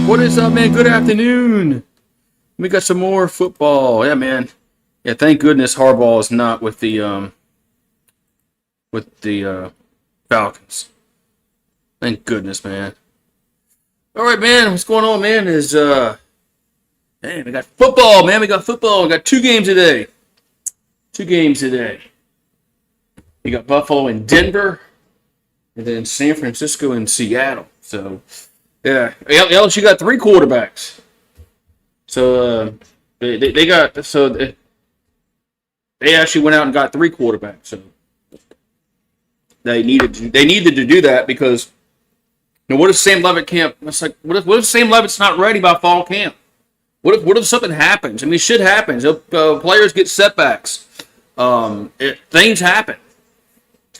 What is up, man? Good afternoon. We got some more football. Yeah, man. Yeah, thank goodness Harbaugh is not with the Falcons. Thank goodness, man. All right, man. What's going on, man? Hey, we got football, man. We got football. We got two games today. Two games today. We got Buffalo and Denver, and then San Francisco and Seattle. So, yeah, LSU got three quarterbacks. So they actually went out and got three quarterbacks. So they needed to do that because what if Sam Levitt can't? It's like what if Sam Levitt's not ready by fall camp? What if something happens? I mean, shit happens. Players get setbacks. Things happen.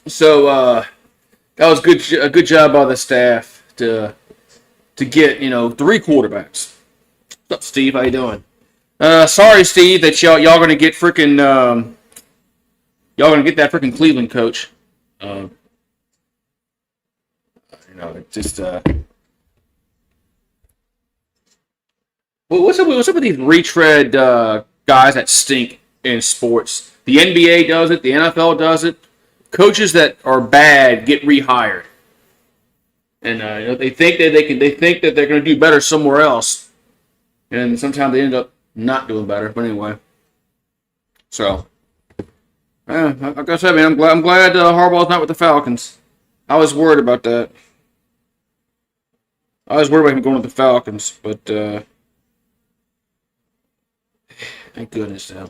So that was a good job by the staff to get three quarterbacks. What's up, Steve? How you doing? Sorry, Steve, that y'all gonna get freaking y'all gonna get that freaking Cleveland coach. It's just what's up with these retread guys that stink in sports? The NBA does it. The NFL does it. Coaches that are bad get rehired, and they think that they're gonna do better somewhere else. And sometimes they end up not doing better. But anyway, so like I said, man, I'm glad Harbaugh's not with the Falcons. I was worried about that. I was worried about him going with the Falcons, but thank goodness, though.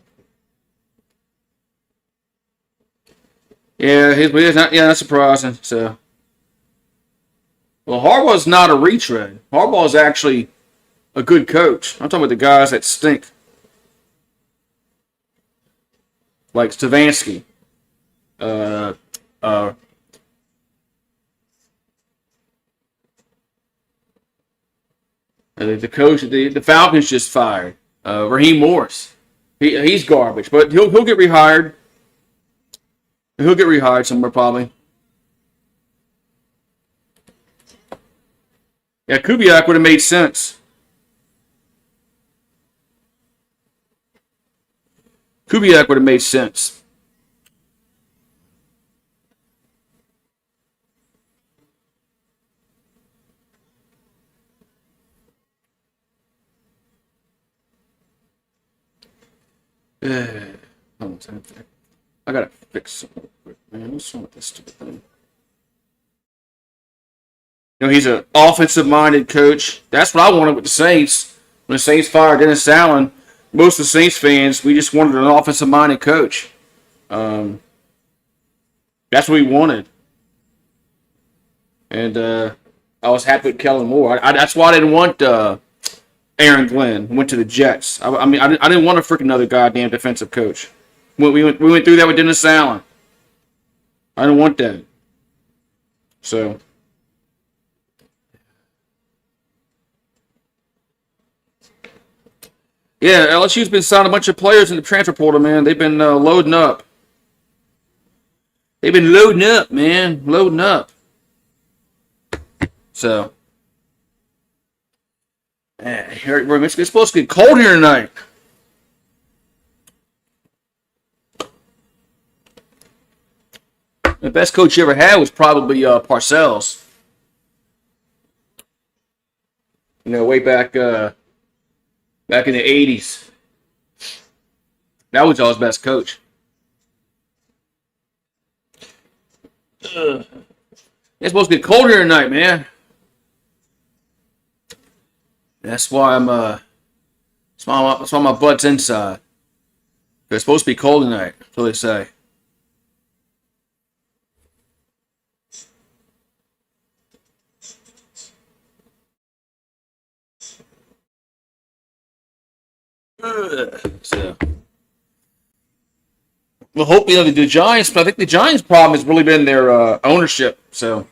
Yeah, he's not. Yeah, that's surprising. So, well, Harbaugh's not a retread. Harbaugh's actually a good coach. I'm talking about the guys that stink. Like Stefanski. The coach, the Falcons just fired. Raheem Morris. He's garbage, but he'll get rehired. He'll get rehired somewhere probably. Yeah, Kubiak would have made sense. Kubiak would have made sense. I gotta fix something real quick, man. What's wrong with this stupid thing? He's an offensive-minded coach. That's what I wanted with the Saints. When the Saints fired Dennis Allen, most of the Saints fans, we just wanted an offensive-minded coach. That's what we wanted. And I was happy with Kellen Moore. That's why I didn't want Aaron Glenn. Went to the Jets. I didn't want a freaking another goddamn defensive coach. We went through that with Dennis Allen. I didn't want that. So. Yeah, LSU's been signing a bunch of players in the transfer portal, man. They've been loading up. They've been loading up, man. Loading up. So. It's supposed to get cold here tonight. The best coach you ever had was probably Parcells. Way back in the 80s. That was y'all's best coach. It's supposed to get colder tonight, man. That's why that's why my butt's inside. It's supposed to be cold tonight. That's what they say. So, well, hopefully the Giants. But I think the Giants' problem has really been their ownership. So,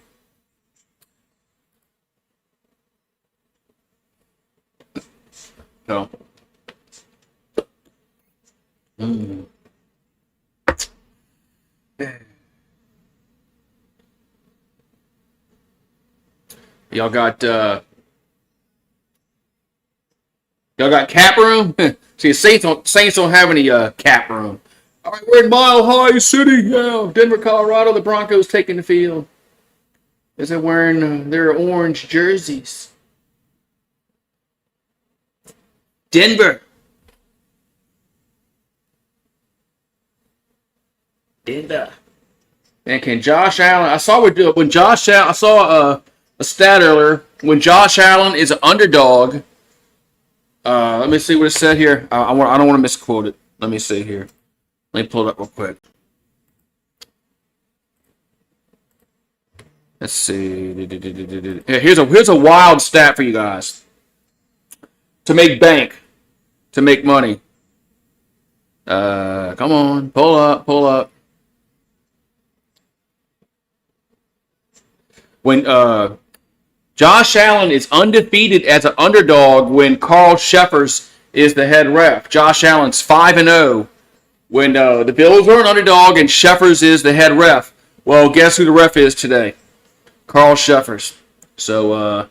no. Y'all got Y'all got cap room? See, Saints don't have any cap room. All right, we're in Mile High City now. Denver, Colorado. The Broncos taking the field. As they're wearing their orange jerseys. Denver. And can Josh Allen? I saw when Josh Allen. I saw a stat earlier. When Josh Allen is an underdog. Let me see what it said here. I don't want to misquote it. Let me see here. Let me pull it up real quick. Let's see. Here's a wild stat for you guys. To make bank, to make money. Come on, pull up. When Josh Allen is undefeated as an underdog when Carl Sheffers is the head ref. Josh Allen's 5-0 when the Bills are an underdog and Sheffers is the head ref. Well, guess who the ref is today? Carl Sheffers. So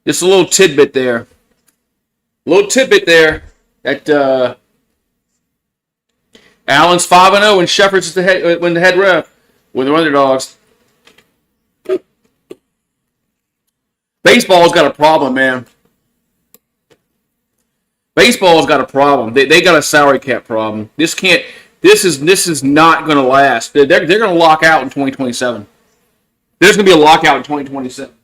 just a little tidbit there. That Allen's 5-0 and Sheffers is the head ref when they're underdogs. Baseball's got a problem, man. Baseball's got a problem. They got a salary cap problem. This is not going to last. They're going to lock out in 2027. There's going to be a lockout in 2027.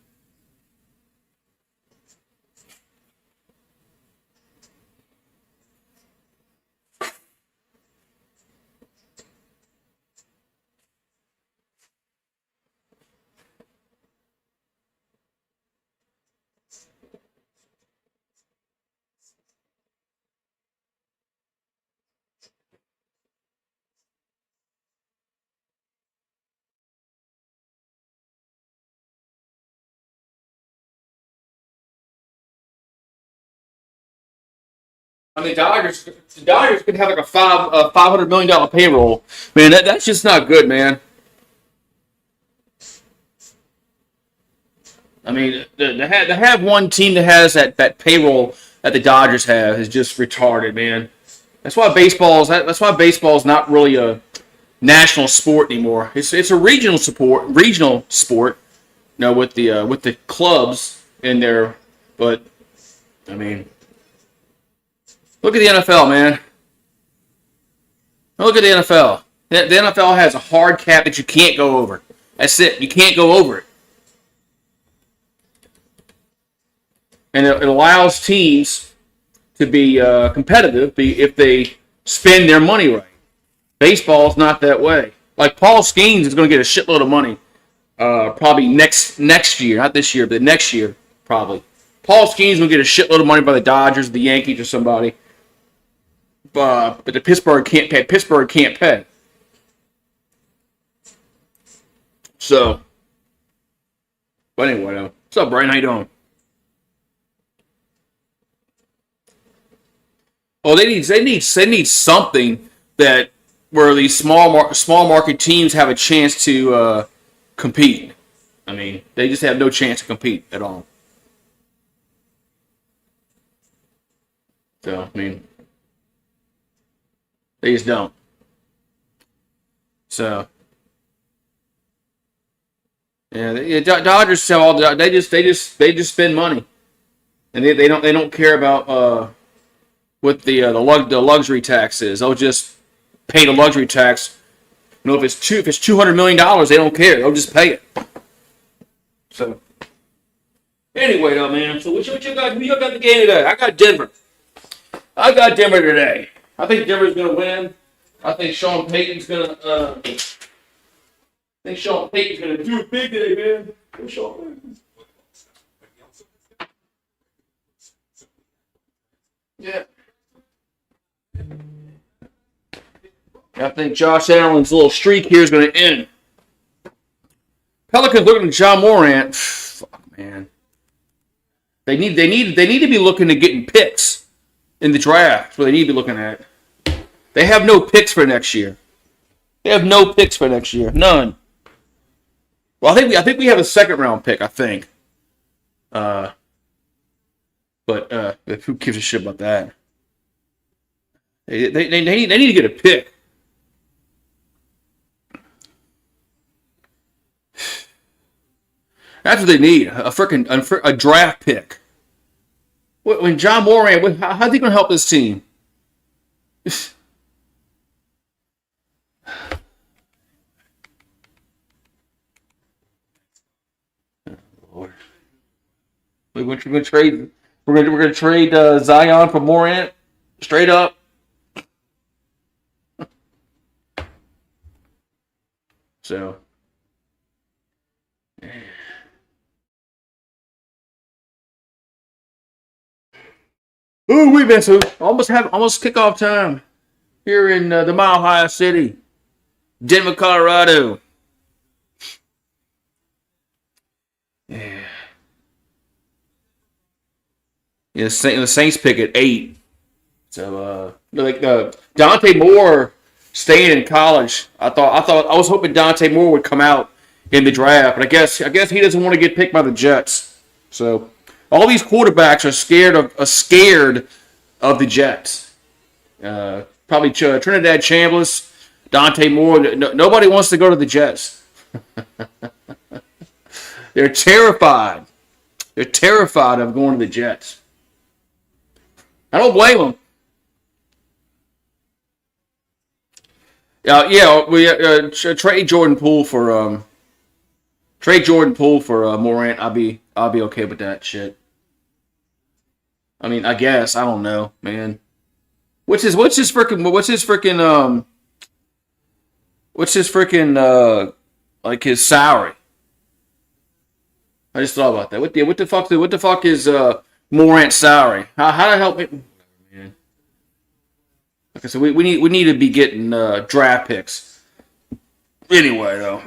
I mean, the Dodgers could have like a $500 million payroll. Man, that's just not good, man. I mean, to have one team that has that payroll that the Dodgers have is just retarded, man. That's why baseball's not really a national sport anymore. It's a regional sport. You know, with the clubs in there, but I mean. Look at the NFL, man. Look at the NFL. The NFL has a hard cap that you can't go over. That's it. You can't go over it. And it allows teams to be competitive if they spend their money right. Baseball's not that way. Like Paul Skeens is going to get a shitload of money probably next year. Not this year, but next year probably. Paul Skeens will get a shitload of money by the Dodgers, the Yankees, or somebody. But the Pittsburgh can't pay. Pittsburgh can't pay. So, but anyway, what's up, Brian? How you doing? Oh, they need something that where these small market teams have a chance to compete. I mean, they just have no chance to compete at all. So, I mean. They just don't. So, yeah, Dodgers have all they just spend money, and they don't care about what the luxury tax is. They'll just pay the luxury tax. You know, if it's $200 million, they don't care. They'll just pay it. So, anyway, though, man. So what you got? Who you got the game today? I got Denver. Today. I think Denver's going to win. I think Sean Payton's going to. Do it big today, man. Yeah. I think Josh Allen's little streak here is going to end. Pelicans looking at John Morant. Fuck, man. They need to be looking at getting picks in the draft. That's what they need to be looking at. They have no picks for next year. None. Well, I think we have a second round pick. I think. Let But who gives a shit about that? They need to get a pick. That's what they need. A draft pick. When John Moran, how's he going to help this team? Lord. We're going to trade. We're going to trade Zion for Morant, straight up. So, ooh, we missed it. Almost kickoff time here in the Mile High City, Denver, Colorado. Yeah. Yeah, the Saints pick at 8. So Dante Moore staying in college. I was hoping Dante Moore would come out in the draft, but I guess he doesn't want to get picked by the Jets. So all these quarterbacks are scared of the Jets. Probably Trinidad Chambliss, Dante Moore. Nobody wants to go to the Jets. They're terrified. They're terrified of going to the Jets. I don't blame them. We trade Jordan Poole for Morant. I'll be okay with that shit. I mean, I guess I don't know, man. What's his freaking like his salary? I just thought about that. What the fuck is Morant's salary? How to help me? Man. Like I said, we need to be getting draft picks. Anyway, though.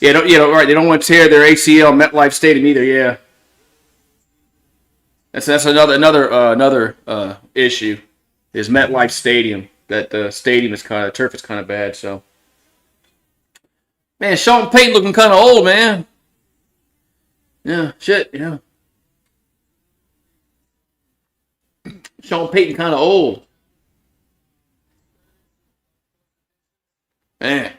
Right. They don't want to tear their ACL MetLife Stadium either. Yeah, that's another issue. Is MetLife Stadium that the stadium is turf is kind of bad. So, man, Sean Payton looking kind of old, man. Yeah, shit, yeah. Sean Payton kind of old. Man.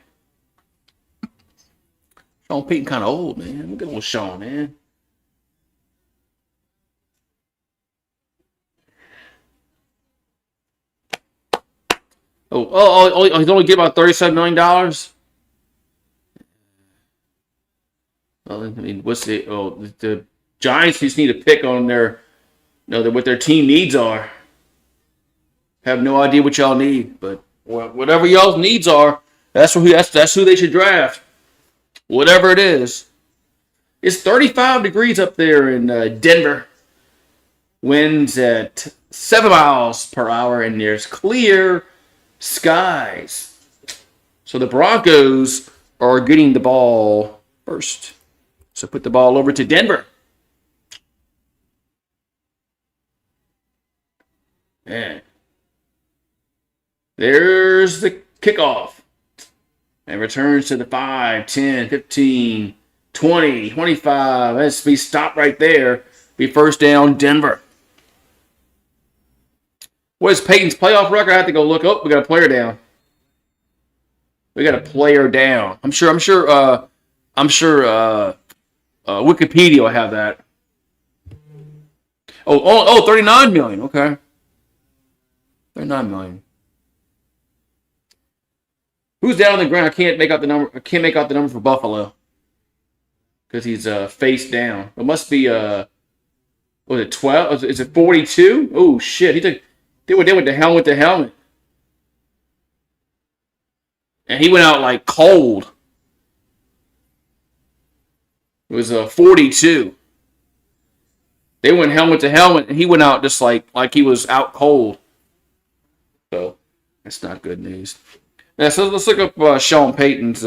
Sean Payton kind of old, man. Look at old Sean, man. He's only getting about $37 million. Well, I mean, the Giants just need to pick on what their team needs are. Have no idea what y'all need, but whatever y'all's needs are, that's who they should draft. Whatever it is. It's 35 degrees up there in Denver. Winds at 7 miles per hour, and there's clear skies. So the Broncos are getting the ball first. So put the ball over to Denver. Man. There's the kickoff. And returns to the 5, 10, 15, 20, 25. Let's be stopped right there. Be first down, Denver. What is Peyton's playoff record? I have to go look. Oh, we got a player down. I'm sure Wikipedia will have that. 39 million. Okay. 39 million. Who's down on the ground? I can't make out the number for Buffalo because he's face down. It must be was it 12? Is it 42? Oh shit! They went to helmet to helmet, and he went out like cold. It was 42. They went helmet to helmet, and he went out just like he was out cold. So that's not good news. Yeah, so let's look up Sean Payton's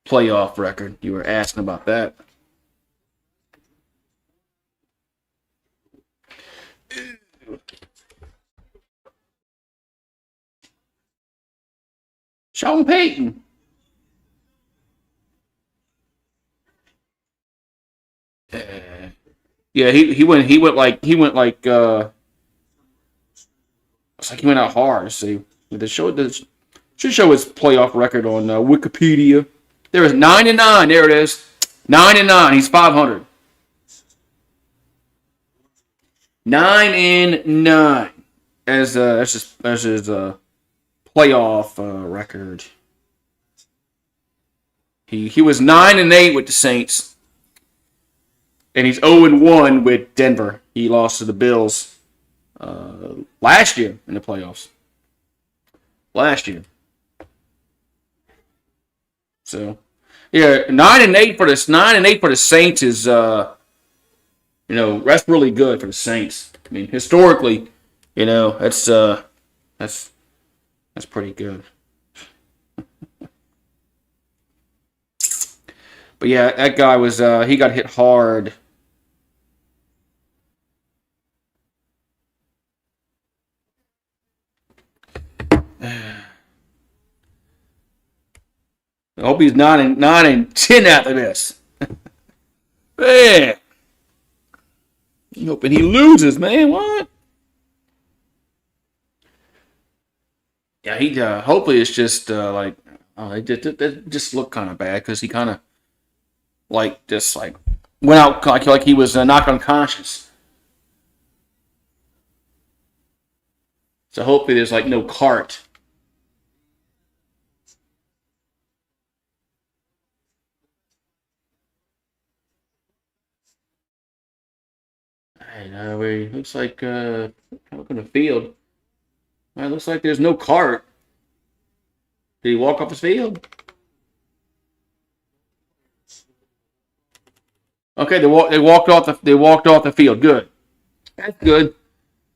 playoff record. You were asking about that. Sean Payton. Yeah, it's like he went out hard. Let's see, the should show his playoff record on Wikipedia. There is 9-9. There it is, 9-9. He's 500. 9-9 that's his playoff record. He was 9-8 with the Saints, and he's 0-1 with Denver. He lost to the Bills last year in the playoffs. Last year. So, yeah, 9-8 for this 9-8 for the Saints is that's really good for the Saints. I mean, historically, that's pretty good. But yeah, that guy was he got hit hard. I hope he's 9-10 after this. Man, I'm hoping he loses, man. What? Yeah, he. Hopefully, it's just it just looked kind of bad because he kind of just went out like he was knocked unconscious. So hopefully, there's no cart. I know. It looks like look in the field. Well, it looks like there's no cart. Did he walk off his field? Okay, they walked off the field. Good. That's good.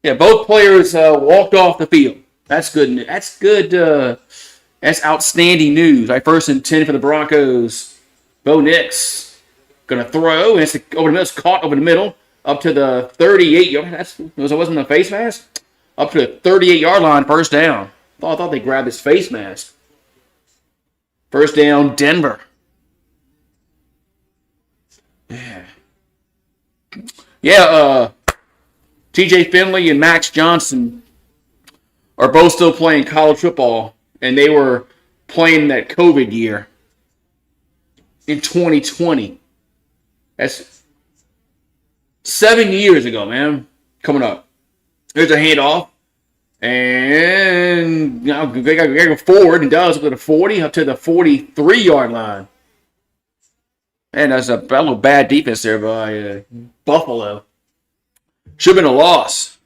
Yeah, both players walked off the field. That's good. That's good. That's outstanding news. Right, 1st and 10 for the Broncos. Bo Nix gonna throw, and it's over the middle. It's caught over the middle up to the 38 yard. It wasn't a face mask. Up to the 38-yard line, first down. I thought they grabbed his face mask. First down, Denver. Yeah. T.J. Finley and Max Johnson are both still playing college football, and they were playing that COVID year in 2020. That's 7 years ago, man. Coming up. There's a handoff. And they got to go forward, and does up to the 40, up to the 43-yard line. And that's a little bad defense there by Buffalo. Should have been a loss.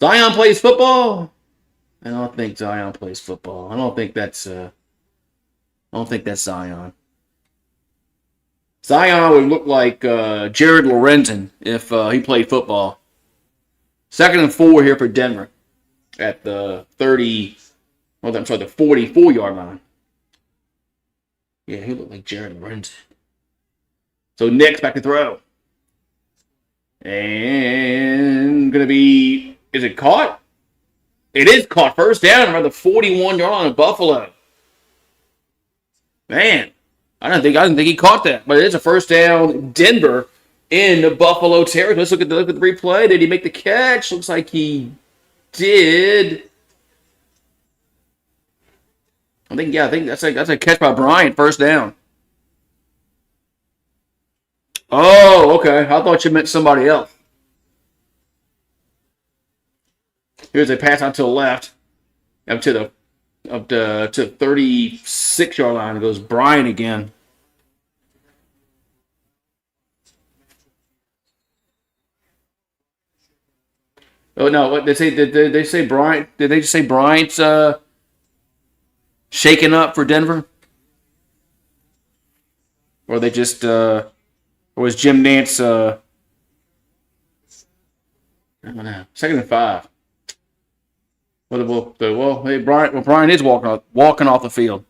Zion plays football? I don't think Zion plays football. I don't think that's Zion. Zion would look like Jared Lorenzen if he played football. 2nd and 4 here for Denver at the 44-yard line. Yeah, he looked like Jared Lorenzen. So Nick's back to throw. And going to be, is it caught? It is caught. First down around the 41-yard line of Buffalo. Man. I didn't think he caught that, but it is a first down. Denver in the Buffalo territory. Let's look at the replay. Did he make the catch? Looks like he did. I think that's a catch by Bryant. First down. Oh, okay. I thought you meant somebody else. Here's a pass out to the left, up to the 36-yard line. It goes Bryant again. Oh no! What they say? Did they say Bryant? Did they just say Bryant's shaking up for Denver, or they just or was Jim Nantz? I don't know. 2nd and 5. Hey, Bryant is walking off the field.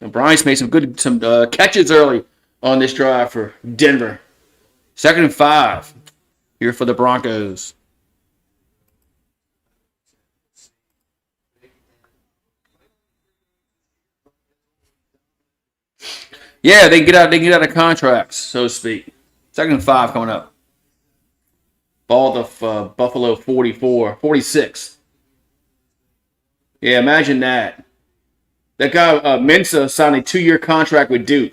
And Bryant's made some catches early on this drive for Denver. 2nd and 5 here for the Broncos. Yeah, they can get out. They can get out of contracts, so to speak. 2nd and 5 coming up. Ball of Buffalo 44, 46. Yeah, imagine that. That guy Mensa signed a 2-year contract with Duke.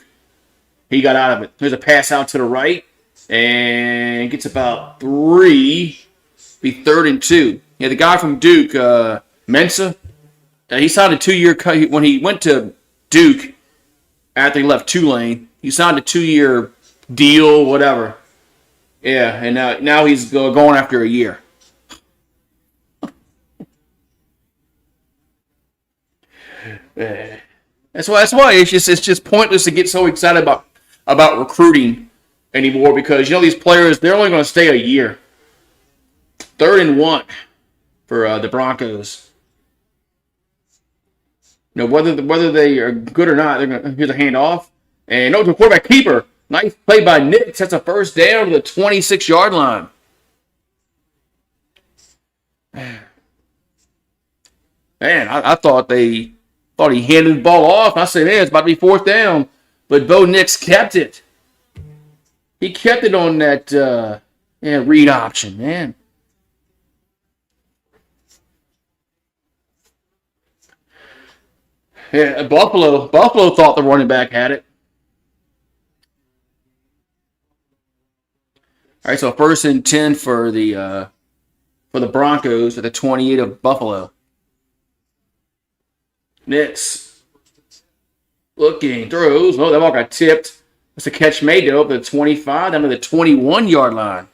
He got out of it. There's a pass out to the right, and gets about 3. Be 3rd and 2. Yeah, the guy from Duke, Mensa, he signed a 2-year cut when he went to Duke after he left Tulane. He signed a 2-year deal, whatever. Yeah, and now he's going after a year. That's why it's just pointless to get so excited about recruiting anymore, because these players, they're only going to stay a year. 3rd and 1 for the Broncos. Whether they are good or not, they're going to here's a handoff, and no, to quarterback keeper. Nice play by Nick. That's a first down to the 26-yard line. Man, I thought he handed the ball off. I said, it's about to be 4th down. But Bo Nix kept it. He kept it on that read option, man. Yeah, Buffalo thought the running back had it. All right, so 1st and 10 for the Broncos at the 28 of Buffalo. Nix looking, throws. Oh, that ball got tipped. That's a catch made to open the 25 down to the 21-yard line.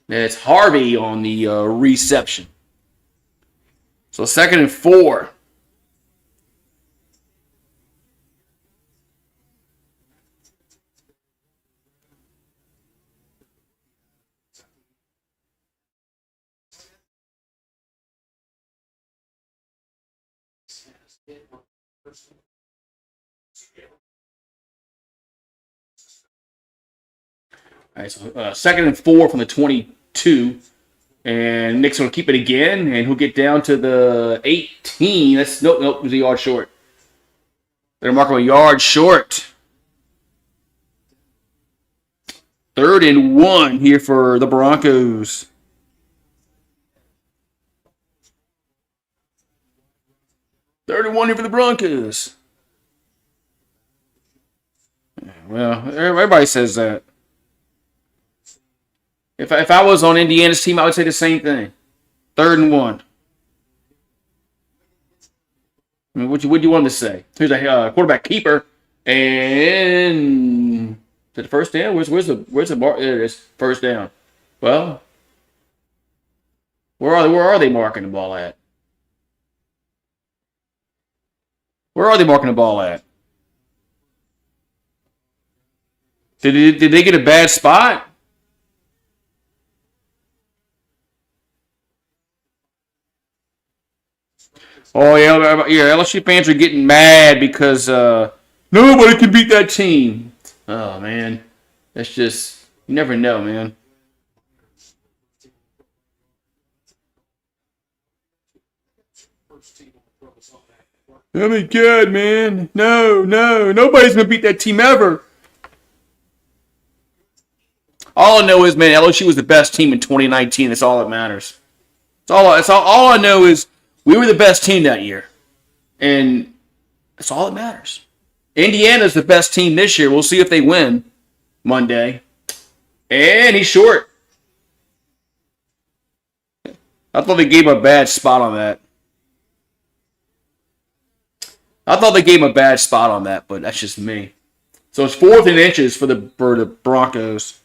It's Harvey on the reception. So 2nd and 4. All right, so 2nd and 4 from the 22, and Nick's going to keep it again, and he'll get down to the 18. Nope, it was a yard short. They're marking a yard short. 3rd and 1 here for the Broncos. Third and 1 here for the Broncos. Well, everybody says that. If I was on Indiana's team, I would say the same thing. 3rd and 1. I mean, what do you want to say? Here's a quarterback keeper, and to the first down. Where's the bar? There it is. 1st down. Well, where are they marking the ball at? Where are they marking the ball at? Did they get a bad spot? Oh, yeah, LSU fans are getting mad because nobody can beat that team. Oh, man. That's just, you never know, man. Oh, my God, man. No. Nobody's going to beat that team ever. All I know is, man, LSU was the best team in 2019. That's all that matters. All I know is we were the best team that year. And that's all that matters. Indiana's the best team this year. We'll see if they win Monday. And he's short. I thought they gave him a bad spot on that. But that's just me. So it's 4th and inches for the Broncos.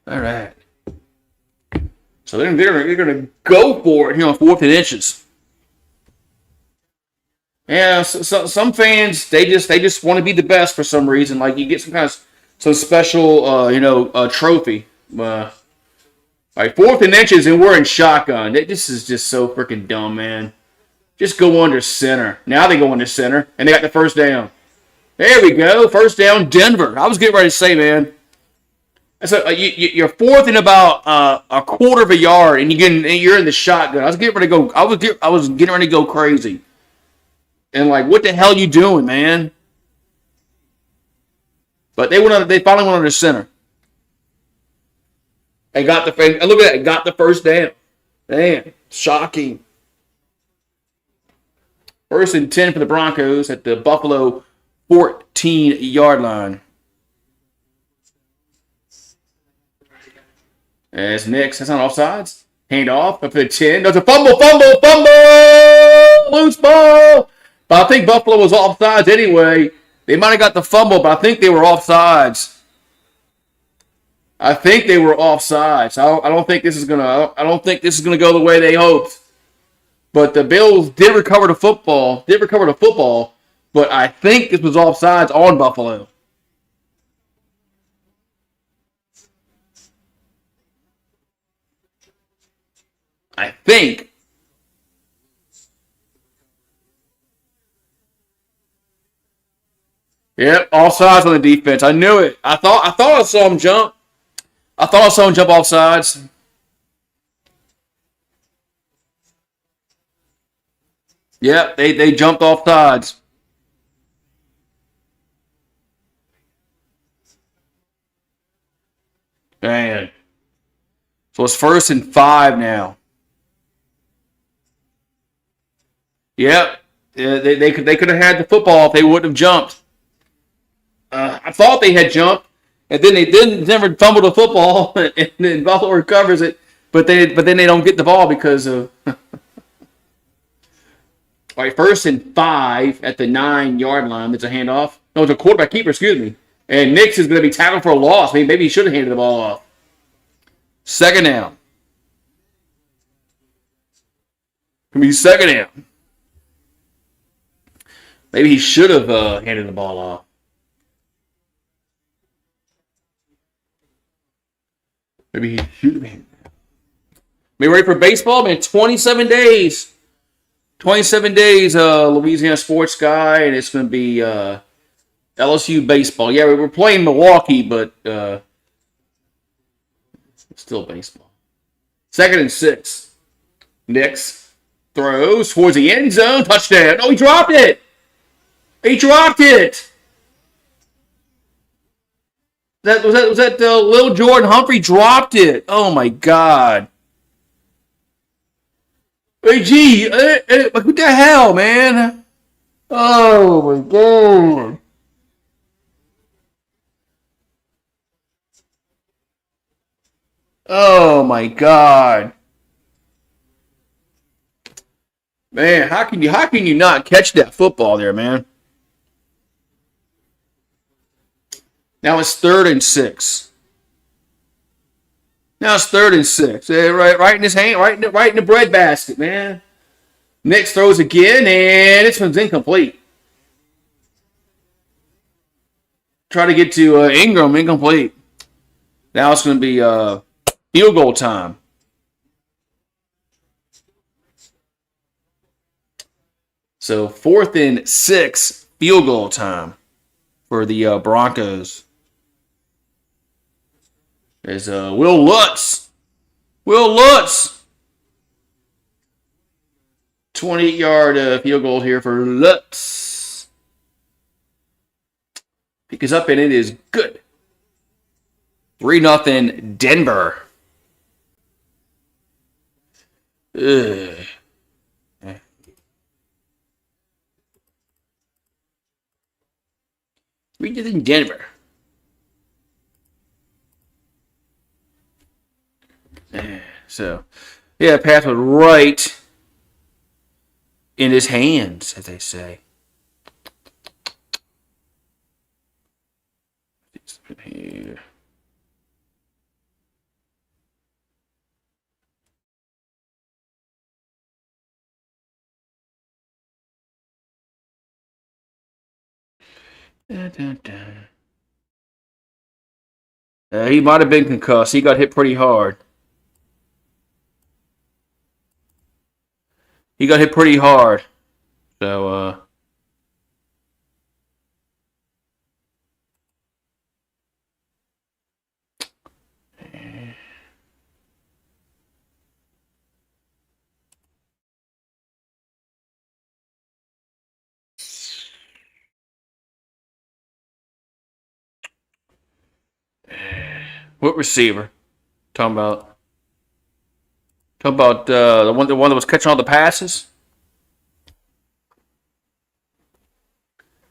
All right. So they're going to go for it here on 4th and inches. Yeah, so some fans they just want to be the best for some reason. Like you get some special trophy. All right, 4th and inches, and we're in shotgun. This is just so freaking dumb, man. Just go under center. Now they go under center, and they got the 1st down. There we go, 1st down, Denver. I was getting ready to say, man. So you're fourth in about a quarter of a yard, and you're in the shotgun. I was getting ready to go. I was getting ready to go crazy, and like, what the hell you doing, man? But they finally went under center. And got the and look at that, got the first down. Man, shocking. 1st and 10 for the Broncos at the Buffalo 14-yard line. As Nix, that's not offsides. Hand off up to the 10. There's a fumble. Loose ball. But I think Buffalo was offsides anyway. They might have got the fumble, but I think they were offsides. I don't think this is gonna go the way they hoped. But the Bills did recover the football. But I think this was offsides on Buffalo. I think. Yep, offsides on the defense. I knew it. I thought I saw him jump. Off sides. Yep, they jumped off sides. Man. So it's 1st and 5 now. Yep. They could have had the football if they wouldn't have jumped. I thought they had jumped. And then they never fumble the football, and then Buffalo recovers it, but then they don't get the ball because of. All right, 1st and 5 at the 9-yard line. It's a handoff. No, it's a quarterback keeper. Excuse me. And Nix is going to be tackled for a loss. Maybe he should have handed the ball off. 2nd down. Can be 2nd down. Maybe he should have handed the ball off. Maybe he should have. Be ready for baseball, man. 27 days. 27 days, Louisiana Sports Guy, and it's going to be LSU baseball. Yeah, we were playing Milwaukee, but still baseball. 2nd and 6. Nix throws towards the end zone. Touchdown. Oh, he dropped it. Was that Lil Jordan Humphrey dropped it? Oh my God! Hey, gee, what the hell, man? Oh my God! Oh my God! Man, how can you not catch that football there, man? Now it's 3rd and 6. Right in his hand, right in the breadbasket, man. Nix throws again, and this one's incomplete. Try to get to Ingram, incomplete. Now it's going to be field goal time. So 4th and 6, field goal time for the Broncos. There's Will Lutz. 28-yard field goal here for Lutz. Pick is up and it is good. 3-0 Denver. Ugh. 3-0 Denver. So, yeah, pass was right in his hands, as they say. Here. He might have been concussed. He got hit pretty hard. So, What receiver? Talking about the one that was catching all the passes.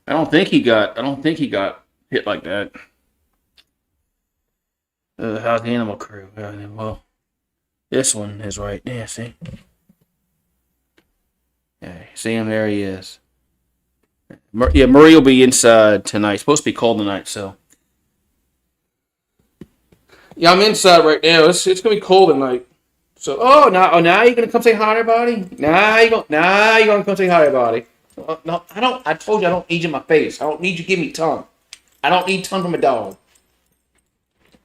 I don't think he got hit like that. How's the animal crew? Well, this one is right. Yeah, see. Yeah, see him there. He is. Yeah, Murray will be inside tonight. It's supposed to be cold tonight, so. Yeah, I'm inside right now. It's gonna be cold tonight. So, now you're gonna come say hi to everybody? Now you're gonna come say hi to everybody. No, I don't. I told you I don't need you in my face. I don't need you to give me tongue. I don't need tongue from a dog.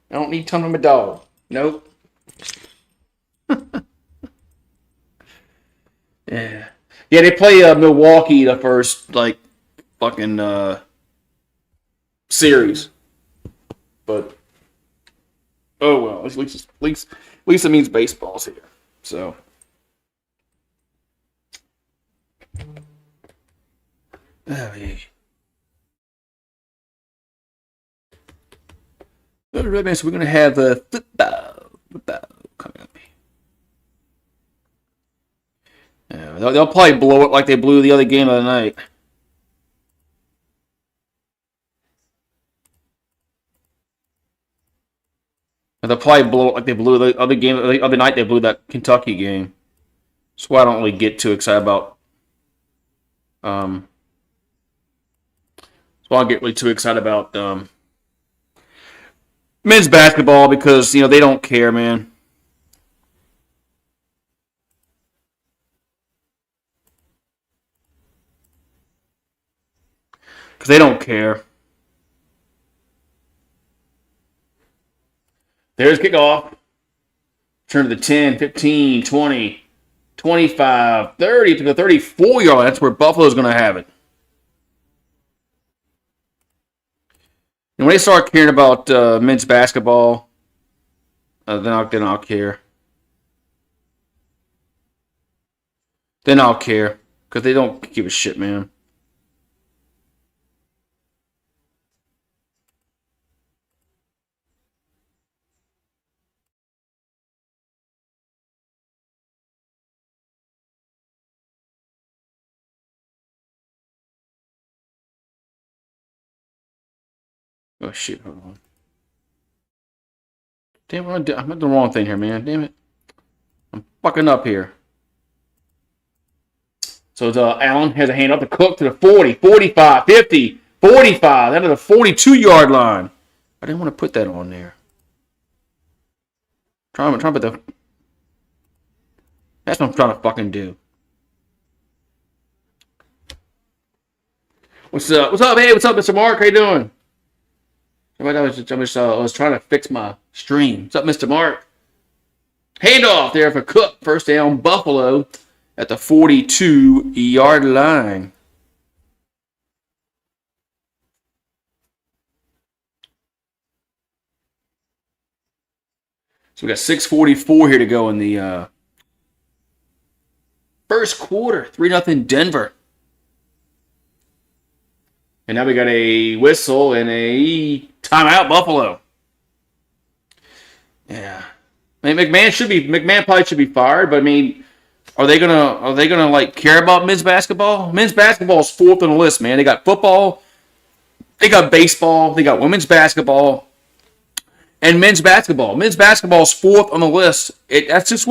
I don't need tongue from a dog. Nope. Yeah. Yeah, they play Milwaukee the first fucking series, but oh well. At least it means baseball's here. So. Oh, yeah. All right, man. So we're gonna have football coming up. Yeah, they'll probably blow it like they blew the other game of the night. They'll probably blow it like they blew the other game the other night. They blew that Kentucky game. That's why I don't really get too excited about. That's why I get really too excited about men's basketball because they don't care, man. Because they don't care. There's kickoff. Turn to the 10, 15, 20, 25, 30 to the 34-yard line. That's where Buffalo's going to have it. And when they start caring about men's basketball, then I'll care. Then I'll care. Because they don't give a shit, man. Oh, shit. Hold on. Damn, I'm doing the wrong thing here, man. Damn it. I'm fucking up here. So Allen has a hand up to Cook to the 40, 45, 50, 45. That is the 42-yard line. I didn't want to put that on there. Trying to put the... That's what I'm trying to fucking do. What's up? What's up, hey? What's up, Mr. Mark? How you doing? I was trying to fix my stream. What's up, Mr. Mark? Handoff there for Cook. First down, Buffalo at the 42-yard line. So we got 6:44 here to go in the first quarter. 3-0 Denver. And now we got a whistle and a timeout, Buffalo. Yeah, I mean, McMahon probably should be fired, but I mean, are they gonna like care about men's basketball? Men's basketball is fourth on the list, man. They got football, they got baseball, they got women's basketball, and men's basketball. Men's basketball is fourth on the list. That's just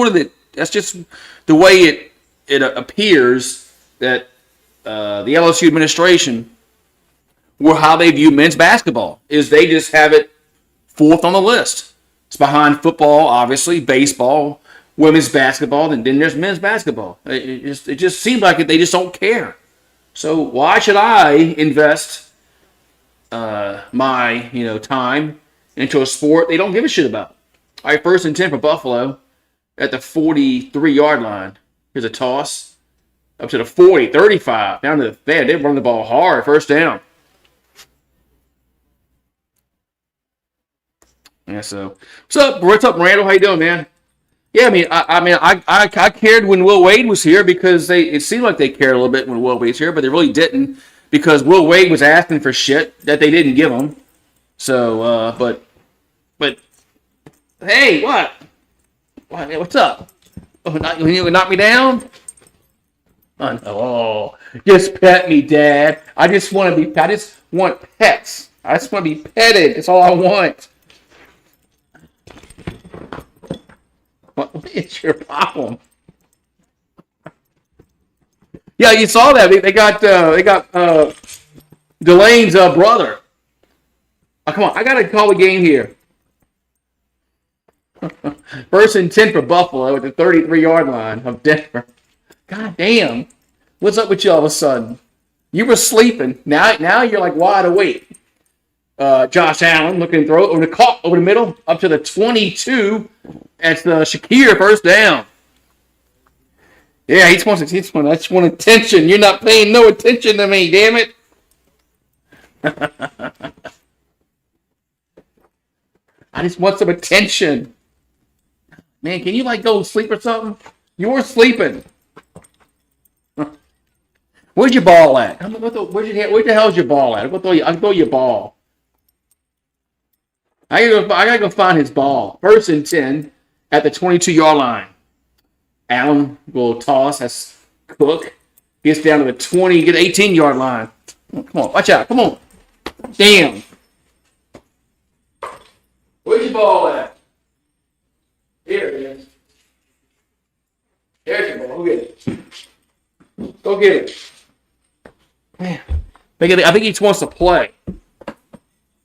the way it appears that the LSU administration. How they view men's basketball is they just have it fourth on the list. It's behind football, obviously, baseball, women's basketball, and then there's men's basketball. It just seems like they just don't care. So why should I invest my time into a sport they don't give a shit about? All right, 1st and 10 for Buffalo at the 43-yard line. Here's a toss up to the 40, 35, down to the fan. They run the ball hard. First down. Yeah, so what's up, Randall? How you doing, man? Yeah, I cared when Will Wade was here because it seemed like they cared a little bit when Will Wade's here, but they really didn't because Will Wade was asking for shit that they didn't give him. So, but Hey, what? What's up? Oh, you gonna knock me down? Oh, no. Oh, just pet me, Dad. I just want to be. I just want pets. I just want to be petted. That's all I want. What is your problem? Yeah, you saw that. They got Delane's brother. Oh, come on, I gotta call the game here. First and 10 for Buffalo at the 33-yard line of Denver. God damn. What's up with you all of a sudden? You were sleeping. Now you're like wide awake. Josh Allen looking to throw over the middle up to the 22. That's the Shakir first down. Yeah, I just want attention. You're not paying no attention to me, damn it. I just want some attention. Man, can you like go sleep or something? You were sleeping. Where's your ball at? Where the hell's your ball at? I'll throw you a ball. I gotta go find his ball. First and 10 at the 22-yard line. Allen will toss. That's Cook. Gets down to the 20, get 18-yard line. Come on, watch out. Come on. Damn. Where's your ball at? Here it is. There's your ball. Go get it. Go get it. Man. I think he just wants to play.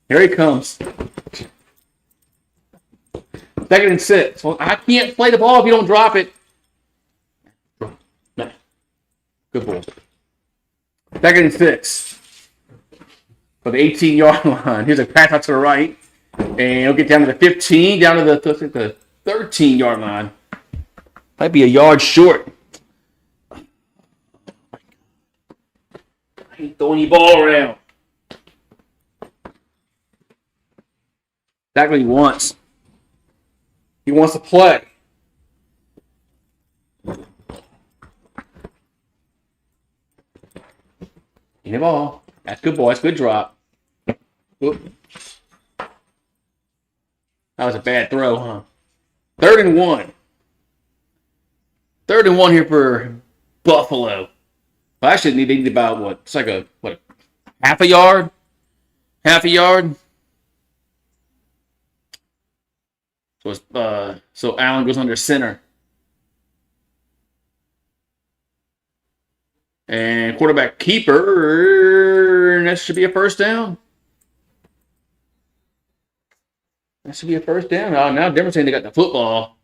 Here he comes. 2nd and 6. Well, I can't play the ball if you don't drop it. Good ball. 2nd and 6. For the 18-yard line. Here's a pass out to the right. And he'll get down to the 15, down to the 13-yard line. Might be a yard short. I ain't throwing your ball around. That's what he wants. He wants to play. In the ball. That's good ball. That's good drop. Oop. That was a bad throw, huh? 3rd and 1. 3rd and 1 here for Buffalo. Well, actually, they need about what? It's like half a yard? Half a yard? So Allen goes under center. And quarterback keeper. And that should be a first down. That should be a first down. Oh, now Denver's saying they got the football.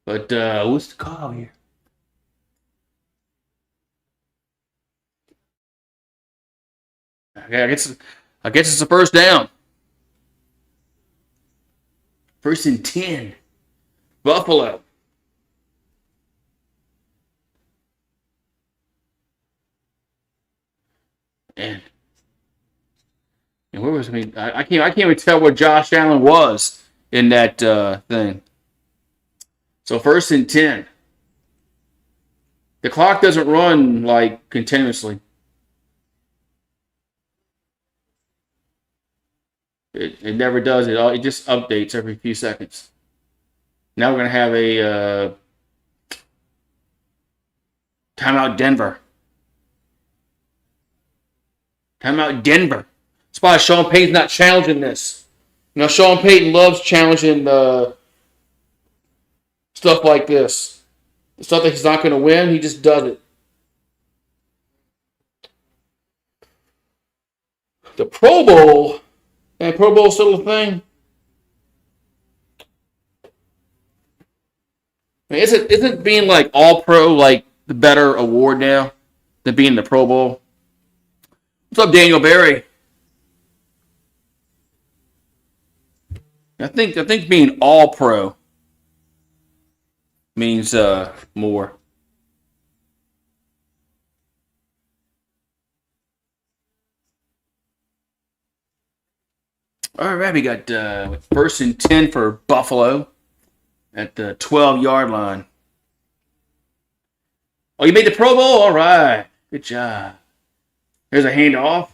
But what's the call here? Okay, I guess it's a first down. 1st and 10. Buffalo. And where was I can't even tell where Josh Allen was in that thing. So 1st and 10. The clock doesn't run like continuously. It never does. It just updates every few seconds. Now we're gonna have a timeout Denver. Timeout Denver. That's why Sean Payton's not challenging this. You know, Sean Payton loves challenging stuff like this. The stuff that he's not going to win, he just does it. The Pro Bowl, and Pro Bowl still a thing. I mean, isn't being like All Pro like the better award now than being the Pro Bowl? What's up, Daniel Barry? I think being All Pro means more. All right, we got 1st and 10 for Buffalo at the 12-yard line. Oh, you made the Pro Bowl? All right. Good job. There's a handoff.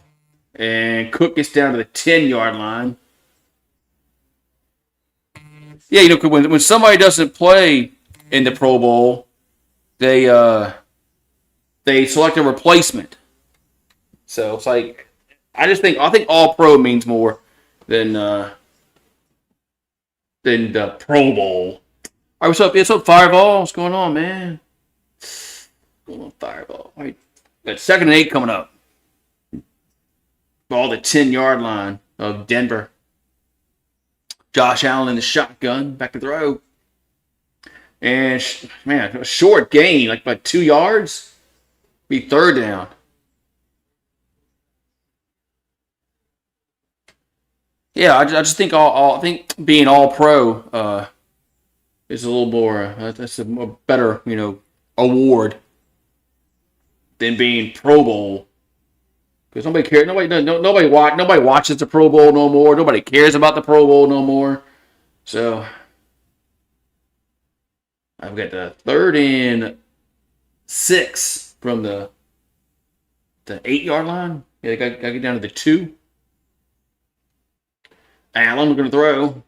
And Cook gets down to the 10-yard line. Yeah, when somebody doesn't play in the Pro Bowl, they select a replacement. So it's like I think All Pro means more than the Pro Bowl. All right, what's up? What's up, Fireball? What's going on, man? What's going on, Fireball? All right, got 2nd and 8 coming up. Ball the 10-yard line of Denver. Josh Allen in the shotgun, back to throw. And, man, a short gain, like about 2 yards. Be 3rd down. Yeah, I just think I think being all pro is a little more. That's a better award than being Pro Bowl, because nobody cares. Nobody watches the Pro Bowl no more. Nobody cares about the Pro Bowl no more. So I've got the 3rd and 6 from the 8-yard line. Yeah, got to get down to the 2. Allen, we're going to throw.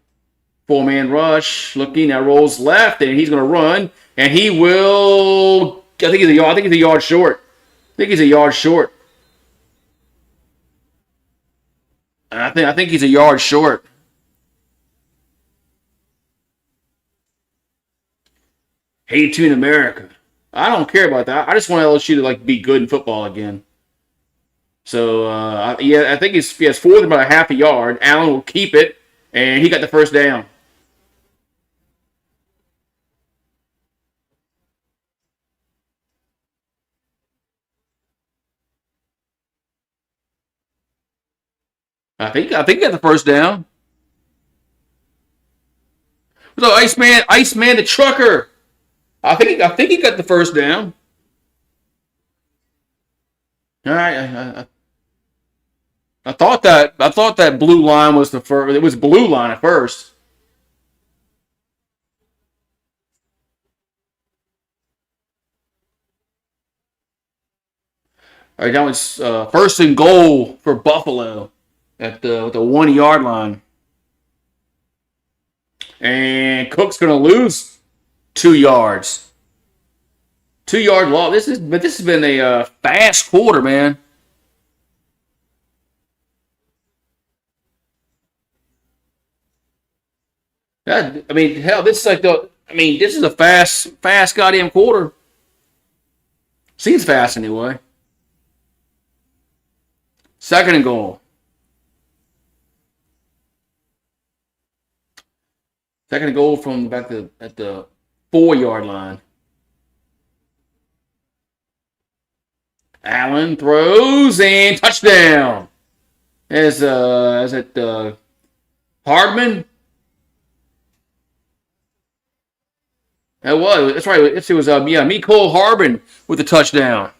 4-man rush. Looking, now rolls left, and he's going to run. And he will. I think he's a yard short. I think he's a yard short. Hate to in America. I don't care about that. I just want LSU to be good in football again. So, I think he has 4th and about a half a yard. Allen will keep it, and he got the 1st down. I think he got the 1st down. So, Iceman the trucker. I think he got the 1st down. All right, I thought that blue line was the first. It was blue line at first. All right, now it's 1st and goal for Buffalo at the 1-yard line, and Cook's going to lose 2 yards. 2-yard loss. This has been a fast quarter, man. Hell, this is this is a fast goddamn quarter. Seems fast anyway. 2nd and goal. 2nd and goal from back at the 4-yard line. Allen throws and touchdown. Is it Hardman? That's right. It was Mecole Hardman with the touchdown.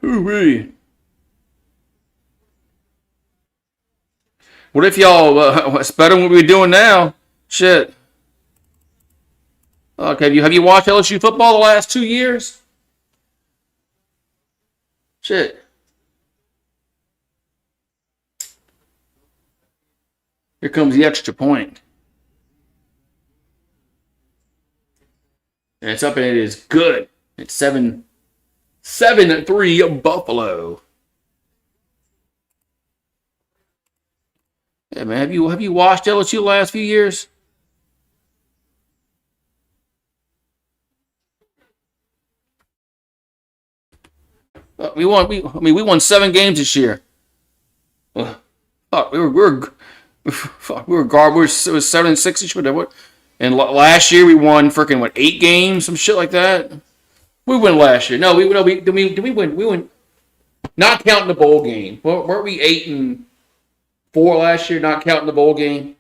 Hoo-wee. What if y'all? It's better than what we're doing now. Shit. Okay, have you watched LSU football the last 2 years? Shit. Here comes the extra point. And it's up and it is good. It's 7-3 Buffalo. Yeah, man. Have you watched LSU the last few years? We won 7 games this year. Fuck, we were garbage. It was 7-6 each. What? And last year we won freaking 8 games, some shit like that. We won last year. No, we win. We won. Not counting the bowl game. Weren't we 8-4 last year? Not counting the bowl game.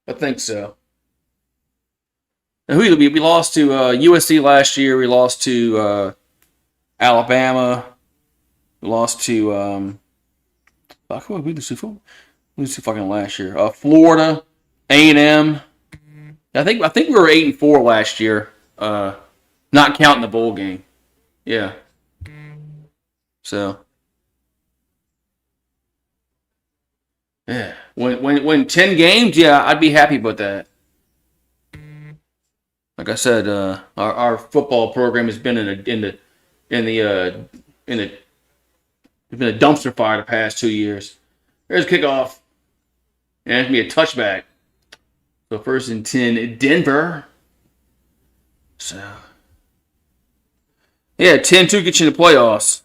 I think so. And we lost to USC last year. We lost to Alabama. We lost to we lose to fucking last year. Florida, A&M. I think we were 8-4 last year. Not counting the bowl game. Yeah. So. Yeah. When 10 games, yeah, I'd be happy about that. Like I said, our football program has been in the in the it's been a dumpster fire the past 2 years. There's a kickoff. And it's gonna be a touchback. So 1st and 10, Denver. So yeah, 10-2 gets you in the playoffs.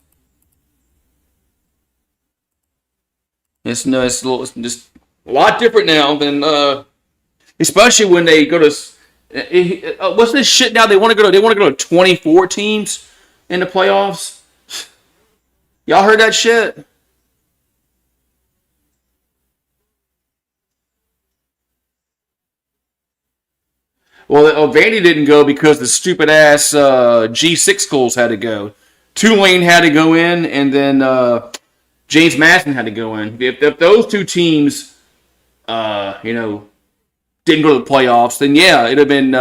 It's no, it's just a lot different now than especially when they go to what's this shit now? They want to go to 24 teams in the playoffs. Y'all heard that shit? Well, Vandy didn't go because the stupid ass G6 schools had to go. Tulane had to go in, and then James Madison had to go in. If those two teams, didn't go to the playoffs, then yeah, it'd have been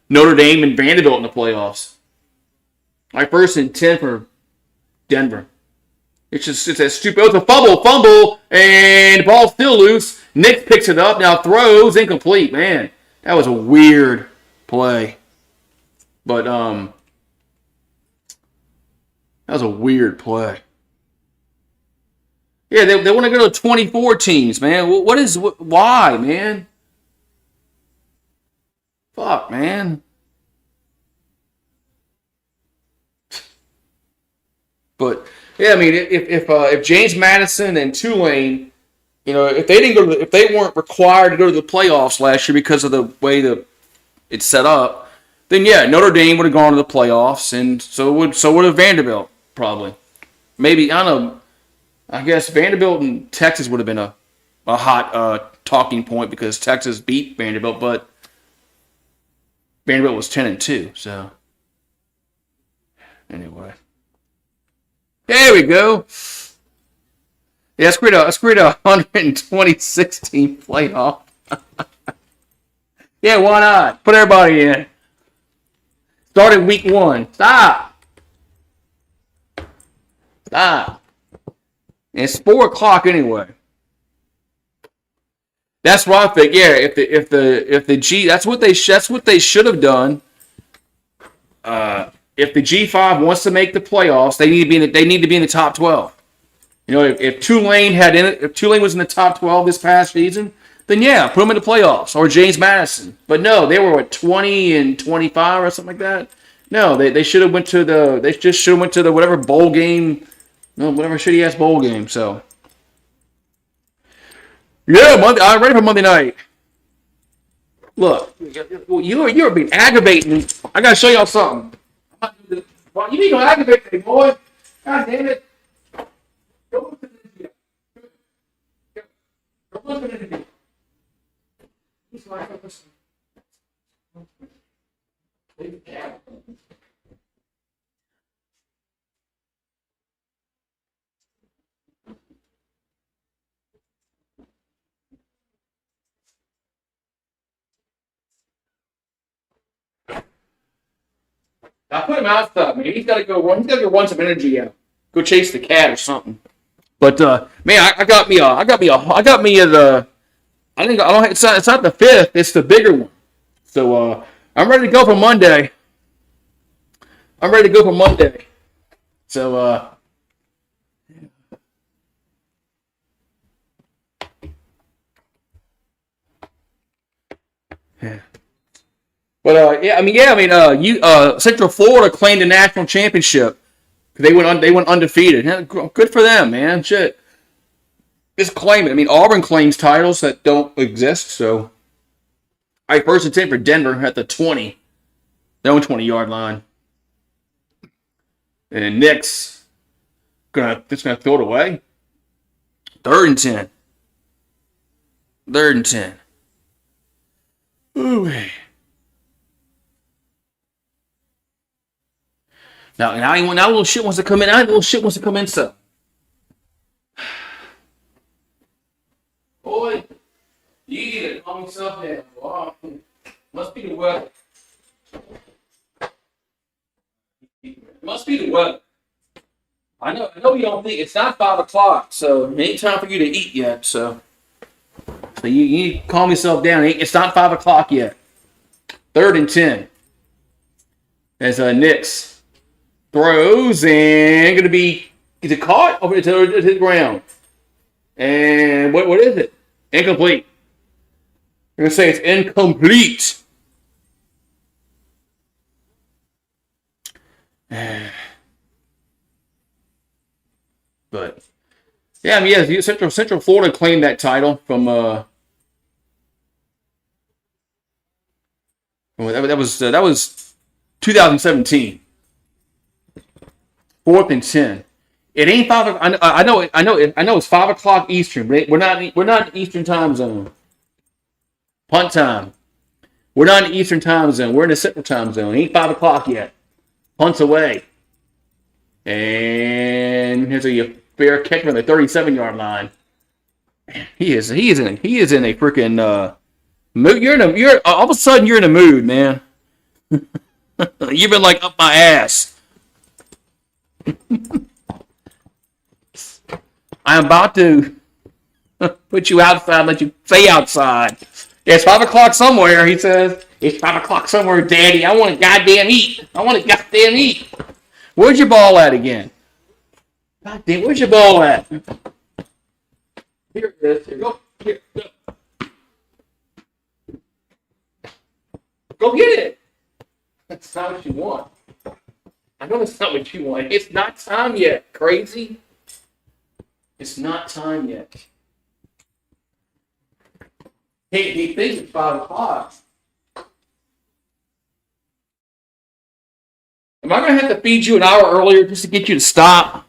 Notre Dame and Vanderbilt in the playoffs. Like 1st and 10 for Denver. It's a stupid. It's a fumble, and the ball's still loose. Nick picks it up, now throws, incomplete. Man, that was a weird play. But that was a weird play. Yeah, they want to go to 24 teams, man. Why, man? Fuck, man. But yeah, I mean, if James Madison and Tulane, if they weren't required to go to the playoffs last year because of the way it's set up, then yeah, Notre Dame would have gone to the playoffs, and so would have Vanderbilt probably. Maybe I don't know. I guess Vanderbilt and Texas would have been a hot talking point because Texas beat Vanderbilt, but Vanderbilt was 10-2. So anyway. There we go. Yeah, let's create a 126 team playoff. Yeah, why not? Put everybody in. Started week 1. Stop. And it's 4:00 anyway. That's what I think. Yeah, if the G, that's what they should have done. If the G5 wants to make the playoffs, they need to be in the top 12. If Tulane was in the top 12 this past season, then yeah, put them in the playoffs, or James Madison. But no, they were 20-25 or something like that. No, they should have went to the whatever bowl game, whatever shitty ass bowl game. So yeah, I'm ready for Monday night. Look, you're being aggravating. I gotta show y'all something. Well, you need to aggravate me, boy. God damn it. Go look at the video. Go look at the video. He's like, listen. I put him outside, man. He's got to go run. He's got to go run some energy out. Go chase the cat or something. But man, I got me the. I think I don't. It's not the 5th. It's the bigger one. So I'm ready to go for Monday. So yeah. But Central Florida claimed a national championship. They went undefeated. Yeah, good for them, man. Shit, just claim it. I mean, Auburn claims titles that don't exist. So, all right, 1st and 10 for Denver at the 20, their own 20-yard line, and Nick's gonna throw it away. 3rd and 10. 3rd and 10. Ooh. Now little shit wants to come in. So, boy, you need to calm yourself down. Wow. Must be the weather. Must be the weather. I know you don't think it's not 5:00, so it ain't time for you to eat yet. So, So you need to calm yourself down. It's not 5 o'clock yet. 3rd and 10. As Nix throws and going to be, is it caught over to the ground? And what is it? Incomplete. We're going to say it's incomplete. But yeah, I mean, yeah, Central Florida claimed that title from that was 2017. 4th and 10. It ain't 5. I know it's 5 o'clock Eastern. We're not in Eastern time zone. Punt time. We're not in Eastern time zone. We're in the Central time zone. It ain't 5 o'clock yet. Punts away. And here's a fair catch from the 37-yard line. Man, he is in a freaking mood. You're all of a sudden you're in a mood, man. You've been like up my ass. I'm about to put you outside, let you stay outside. It's 5 o'clock somewhere, he says. It's 5 o'clock somewhere, Daddy. I want to goddamn eat. Where's your ball at again? God damn, where's your ball at? Here it is. Here, go. Here, go. Go get it. That's not what you want. I know that's not what you want. It's not time yet, crazy. It's not time yet. He thinks it's 5 o'clock. Am I going to have to feed you an hour earlier just to get you to stop?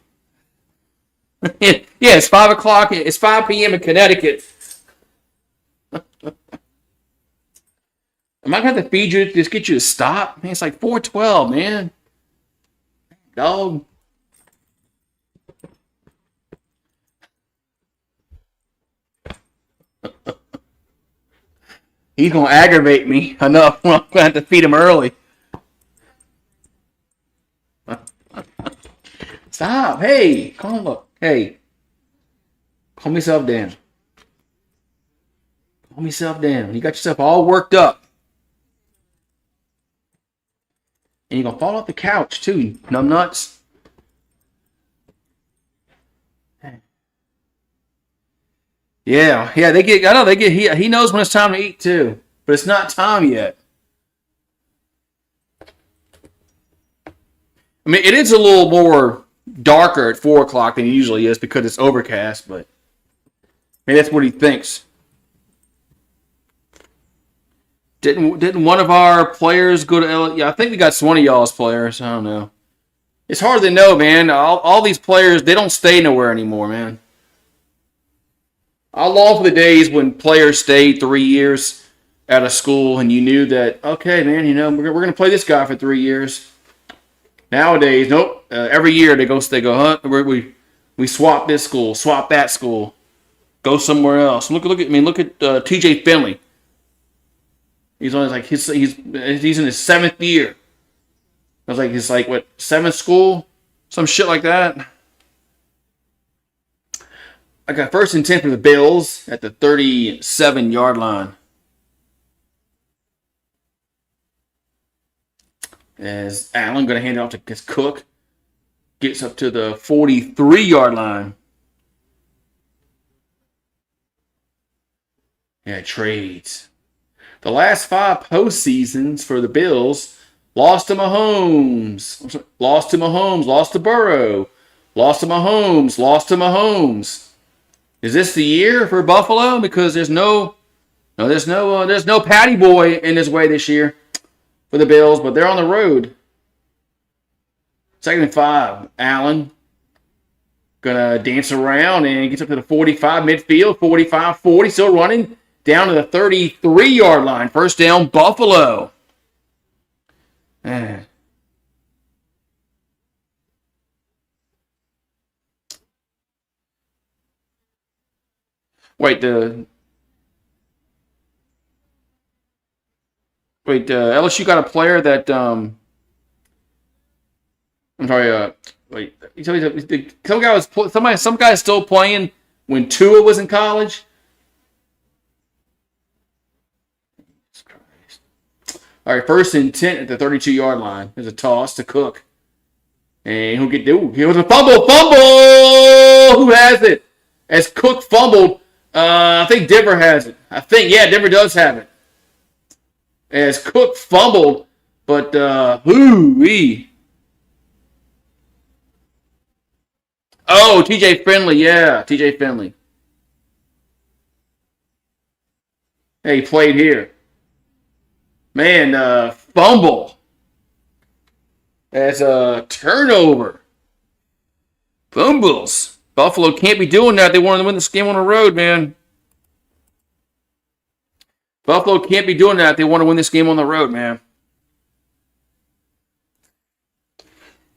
Yeah, it's 5 o'clock. It's 5 p.m. in Connecticut. Am I going to have to feed you to just get you to stop? Man, it's like 4:12, man. Dog. He's going to aggravate me enough when I'm going to have to feed him early. Stop. Hey, calm up. Hey. Calm yourself down. Calm yourself down. You got yourself all worked up. And you're going to fall off the couch, too, you numbnuts. Yeah, he knows when it's time to eat, too. But it's not time yet. I mean, it is a little more darker at 4 o'clock than it usually is because it's overcast, but maybe that's what he thinks. Didn't one of our players go to LA? Yeah, I think we got one of y'all's players. I don't know. It's hard to know, man. All these players, they don't stay nowhere anymore, man. I long for the days when players stayed 3 years out of school and you knew that, okay, man, we're going to play this guy for 3 years. Nowadays, nope. Every year they go, huh? We swap this school, swap that school, go somewhere else. Look at T.J. Finley. He's only like he's in his 7th year. I was like, he's like what, 7th school, some shit like that. I got 1st and 10 for the Bills at the 37-yard line. As Allen going to hand it off to his Cook. Gets up to the 43-yard line. Yeah, trades. The last 5 postseasons for the Bills, lost to Mahomes. Lost to Mahomes. Lost to Burrow. Lost to Mahomes. Lost to Mahomes. Is this the year for Buffalo? Because there's no Patty Boy in his way this year for the Bills, but they're on the road. 2nd and 5. Allen gonna dance around and gets up to the 45 midfield, 45-40, still running down to the 33-yard line. 1st down, Buffalo. LSU got a player that I'm sorry. You tell me some guy is still playing when Tua was in college. All right, 1st and 10 at the 32-yard line. There's a toss to Cook. And he'll get, here was a fumble. Who has it? As Cook fumbled, I think Denver has it. Denver does have it. As Cook fumbled, but hoo-wee. Oh, TJ Finley, yeah, TJ Finley. Hey, he played here. Man, fumble. As a turnover. Fumbles. Buffalo can't be doing that. They wanted to win this game on the road, man. Buffalo can't be doing that. They want to win this game on the road, man.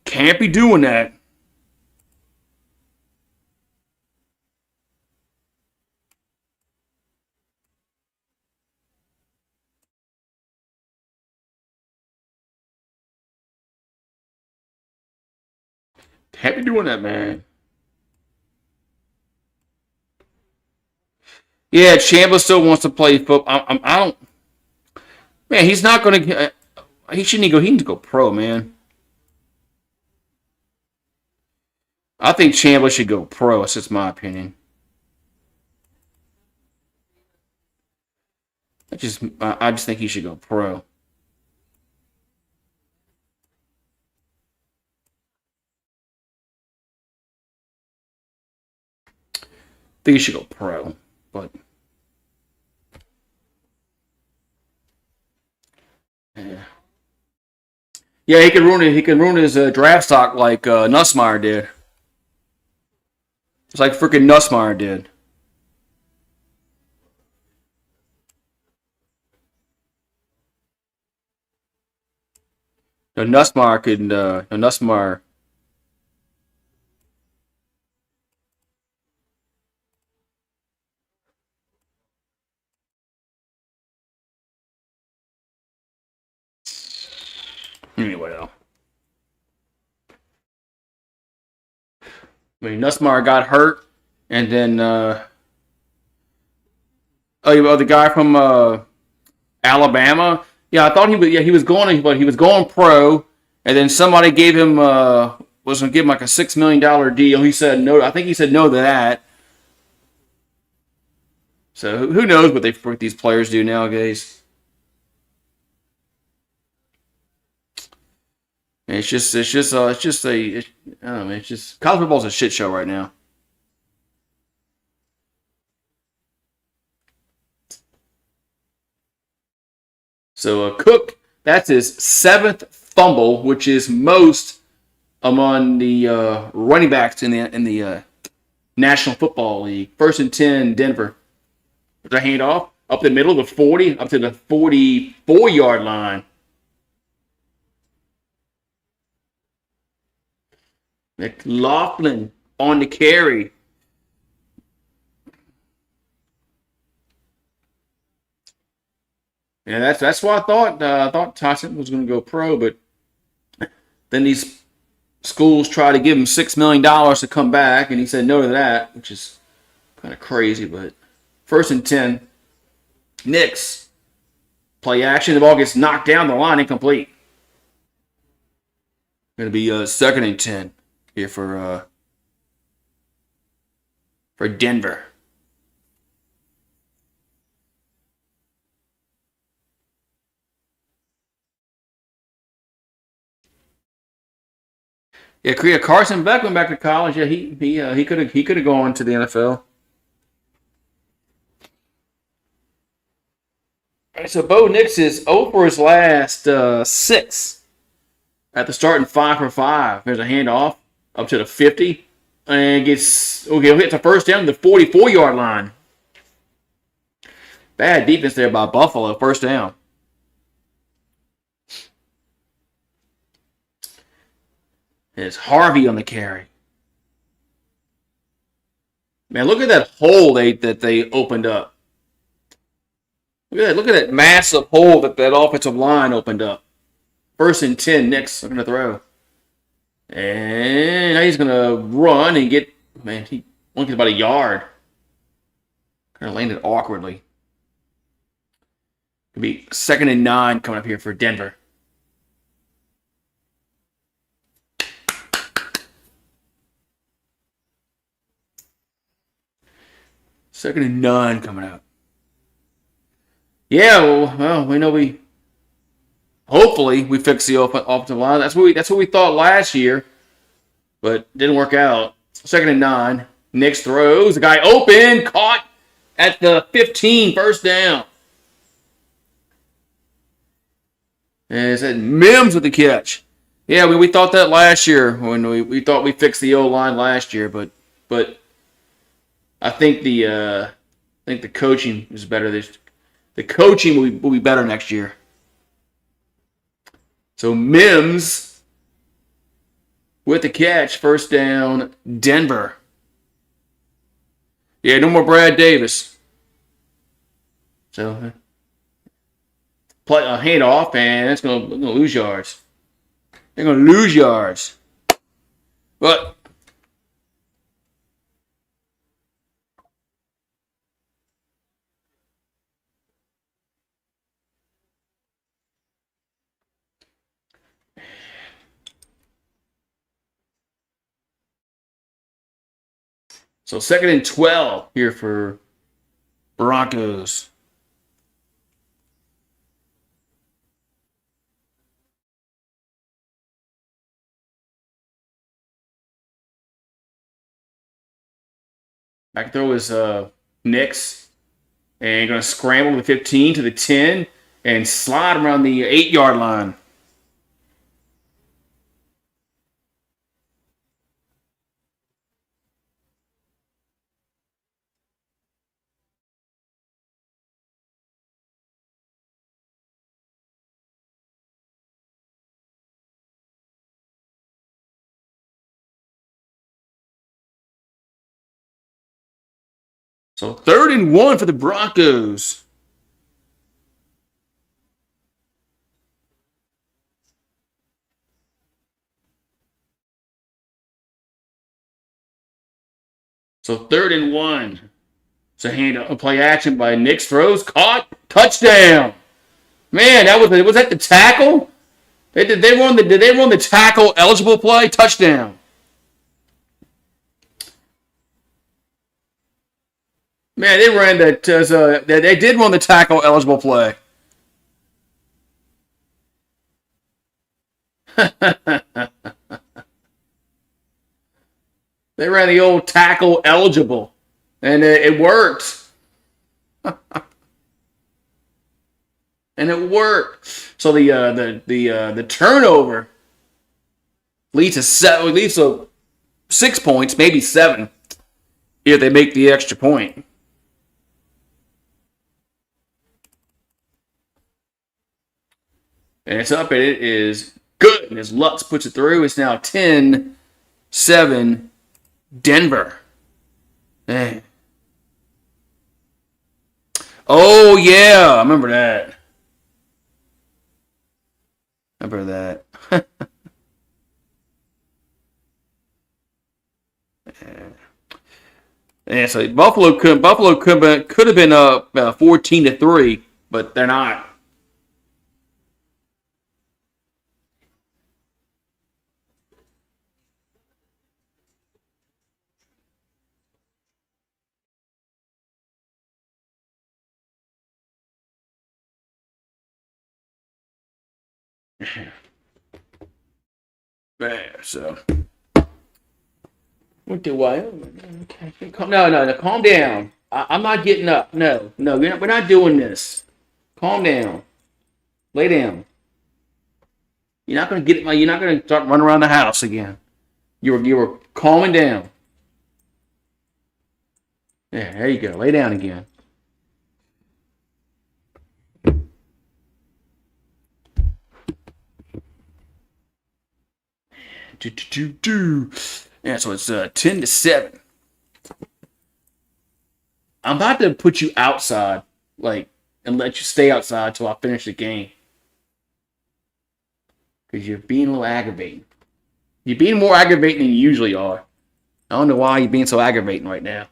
Can't be doing that. Can't be doing that, man. Yeah, Chambliss still wants to play football. I don't. Man, he's not going to. He shouldn't go. He needs to go pro, man. I think Chambliss should go pro. That's just my opinion. I just think he should go pro. I think he should go pro, but yeah, he could ruin it. He can ruin his draft stock like Nussmeier did. It's like freaking Nussmeier did. Nussmeier could. Nussmeier. Anyway, though. I mean, Nussmeier got hurt, and then the guy from Alabama. Yeah, I thought he was. Yeah, he was going. But he was going pro, and then somebody gave him was going to give him like a $6 million deal. He said no. I think he said no to that. So who knows what these players do nowadays? It's just I don't know, man. It's just college football's a shit show right now. So Cook, that's his 7th fumble, which is most among the running backs in the National Football League. 1st and 10, Denver. With a handoff up the middle of the 40, up to the 44-yard line. McLaughlin on the carry. Yeah, that's what I thought. I thought Tyson was going to go pro, but then these schools try to give him $6 million to come back, and he said no to that, which is kind of crazy. But 1st and 10, Knicks play action. The ball gets knocked down the line, incomplete. Going to be 2nd and 10 here for Denver. Yeah, Carson Beck went back to college. Yeah, he could have gone to the NFL. All right, so Bo Nix is 0 for his last 6 at the start and 5 for 5. There's a handoff up to the 50 and he'll hit the first down to the 44-yard line. Bad defense there by Buffalo. First down. It's Harvey on the carry. Man, look at that hole that they opened up. Look at that massive hole that offensive line opened up. 1st and 10, Knicks are going to throw. And now he's going to run and he won't get about a yard. Kind of landed awkwardly. Could be 2nd and 9 coming up here for Denver. Second and 9 coming up. Yeah, well, we know hopefully we fix the offensive line. That's what we thought last year, but didn't work out. 2nd and 9. Nix throws. The guy open, caught at the 15, first down. And it said Mims with the catch. Yeah, we thought that last year when we thought we fixed the O-line last year, but I think the coaching is better. The coaching will be better next year. So Mims with the catch, first down, Denver. Yeah, no more Brad Davis. So play a handoff, and it's gonna lose yards. They're gonna lose yards. But so 2nd and 12 here for Broncos. Back throw is Nix. And going to scramble the 15 to the 10 and slide around the 8-yard line. So 3rd and 1 for the Broncos. So 3rd and 1. So a play action by Nix, throws, caught, touchdown. Man, was that the tackle? Did they run the tackle eligible play? Touchdown. Man, they ran that. They did run the tackle eligible play. They ran the old tackle eligible, and it worked. And it worked. So the turnover leads to 6 points, maybe 7, if they make the extra point. And it's up, and it is good. And as Lutz puts it through, it's now 10-7 Denver. Dang. Oh, yeah. I remember that. Yeah, so Buffalo could have been up 14-3, but they're not. So what do I? Okay, no, calm down. I'm not getting up. No, we're not doing this. Calm down. Lay down. You're not gonna get. You're not gonna start running around the house again. You were calming down. Yeah, there you go. Lay down again. Yeah, so it's 10-7. I'm about to put you outside, and let you stay outside till I finish the game. Because you're being a little aggravating. You're being more aggravating than you usually are. I don't know why you're being so aggravating right now.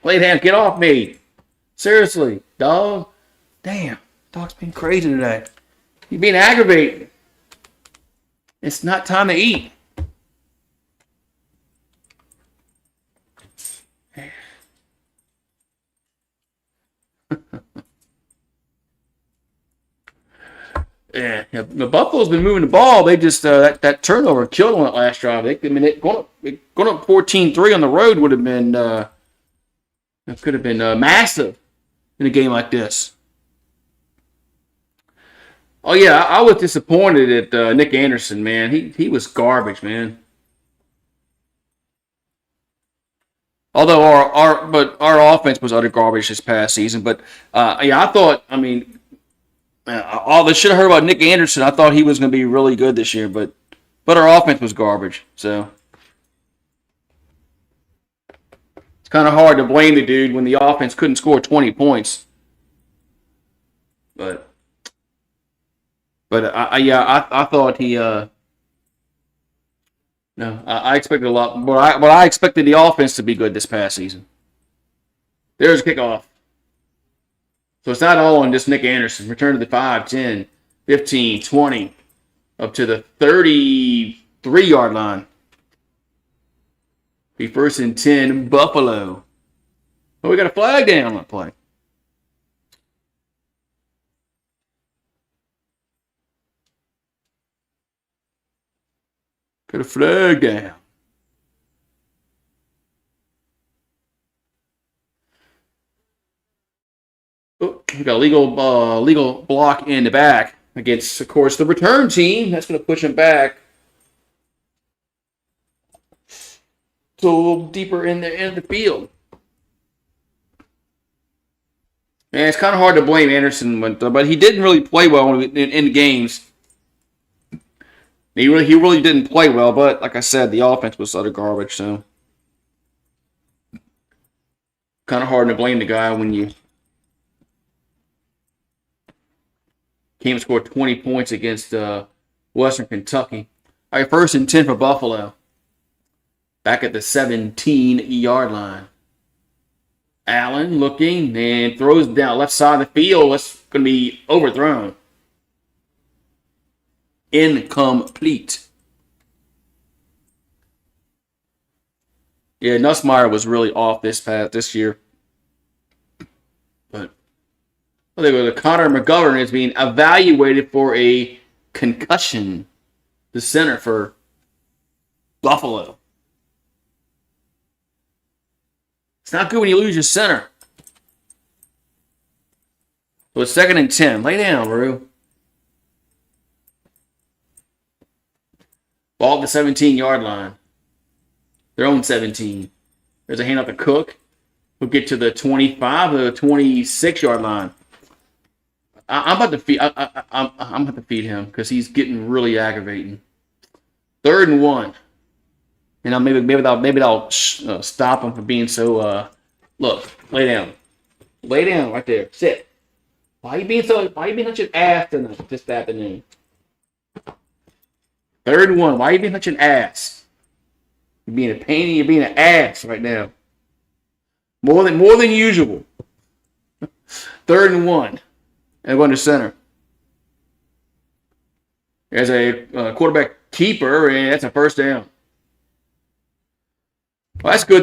Lay down, get off me. Seriously, dog. Damn, dog's been crazy today. He's being aggravated. It's not time to eat. Yeah, the Buffalo's been moving the ball. They just that turnover killed on that last drive. Going up 14-3 on the road would have been it could have been massive in a game like this. Oh yeah, I was disappointed at Nick Anderson, man. He was garbage, man. Although our offense was utter garbage this past season, but yeah, I thought. I mean, all the shit I heard about Nick Anderson, I thought he was going to be really good this year, but our offense was garbage. So it's kind of hard to blame the dude when the offense couldn't score 20 points. But I thought he. No, I expected a lot, but I expected the offense to be good this past season. There's a kickoff. So it's not all on just Nick Anderson. Return to the 5, 10, 15, 20, up to the 33-yard line. Be first and 10, Buffalo. Oh, we got a flag down on that play. Got a flag down. Oh, we got a legal block in the back against, of course, the return team. That's going to push him back to a little deeper in the field. And it's kind of hard to blame Anderson, but he didn't really play well in games. He really didn't play well, but like I said, the offense was utter garbage, so kind of hard to blame the guy when you came and scored 20 points against Western Kentucky. All right, first and 10 for Buffalo. Back at the 17-yard line. Allen looking and throws down left side of the field. It's going to be overthrown. Incomplete. Yeah, Nussmeier was really off this year. But there we go. Connor McGovern is being evaluated for a concussion. The center for Buffalo. It's not good when you lose your center. So it's second and 10. Lay down, Rue. Ball at the 17-yard line. Their own 17. There's a hand off to Cook. We'll get to the 25 or the 26-yard line. I'm about to feed. I'm about to feed him because he's getting really aggravating. 3rd and 1. And maybe I'll stop him from being so. Look, lay down, right there. Sit. Why you being such an ass this afternoon? 3rd and 1. Why are you being such an ass? You're being a pain. You're being an ass right now. More than usual. 3rd and 1. And going to center. There's a quarterback keeper, and that's a first down. Well, that's good.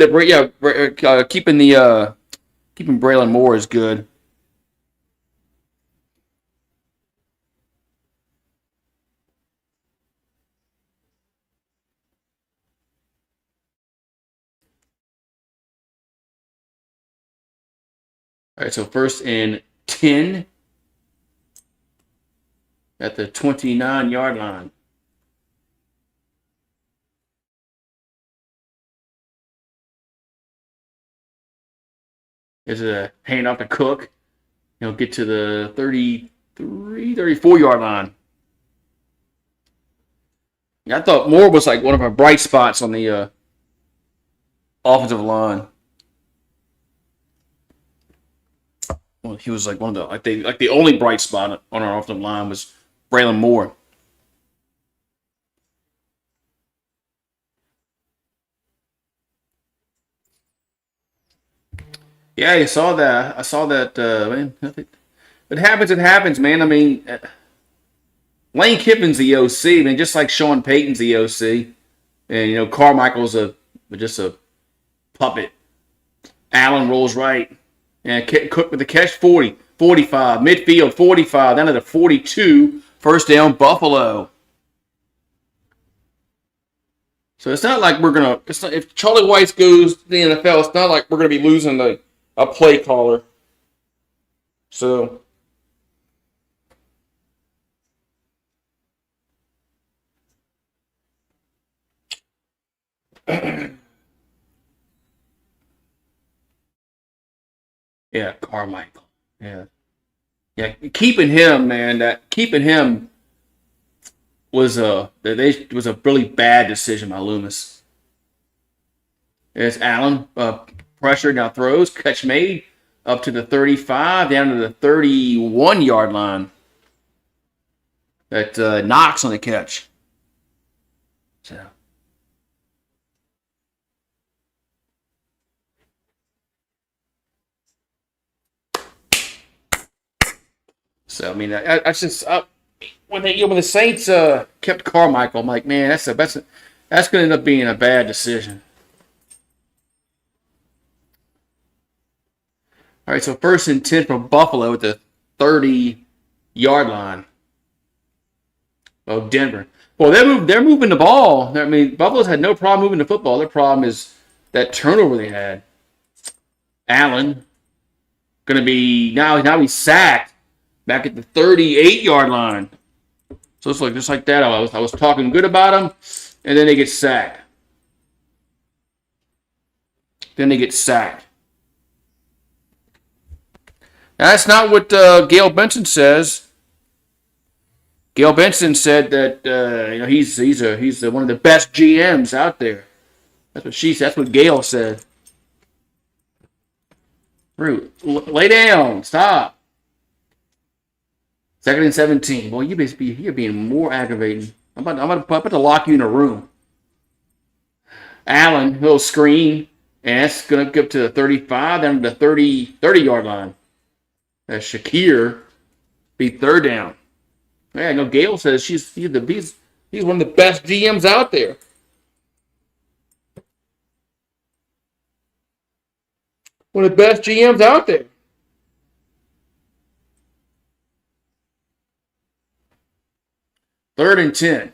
Keeping Braylon Moore is good. All right, so first and 10 at the 29-yard line. There's a hand off to Cook. He'll get to the 34-yard line. Yeah, I thought Moore was like one of our bright spots on the offensive line. Well, he was like one of the only bright spot on our offensive line was Braylon Moore. Yeah, I saw that. Man, It happens. It happens, man. I mean, Lane Kiffin's the OC, man. Just like Sean Payton's the OC, and Carmichael's just a puppet. Allen rolls right, and Cook with the catch 40, 45, midfield 45, down to the 42, first down Buffalo. So it's not like we're gonna. If Charlie Weiss goes to the NFL, it's not like we're gonna be losing a play caller. So. Yeah, Carmichael. Yeah, yeah. Keeping him, man. Keeping him was a really bad decision by Loomis. There's Allen, pressure now throws, catch made up to the 35, down to the 31-yard line. That Knox on the catch. So I mean, I just when the Saints kept Carmichael, I'm like, man, that's going to end up being a bad decision. All right, so 1st and 10 from Buffalo at the 30-yard line of Denver. Well, they're moving the ball. I mean, Buffalo's had no problem moving the football. Their problem is that turnover they had. Allen going to be now he's sacked back at the 38-yard line. So it's like just like that. I was talking good about him, and then they get sacked. Now, that's not what Gail Benson says. Gail Benson said that he's one of the best GMs out there. That's what she said. That's what Gail said. Root, lay down. Stop. 2nd and 17. Well, you're being more aggravating. I'm about to lock you in a room. Allen, little screen, and that's going to get up to the 35, down to the 30-yard line. As Shakir beat 3rd down. Yeah, I know Gail says he's one of the best GMs out there. One of the best GMs out there. Third and 10.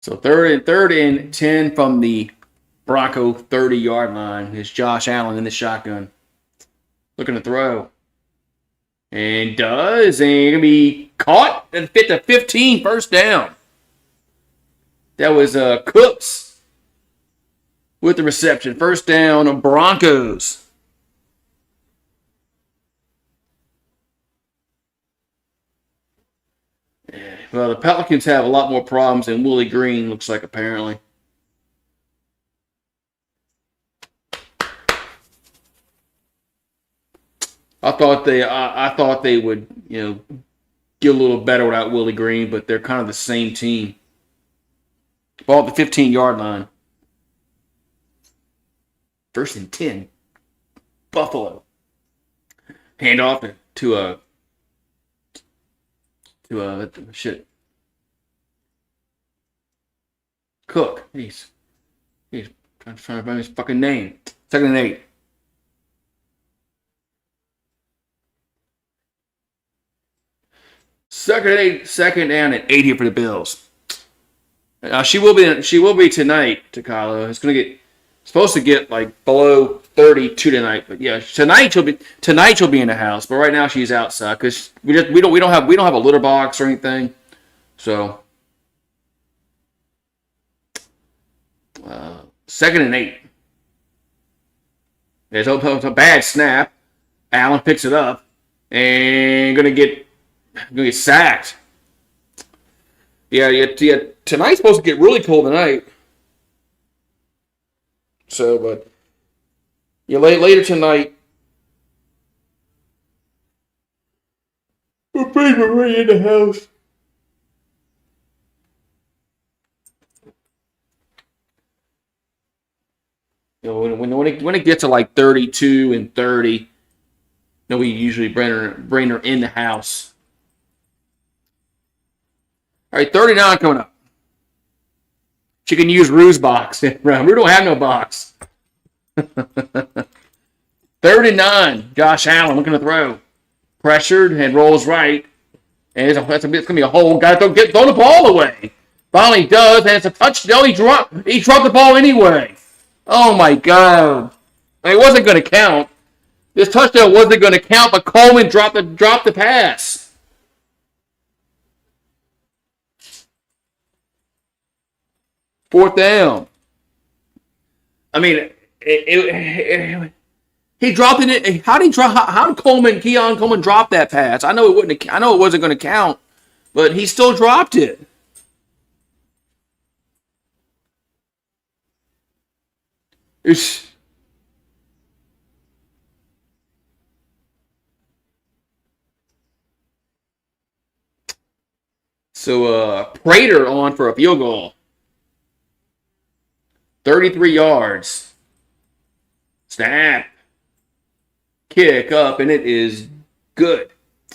So third and 10 from the Bronco 30-yard line is Josh Allen in the shotgun. Looking to throw. And does. And going to be caught and fit the 15, first down. That was Cooks with the reception. First down of Broncos. Well, the Pelicans have a lot more problems than Willie Green looks like, apparently. I thought they would, get a little better without Willie Green, but they're kind of the same team. Ball at the 15-yard line. 1st and 10. Buffalo. Handoff to Cook. He's trying to find his fucking name. 2nd and 8. Second down and 8 here for the Bills. She will be tonight, Takalo. It's supposed to get like below 32 tonight, but yeah, tonight she'll be in the house. But right now she's outside because we don't have a litter box or anything. So 2nd and 8. There's a bad snap. Allen picks it up and gonna get sacked. Yeah. Tonight's supposed to get really cold tonight. So, but yeah, later tonight, we're in the house. When it gets to like 32 and 30, we usually bring her in the house. All right, 39 coming up. She can use Rue's box. Rue don't have no box. 39, Josh Allen looking to throw. Pressured and rolls right. And it's going to be a hole. Got to throw the ball away. Finally does, and it's a touchdown. He dropped the ball anyway. Oh, my God. It wasn't going to count. This touchdown wasn't going to count, but Coleman dropped the pass. Fourth down. I mean, he dropped it. How did Keon Coleman drop that pass? I know it wasn't going to count, but he still dropped it. So Prater on for a field goal. 33 yards. Snap. Kick up, and it is good.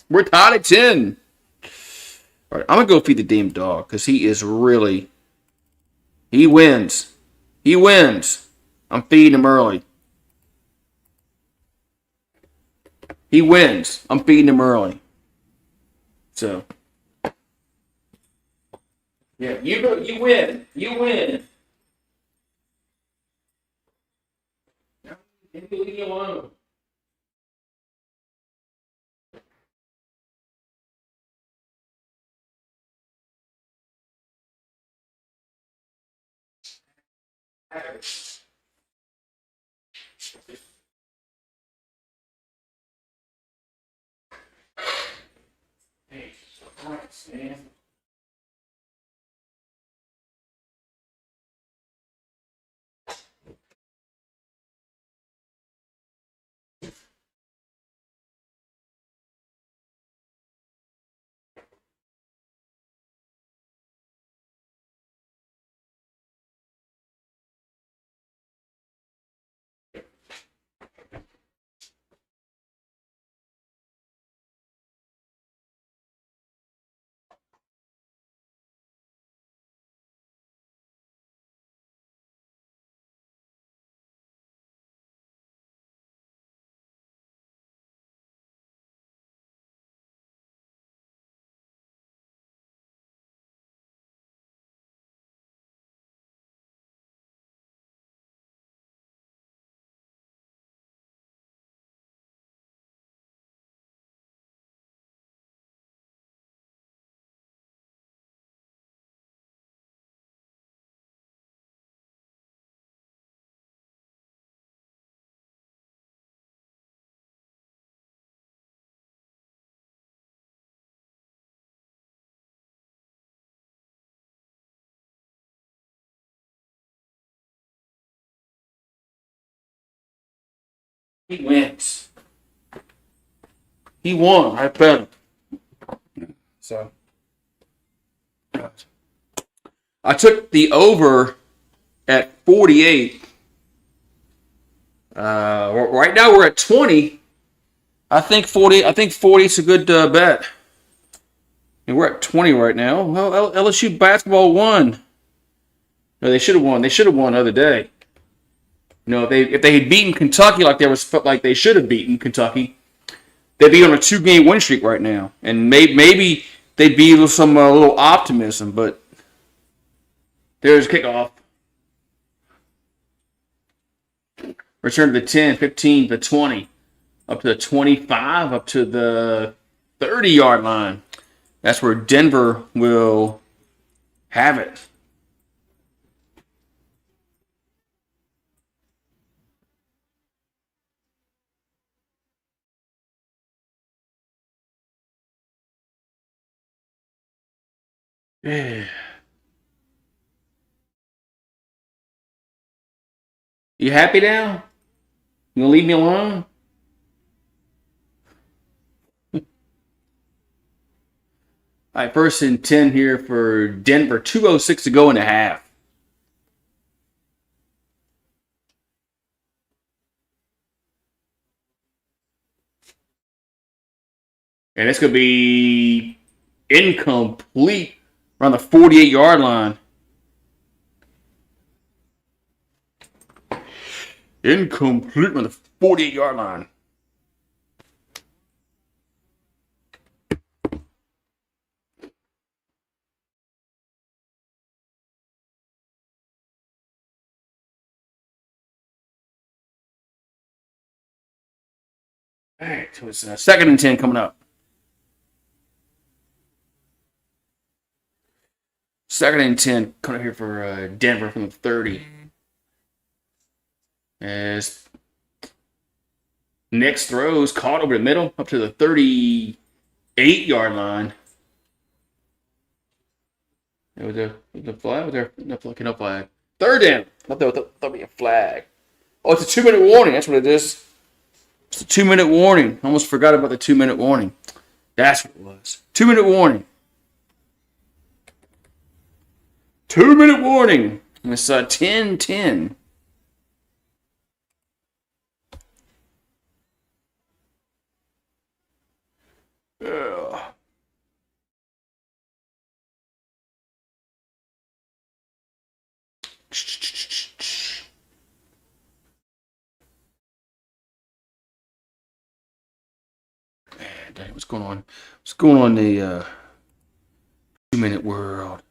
We're tied at 10. All right, I'm going to go feed the damn dog because he wins. He wins. I'm feeding him early. He wins. I'm feeding him early. So, yeah, you win. You win. Leave me alone. Hey, Christ, man. He wins. He won. I bet him. So, I took the over at 48. Right now we're at 20. I think 40. I think 40 is a good bet. And we're at 20 right now. Well, LSU basketball won. No, they should have won. They should have won the other day. If they had beaten Kentucky like they should have beaten Kentucky, they'd be on a 2-game win streak right now, and maybe they'd be with some little optimism. But there's kickoff. Return to the 10, 15, the 20, up to the 25, up to the 30-yard line. That's where Denver will have it. Yeah. You happy now? You gonna leave me alone? All right, 1st and 10 here for Denver. 2:06 to go in the half. And it's going to be incomplete around the 48-yard line. Incomplete around the 48-yard line. All right, so it's 2nd and 10 coming up. 2nd and 10 coming up here for Denver from the 30. As Nick's throws caught over the middle up to the 38-yard line. With the flag, with their no flag. 3rd down. That'll be a flag. Oh, it's a 2-minute warning. That's what it is. It's a 2-minute warning. Almost forgot about the 2-minute warning. That's what it was. 2-minute warning. 2-minute warning. And it's 10-10. Ugh. Man, dang, what's going on? What's going on in the 2-minute world?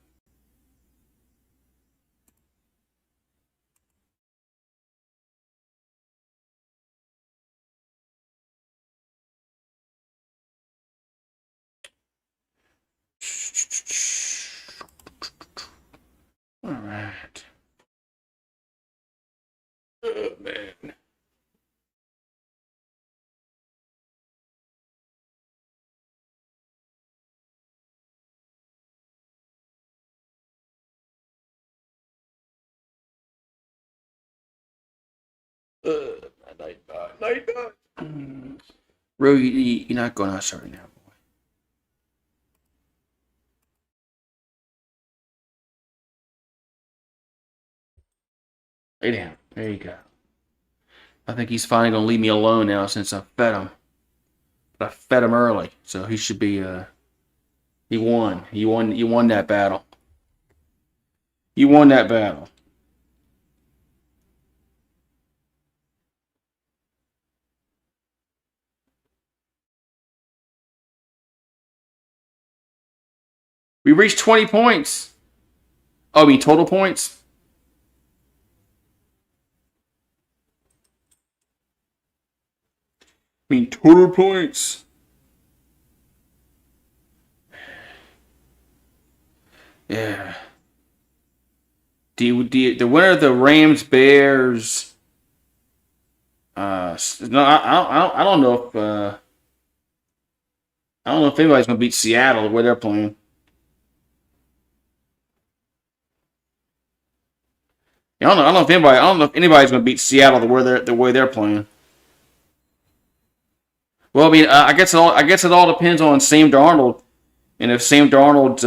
All right. Oh, man. Night. Really, you're not going outside right now, boy. Lay down. There you go. I think he's finally going to leave me alone now since I fed him. But I fed him early, so he should be. He won. You won that battle. You won that battle. We reached 20 points. Oh, I mean total points? I mean total points. Yeah. The winner of the Rams Bears. No, I don't know if I don't know if anybody's gonna beat Seattle where they're playing. I don't know if anybody's gonna beat Seattle the way they're playing. Well, I mean, I guess it all depends on Sam Darnold, and if Sam Darnold's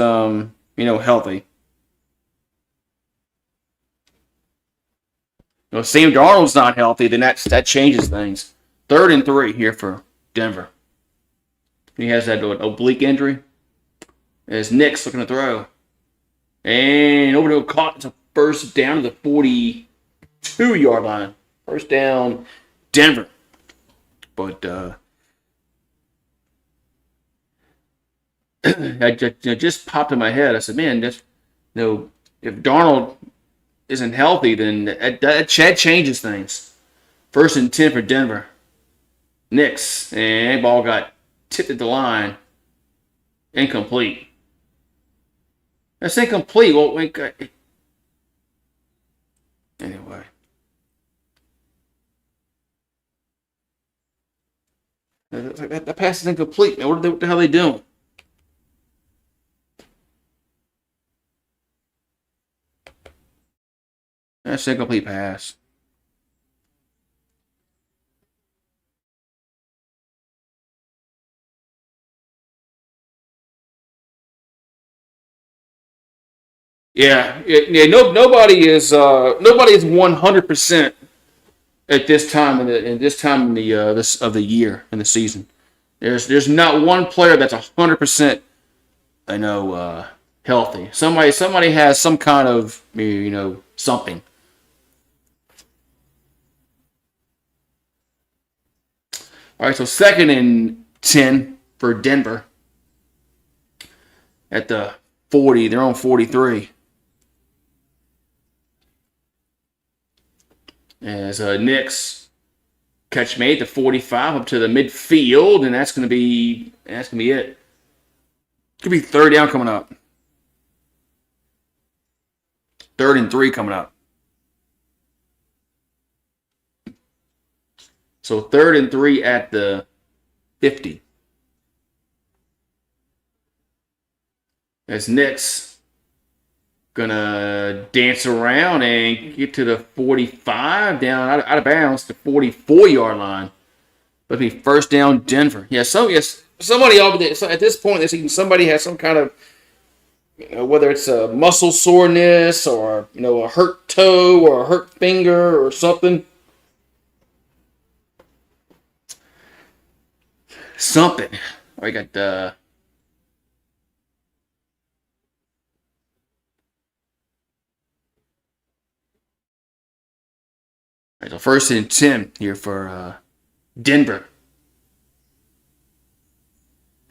healthy. If Sam Darnold's not healthy, then that changes things. 3rd and 3 here for Denver. He has that oblique injury. As Nick's looking to throw, and over to caught. It's a first down to the 42-yard line. First down, Denver. But I just popped in my head. I said, man, if Darnold isn't healthy, then that changes things. 1st and 10 for Denver. Knicks, and ball got tipped at the line. Incomplete. That's incomplete. Well, anyway. That pass is incomplete, man. What the hell are they doing? That's an incomplete pass. Yeah. Nobody is 100% at this time in the this of the year in the season. There's not one player that's 100%, healthy. Somebody has some kind of something. All right, so 2nd and 10 for Denver at the 40. They're on 43. As Knicks catch made the 45 up to the midfield, and that's gonna be it. Could be 3rd down coming up. 3rd and 3 coming up. So 3rd and 3 at the 50. As Knicks gonna dance around and get to the 45, down out of bounds, the 44-yard line. But be 1st down Denver. Somebody over there. So at this point, somebody has some kind of, whether it's a muscle soreness or a hurt toe or a hurt finger or something. I got so 1st and 10 here for Denver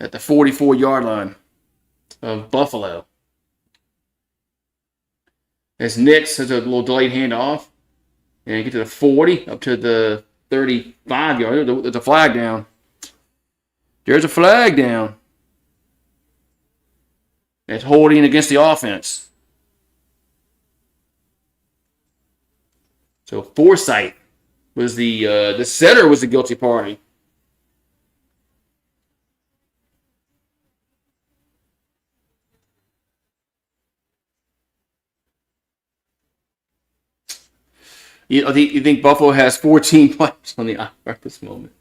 at the 44-yard line of Buffalo. As Knicks has a little delayed handoff and get to the 40 up to the 35-yard. There's a flag down. There's a flag down. It's holding against the offense. So Forsythe was the center was the guilty party. You think Buffalo has 14 players on the IR at this moment?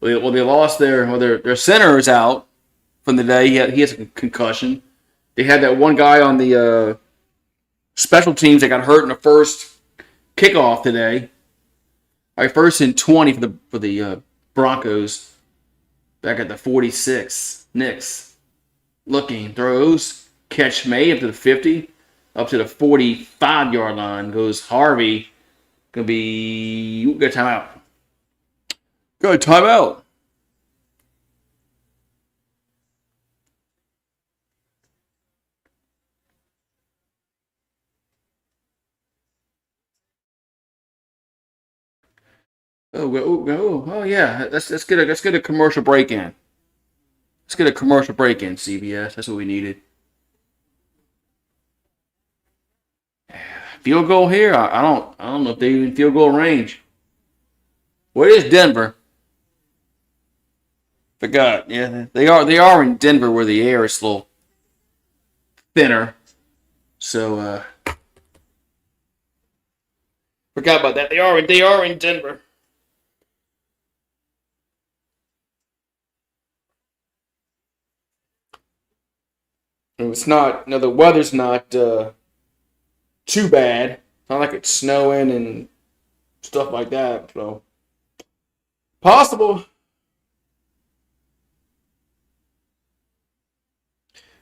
Well, they lost their center is out from the day. He has a concussion. They had that one guy on the special teams that got hurt in the first kickoff today. All right, 1st and 20 for the Broncos. Back at the 46. Knicks looking, throws, catch made up to the 50, up to the 45-yard line goes Harvey. Gonna be got a timeout. Good timeout. Oh yeah. Let's get a commercial break in. Let's get a commercial break in, CBS. That's what we needed. Field goal here. I don't know if they even field goal range. Where is Denver? Forgot. Yeah, they are in Denver where the air is a little thinner. So forgot about that. They are in Denver. And it's not. The weather's not too bad. It's not like it's snowing and stuff like that. So possible.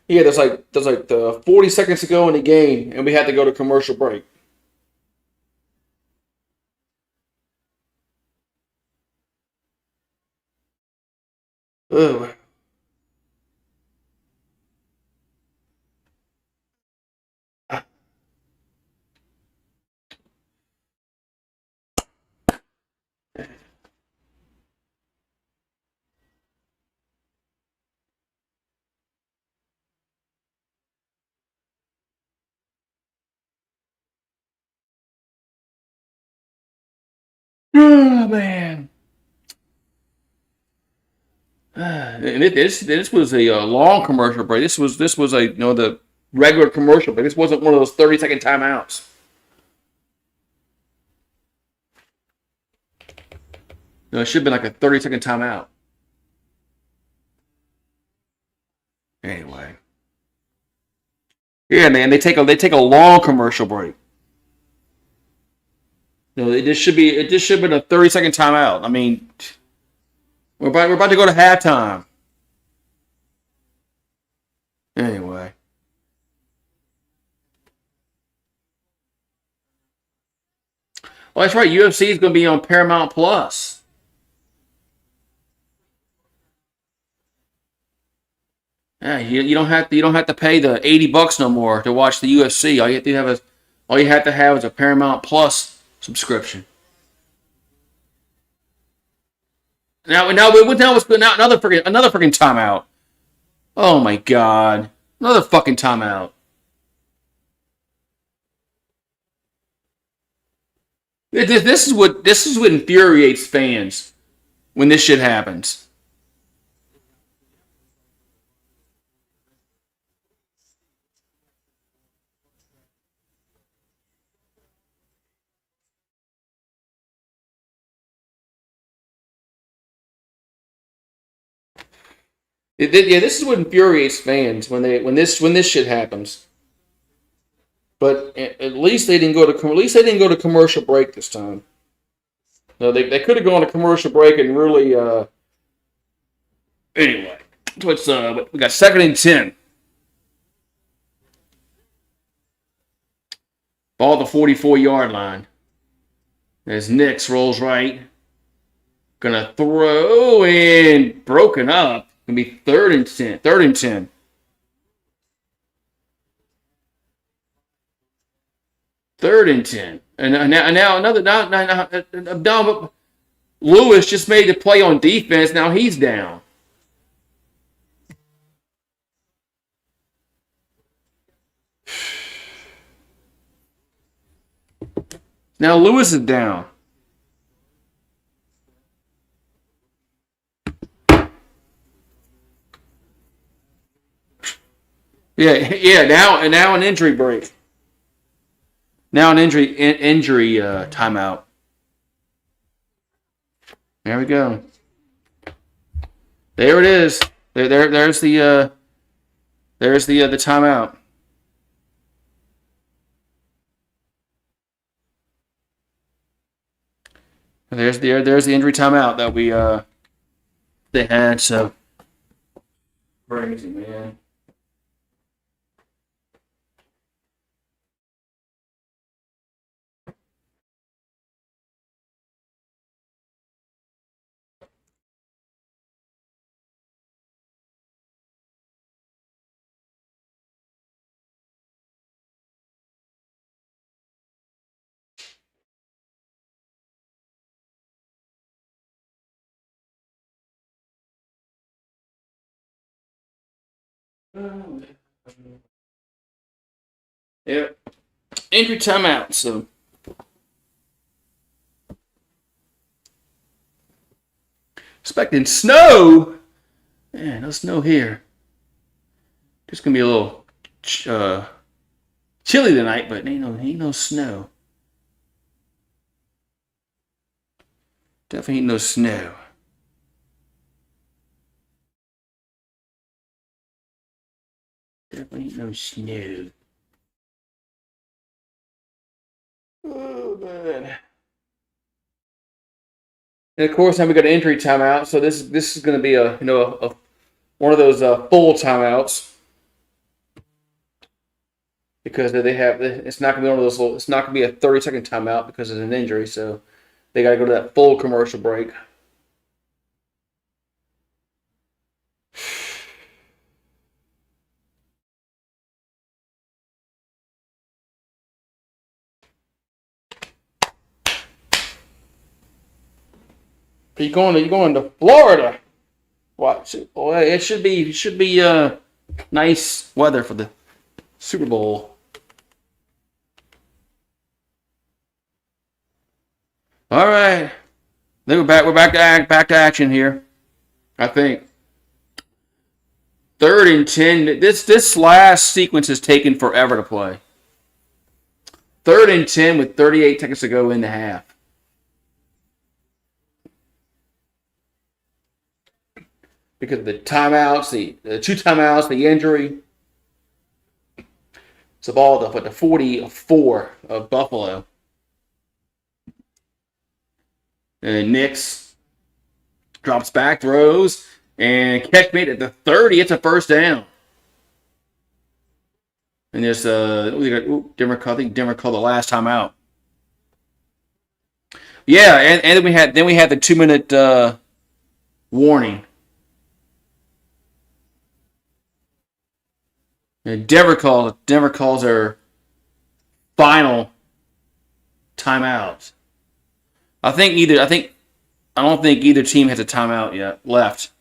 Yeah, there's like the 40 seconds to go in the game, and we had to go to commercial break. Ugh. Oh man. And this was a long commercial break. This was a the regular commercial break. This wasn't one of those 30-second timeouts. No, it should have been like a 30-second timeout. Anyway. Yeah, man, they take a long commercial break. It just should have been a 30-second timeout. I mean, We're about to go to halftime. Anyway. Well, that's right. UFC is going to be on Paramount Plus. Yeah, you don't have to pay the $80 no more to watch the UFC. All you have to have is a Paramount Plus subscription. Now what's now another freaking timeout. Oh my god, another fucking timeout. This is what infuriates fans when this shit happens. Yeah, this is what infuriates fans when this shit happens. But at least they didn't go to commercial break this time. No, they could have gone to commercial break and really anyway. So it's we got 2nd and 10. Ball at the 44-yard line. As Nix rolls right. Gonna throw and broken up. Gonna be 3rd and 10. 3rd and 10. 3rd and 10. And now another now Lewis just made the play on defense. Now he's down. Now Lewis is down. Yeah. Now an injury break. Now an injury timeout. There we go. There it is. There's the timeout. There's the injury timeout that they had. So crazy, man. Yep. Injury timeout. So expecting snow. Man, no snow here. Just gonna be a little chilly tonight, but ain't no snow. Definitely ain't no snow. Definitely ain't no snow. Oh man. And of course, now we got an injury timeout. So this is going to be one of those full timeouts because it's not going to be one of those. It's not going to be a 30-second timeout because of an injury. So they got to go to that full commercial break. You going to Florida? Watch it. Boy, it should be nice weather for the Super Bowl. All right. Then we're back to action here. I think 3rd and 10. This last sequence is taking forever to play. 3rd and 10 with 38 seconds to go in the half. Because of the timeouts, the 2 timeouts, the injury. It's a ball up at the 44 of Buffalo. And Nix Drops back, throws, and catch made at the 30. It's a first down. And there's Denver. I think Denver called the last time out. Yeah, and then we had the 2-minute warning. And Denver calls their final timeout. I don't think either team has a timeout yet left.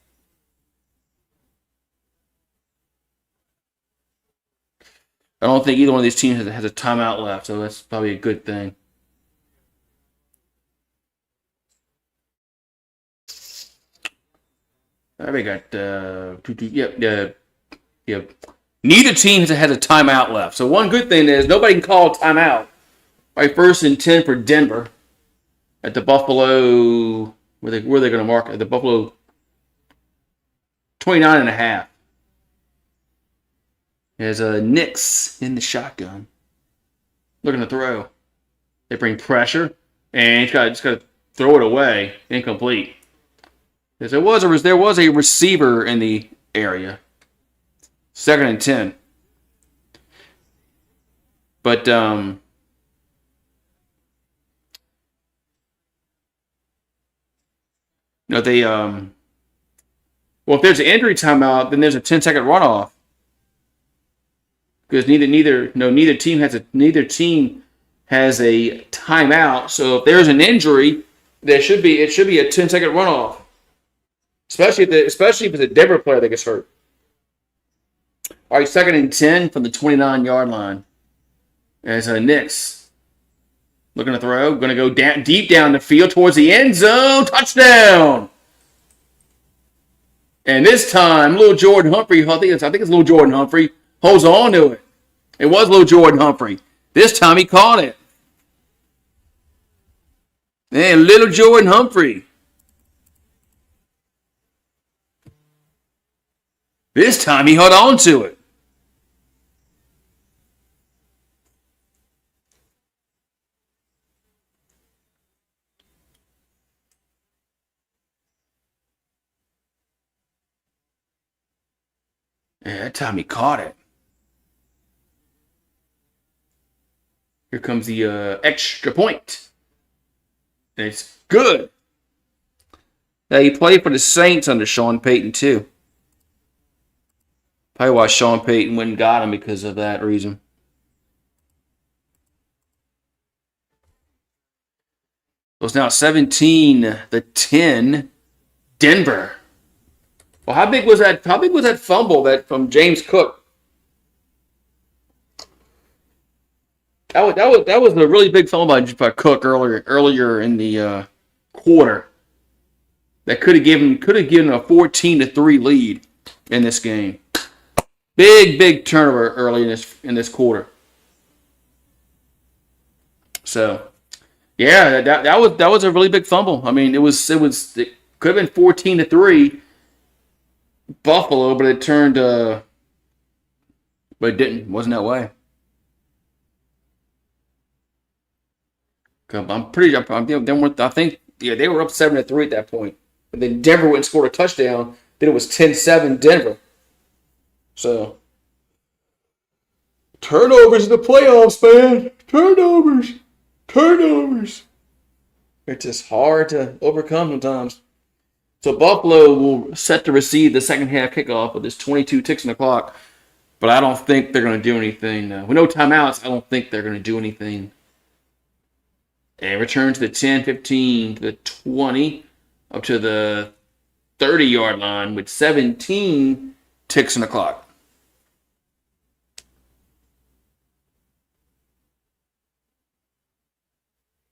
I don't think either one of these teams has a timeout left, so that's probably a good thing. We got yep. Neither team has a timeout left. So one good thing is nobody can call a timeout. All right, 1st and 10 for Denver at the Buffalo. Where are they going to mark? At the Buffalo 29.5. There's a Knicks in the shotgun, looking to throw. They bring pressure, and he's just got to throw it away. Incomplete. There was a receiver in the area. 2nd and 10. But well, if there's an injury timeout, then there's a 10-second runoff. Because neither team has a timeout. So if there's an injury, it should be a 10-second runoff. Especially if it's a Denver player that gets hurt. All right, 2nd and 10 from the 29-yard line. As Knicks looking to throw, going to go deep down the field towards the end zone, touchdown. And this time, little Jordan Humphrey, I think it's little Jordan Humphrey, holds on to it. It was little Jordan Humphrey. This time he caught it. And little Jordan Humphrey. This time he held on to it. Yeah, that time he caught it. Here comes the extra point. And it's good. Yeah, he played for the Saints under Sean Payton, too. Probably why Sean Payton went and got him because of that reason. So it's now 17-10, Denver. Well, how big was that fumble from James Cook? That was a really big fumble by Cook earlier in the quarter. That could have given a 14-3 lead in this game. Big turnover early in this quarter. So, yeah, that was a really big fumble. I mean, it could have been 14-3 Buffalo, but it turned but it didn't. It wasn't that way. I think they were up 7-3 at that point. And then Denver went and scored a touchdown. Then it was 10-7 Denver. So, turnovers in the playoffs, man. Turnovers. It's just hard to overcome sometimes. So, Buffalo will set to receive the second half kickoff with this 22 ticks on the clock. But I don't think they're going to do anything. With no timeouts, I don't think they're going to do anything. And return to the 10, 15, to the 20, up to the 30-yard line with 17 ticks on the clock.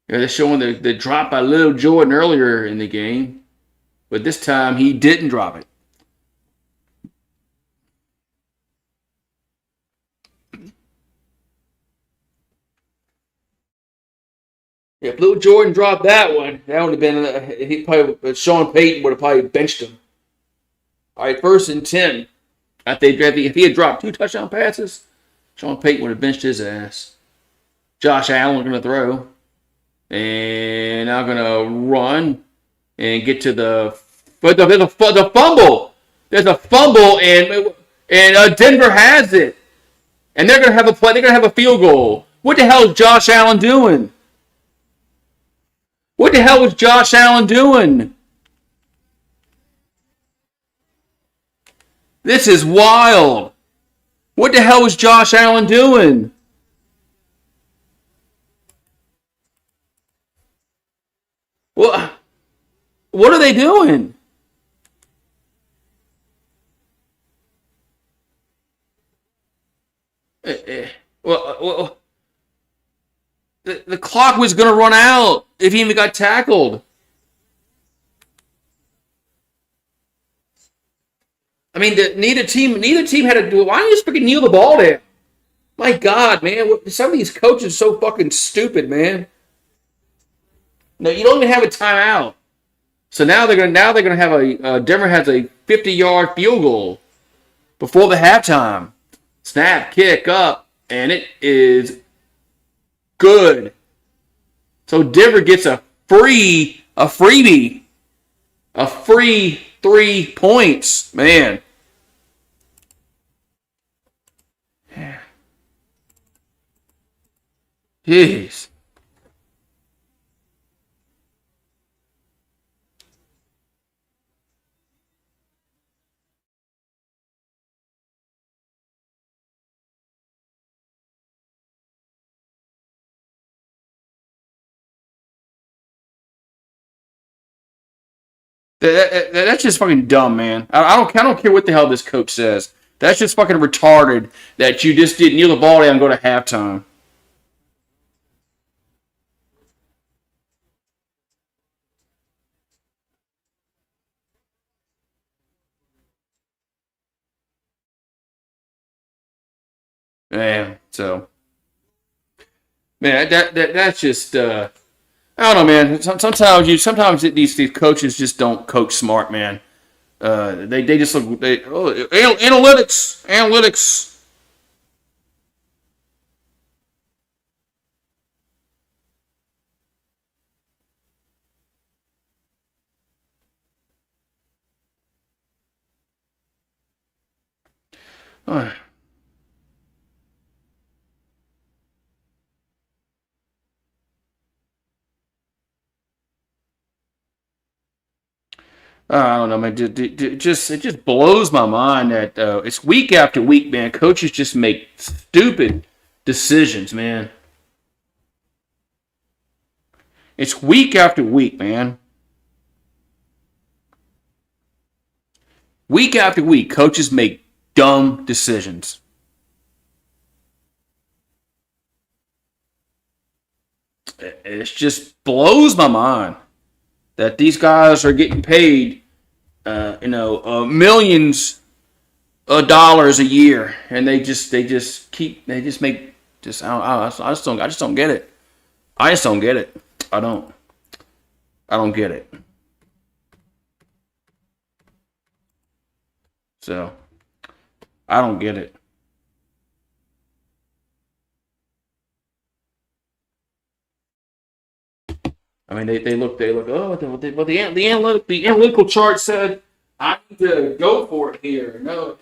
Yeah, they're showing the drop by Lil Jordan earlier in the game, but this time he didn't drop it. If Lil Jordan dropped that one, that would have been Sean Payton would have probably benched him. All right, 1st and 10. If he had dropped 2 touchdown passes, Sean Payton would have benched his ass. Josh Allen going to throw. And now going to run and get to the But the fumble. There's a fumble, and Denver has it, and they're gonna have a play. They're gonna have a field goal. What the hell is Josh Allen doing? What the hell was Josh Allen doing? This is wild. What the hell was Josh Allen doing? What? What are they doing? Eh, eh, well, the clock was going to run out if he even got tackled. I mean, neither team had to do it. Why don't you just freaking kneel the ball down? My God, man, some of these coaches are so fucking stupid, man. No, you don't even have a timeout. So now they're gonna have Denver has a 50-yard field goal before the halftime. Snap, kick up, and it is good. So Denver gets a free 3 points, man. Jeez. That's just fucking dumb, man. I don't care what the hell this coach says. That's just fucking retarded that you just didn't kneel the ball down and go to halftime. Yeah, so man, that's just I don't know, man. Sometimes these coaches just don't coach smart, man. They just look analytics. I don't know, man. It just blows my mind that it's week after week, man. Coaches just make stupid decisions, man. It's week after week, man. Week after week, coaches make dumb decisions. It just blows my mind that these guys are getting paid, millions of dollars a year, and they just make just I just don't get it. I just don't get it. I don't I don't get it. So I don't get it. I mean, they look. Oh, the analytical chart said I need to go for it here. No,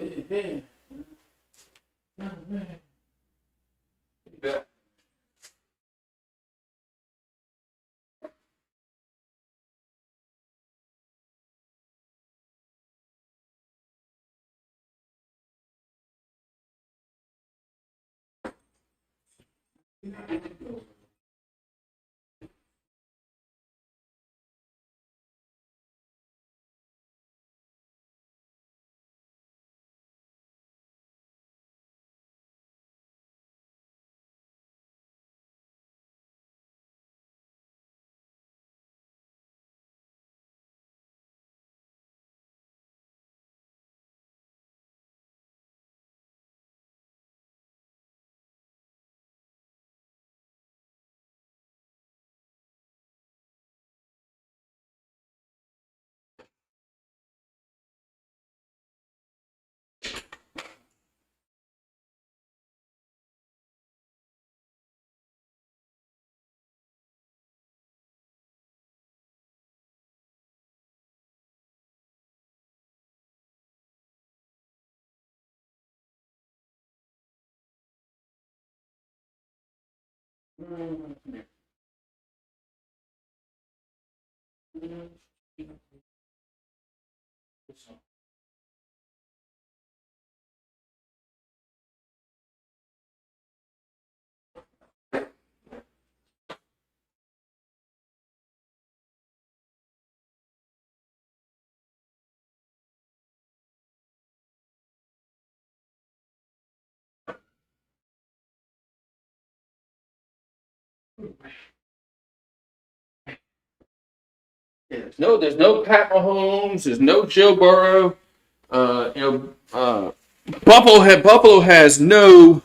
There's no Pat Mahomes. There's no Joe Burrow. Buffalo has no.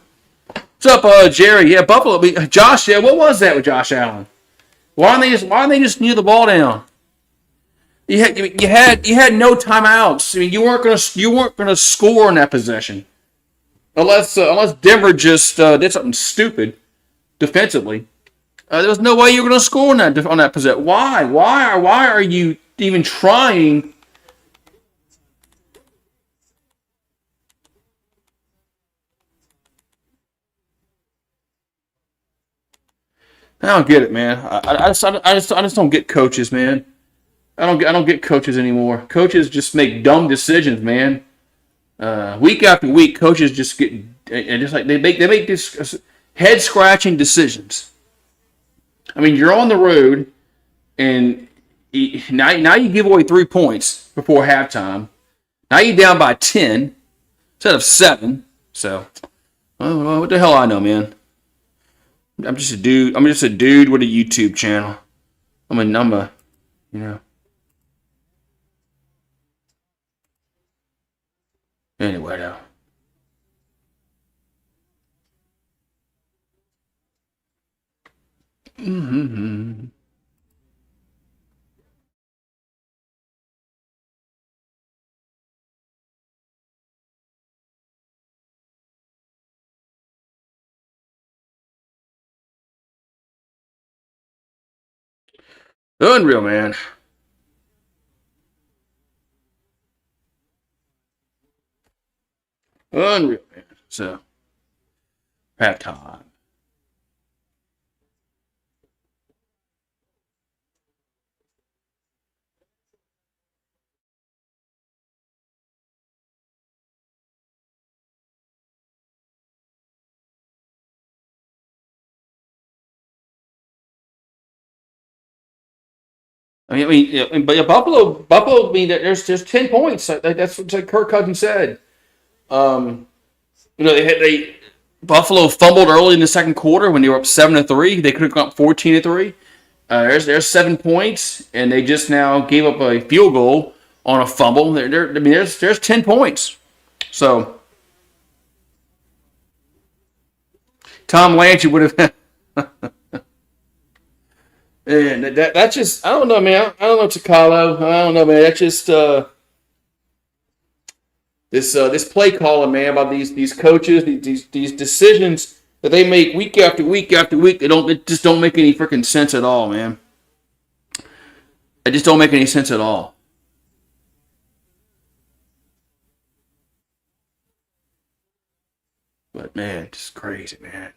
What's up, Jerry? Yeah, Buffalo. Josh. Yeah, what was that with Josh Allen? Why don't they just kneel the ball down? You had no timeouts. I mean, you weren't gonna score in that possession unless Denver just did something stupid defensively. There was no way you were gonna score on that possession. Why? Why are you even trying? I don't get it, man. I just don't get coaches, man. I don't get coaches anymore. Coaches just make dumb decisions, man. Week after week, coaches just get and just like they make this head scratching decisions. I mean, you're on the road, and now you give away 3 points before halftime. Now you're down by 10 instead of 7. So, what the hell I know, man. I'm just a dude. I'm just a dude with a YouTube channel. I'm a, you know. Anyway, though. Mm-hmm. Unreal, man. Unreal, man. So, halftime. But yeah, Buffalo. I mean, there's 10 points. That's what Kirk Cousins said. Um, they Buffalo fumbled early in the second quarter when they were up 7-3. They could have gone up 14-3. There's 7 points, and they just now gave up a field goal on a fumble. I mean, there's 10 points. So Tom Landry would have. And that's just I don't know, man. I don't know Takalo. I don't know, man. That's just this play calling, man, about these coaches, these decisions that they make week after week after week. It just don't make any freaking sense at all, man. It just don't make any sense at all. But man, just crazy, man.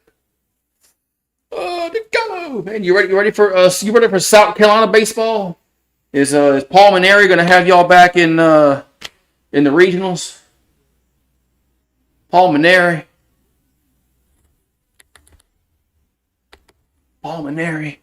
Oh, the go, man! You ready for South Carolina baseball? Is Paul Maneri going to have y'all back in the regionals? Paul Maneri. Paul Maneri.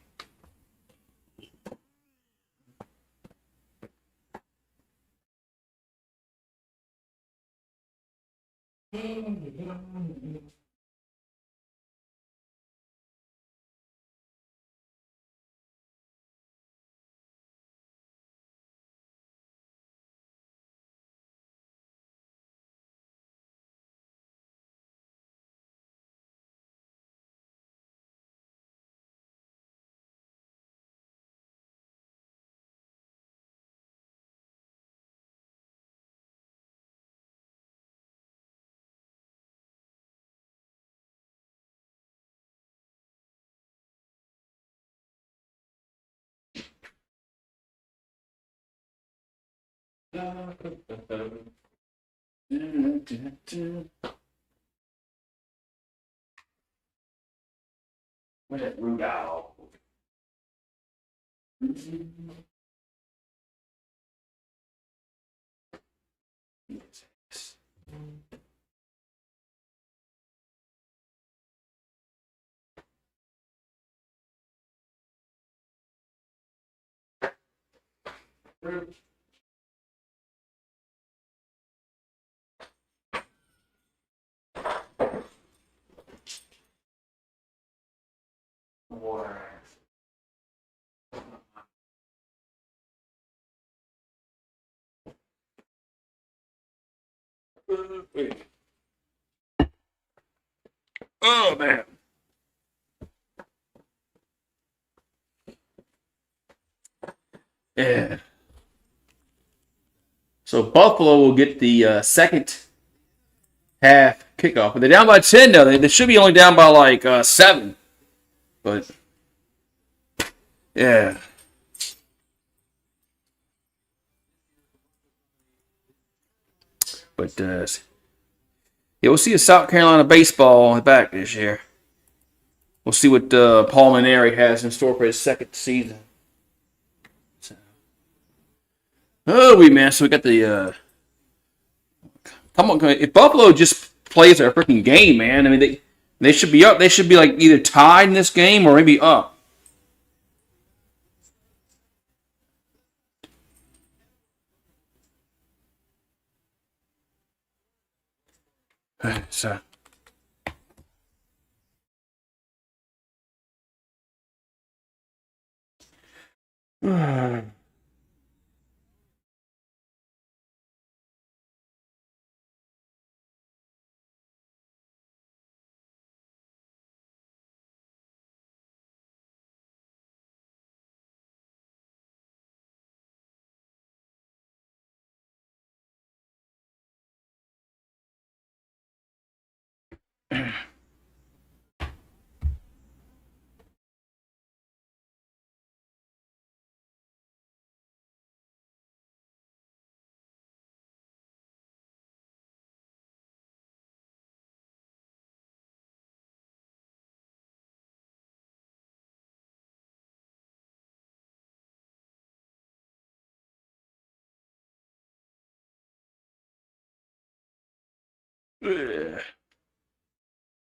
Where's that root out? Water. Oh man. Yeah. So Buffalo will get the second half kickoff. But they're down by 10 now. They should be only down by like 7. But yeah. But yeah, we'll see a South Carolina baseball on the back this year. We'll see what Paul Maneri has in store for his second season. So. Oh, man. So we got the. Come on. If Buffalo just plays their freaking game, man, I mean, they should be up. They should be like either tied in this game or maybe up. So.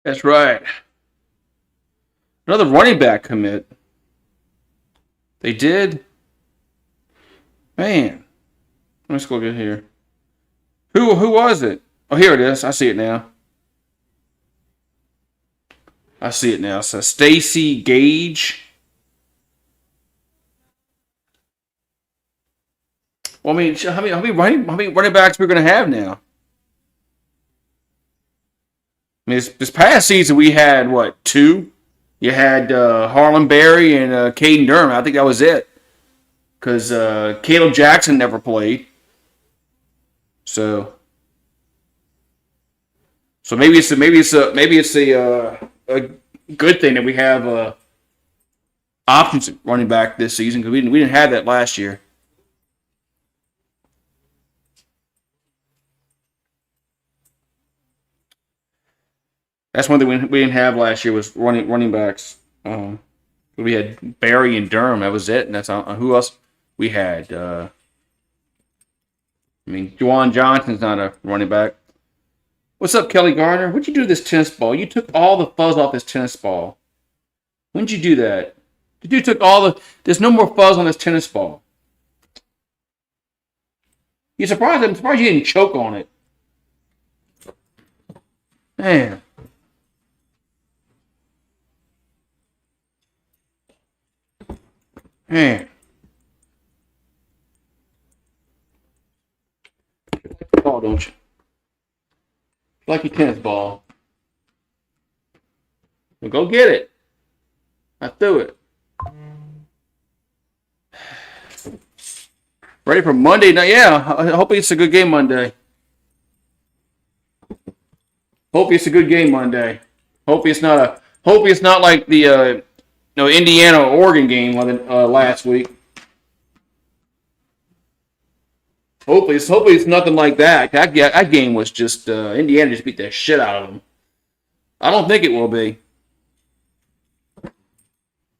That's right. Another running back commit. They did. Man. Let's go get here. Who was it? Oh, here it is. I see it now. So Stacy Gage. Well, I mean, how many running backs we're gonna have now? I mean, this past season we had what, 2? You had Harlan Berry and Caden Durham. I think that was it. Because Caleb Jackson never played. So maybe it's a good thing that we have options running back this season because we didn't have that last year. That's one thing we didn't have last year was running backs. We had Barry and Durham. That was it. And that's who else we had. I mean, Juwan Johnson's not a running back. What's up, Kelly Garner? What'd you do to this tennis ball? You took all the fuzz off this tennis ball. When'd you do that? The dude took all the. There's no more fuzz on this tennis ball. I'm surprised you didn't choke on it. Man. Man. Ball, don't you? Like your tennis ball. Well, go get it. I threw it. Ready for Monday night? Yeah, I hope it's a good game Monday. Hope it's a good game Monday. Hope it's not like the Indiana Oregon game last week. Hopefully it's nothing like that. That game was just Indiana just beat the shit out of them. I don't think it will be.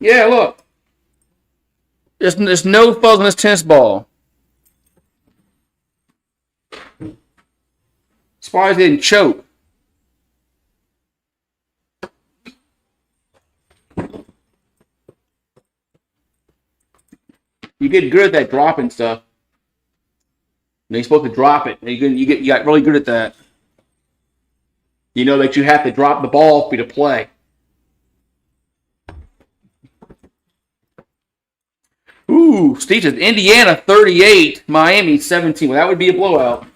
Yeah, look. There's no fuzz on this tennis ball. Surprised they didn't choke. You get good at that dropping stuff. And you're supposed to drop it. You got really good at that. You know that you have to drop the ball for you to play. Ooh, Steve says Indiana 38, Miami 17. Well, that would be a blowout.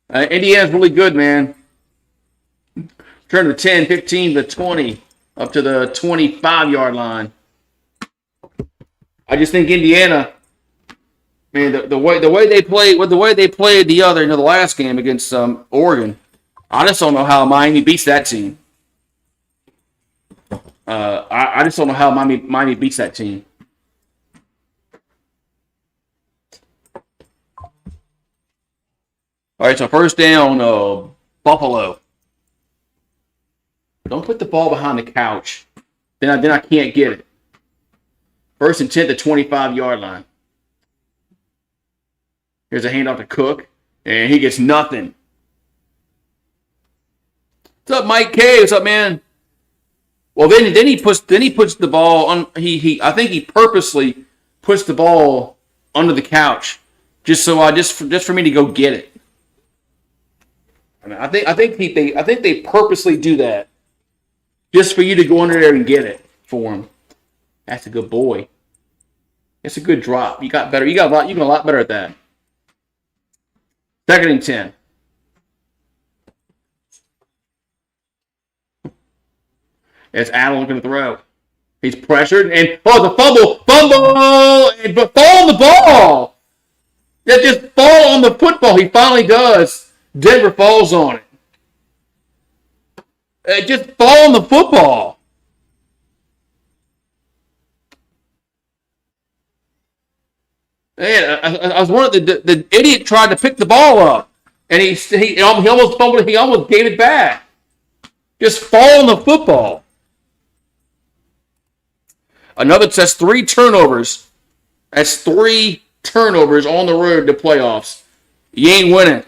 Indiana's really good, man. Turn to 10, 15 to 20, up to the 25-yard line. I just think Indiana, man, the way they played the last game against Oregon. I just don't know how Miami beats that team. I just don't know how Miami beats that team. All right, so first down, Buffalo. Don't put the ball behind the couch. Then I can't get it. First and 10 to 25-yard line. Here's a handoff to Cook, and he gets nothing. What's up, Mike K? What's up, man? Well, then he puts the ball on. I think he purposely puts the ball under the couch just for me to go get it. I think they purposely do that just for you to go under there and get it for him. That's a good boy. It's a good drop. You got better. You got a lot better at that. Second and 10. It's Allen looking to throw. He's pressured and the fumble, but fall on the ball. That just fall on the football. He finally does. Denver falls on it. Just fall on the football. Man, I was wondering, the idiot tried to pick the ball up, and he almost fumbled. He almost gave it back. Just fall on the football. That's 3 turnovers. That's 3 turnovers on the road to playoffs. You ain't winning.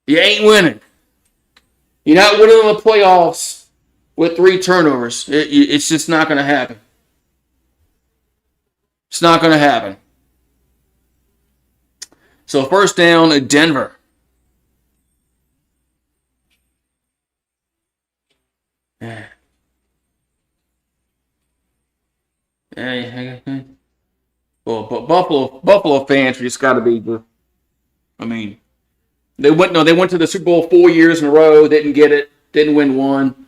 You ain't winning. You're not winning in the playoffs with 3 turnovers. It's just not going to happen. It's not going to happen. So first down at Denver. Well, but Buffalo fans just got to be the. I mean, they went to the Super Bowl 4 years in a row, didn't get it, didn't win one,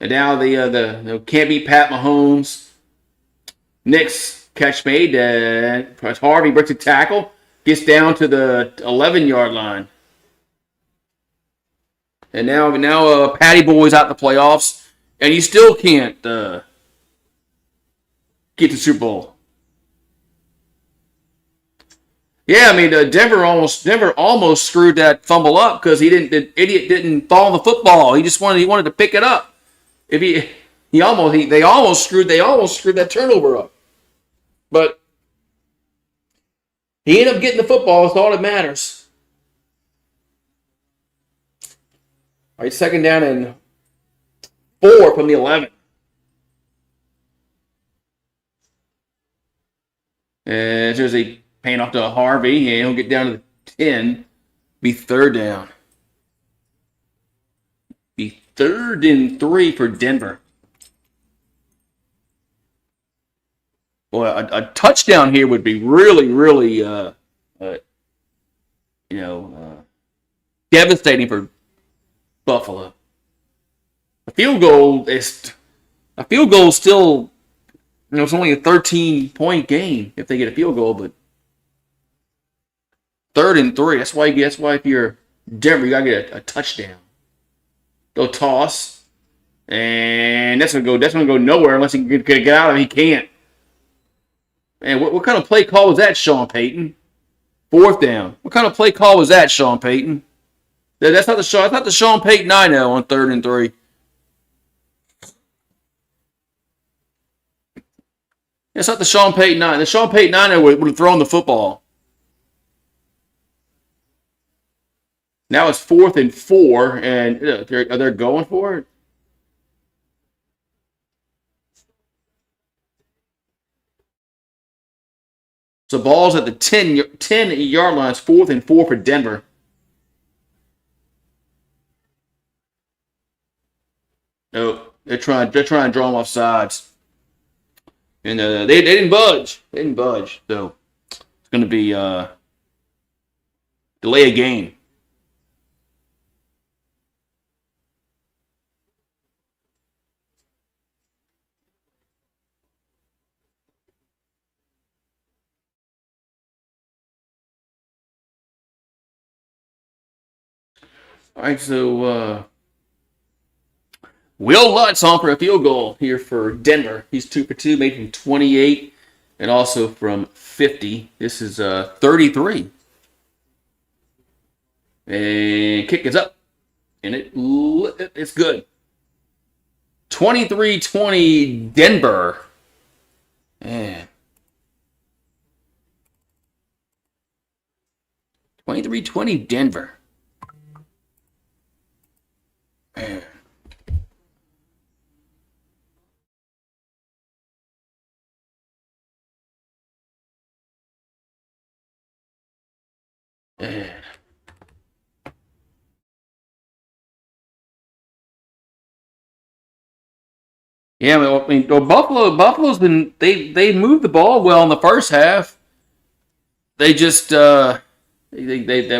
and now they can't beat Pat Mahomes. Knicks catch made. Harvey breaks a tackle, gets down to the 11-yard line, and now Patty Boy's out in the playoffs, and you still can't get to Super Bowl. Yeah, I mean Denver almost screwed that fumble up because the idiot didn't fall on the football. He wanted to pick it up. They almost screwed that turnover up. But he ended up getting the football. That's all that matters. All right, second down and 4 from the 11. And there's a paint off to Harvey, and he'll get down to the 10. Be third down. Be 3rd and 3 for Denver. Boy, a touchdown here would be really, really, devastating for Buffalo. A field goal is still. It's only a 13-point game if they get a field goal, but 3rd and 3. That's why if you're Denver, you gotta get a touchdown. They'll toss, and that's gonna go nowhere unless he can get out of it. He can't. Man, what kind of play call was that, Sean Payton? 4th down. What kind of play call was that, Sean Payton? That's not the Sean. That's not the Sean Payton I know on 3rd and 3. That's not the Sean Payton I. The Sean Payton I know would have thrown the football. Now it's 4th and 4, and they're going for it. So ball's at the 10-yard line. It's 4th and 4 for Denver. No, they're trying to draw them off sides. And they didn't budge. They didn't budge. So it's going to be delay a game. All right, so Will Lutz on for a field goal here for Denver. He's 2 for 2, made from 28 and also from 50. This is 33. And kick is up. And it's good. 23-20 Denver. Man. 23-20 Denver. Man. Man. Yeah, I mean, Buffalo's been they moved the ball well in the first half. They just that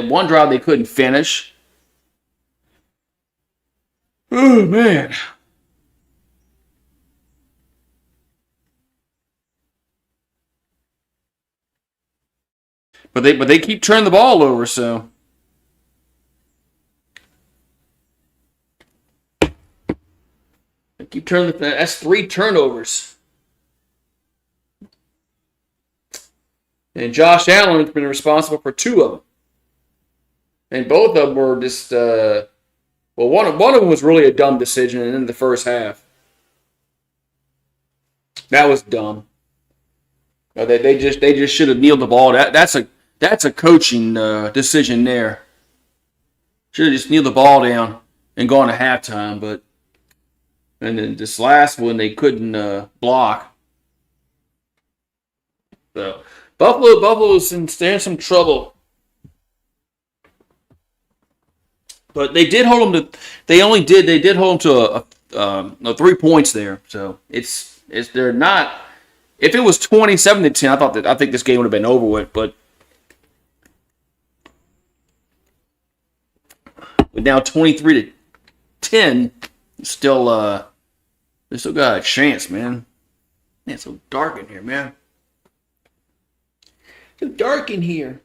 one drive they couldn't finish. Oh man. But they keep turning the ball over, so they keep turning that's 3 turnovers. And Josh Allen's been responsible for 2 of them. And both of them were just one of them was really a dumb decision in the first half. That was dumb. They just should have kneeled the ball. That's a coaching decision there. Should have just kneeled the ball down and gone to halftime. And then this last one they couldn't block. So Buffalo's in some trouble. But they did hold them to. They did hold them to 3 points there. So they're not. If it was 27-10, I think this game would have been over with. But now 23-10, still they still got a chance, man. Man, it's so dark in here, man. So dark in here.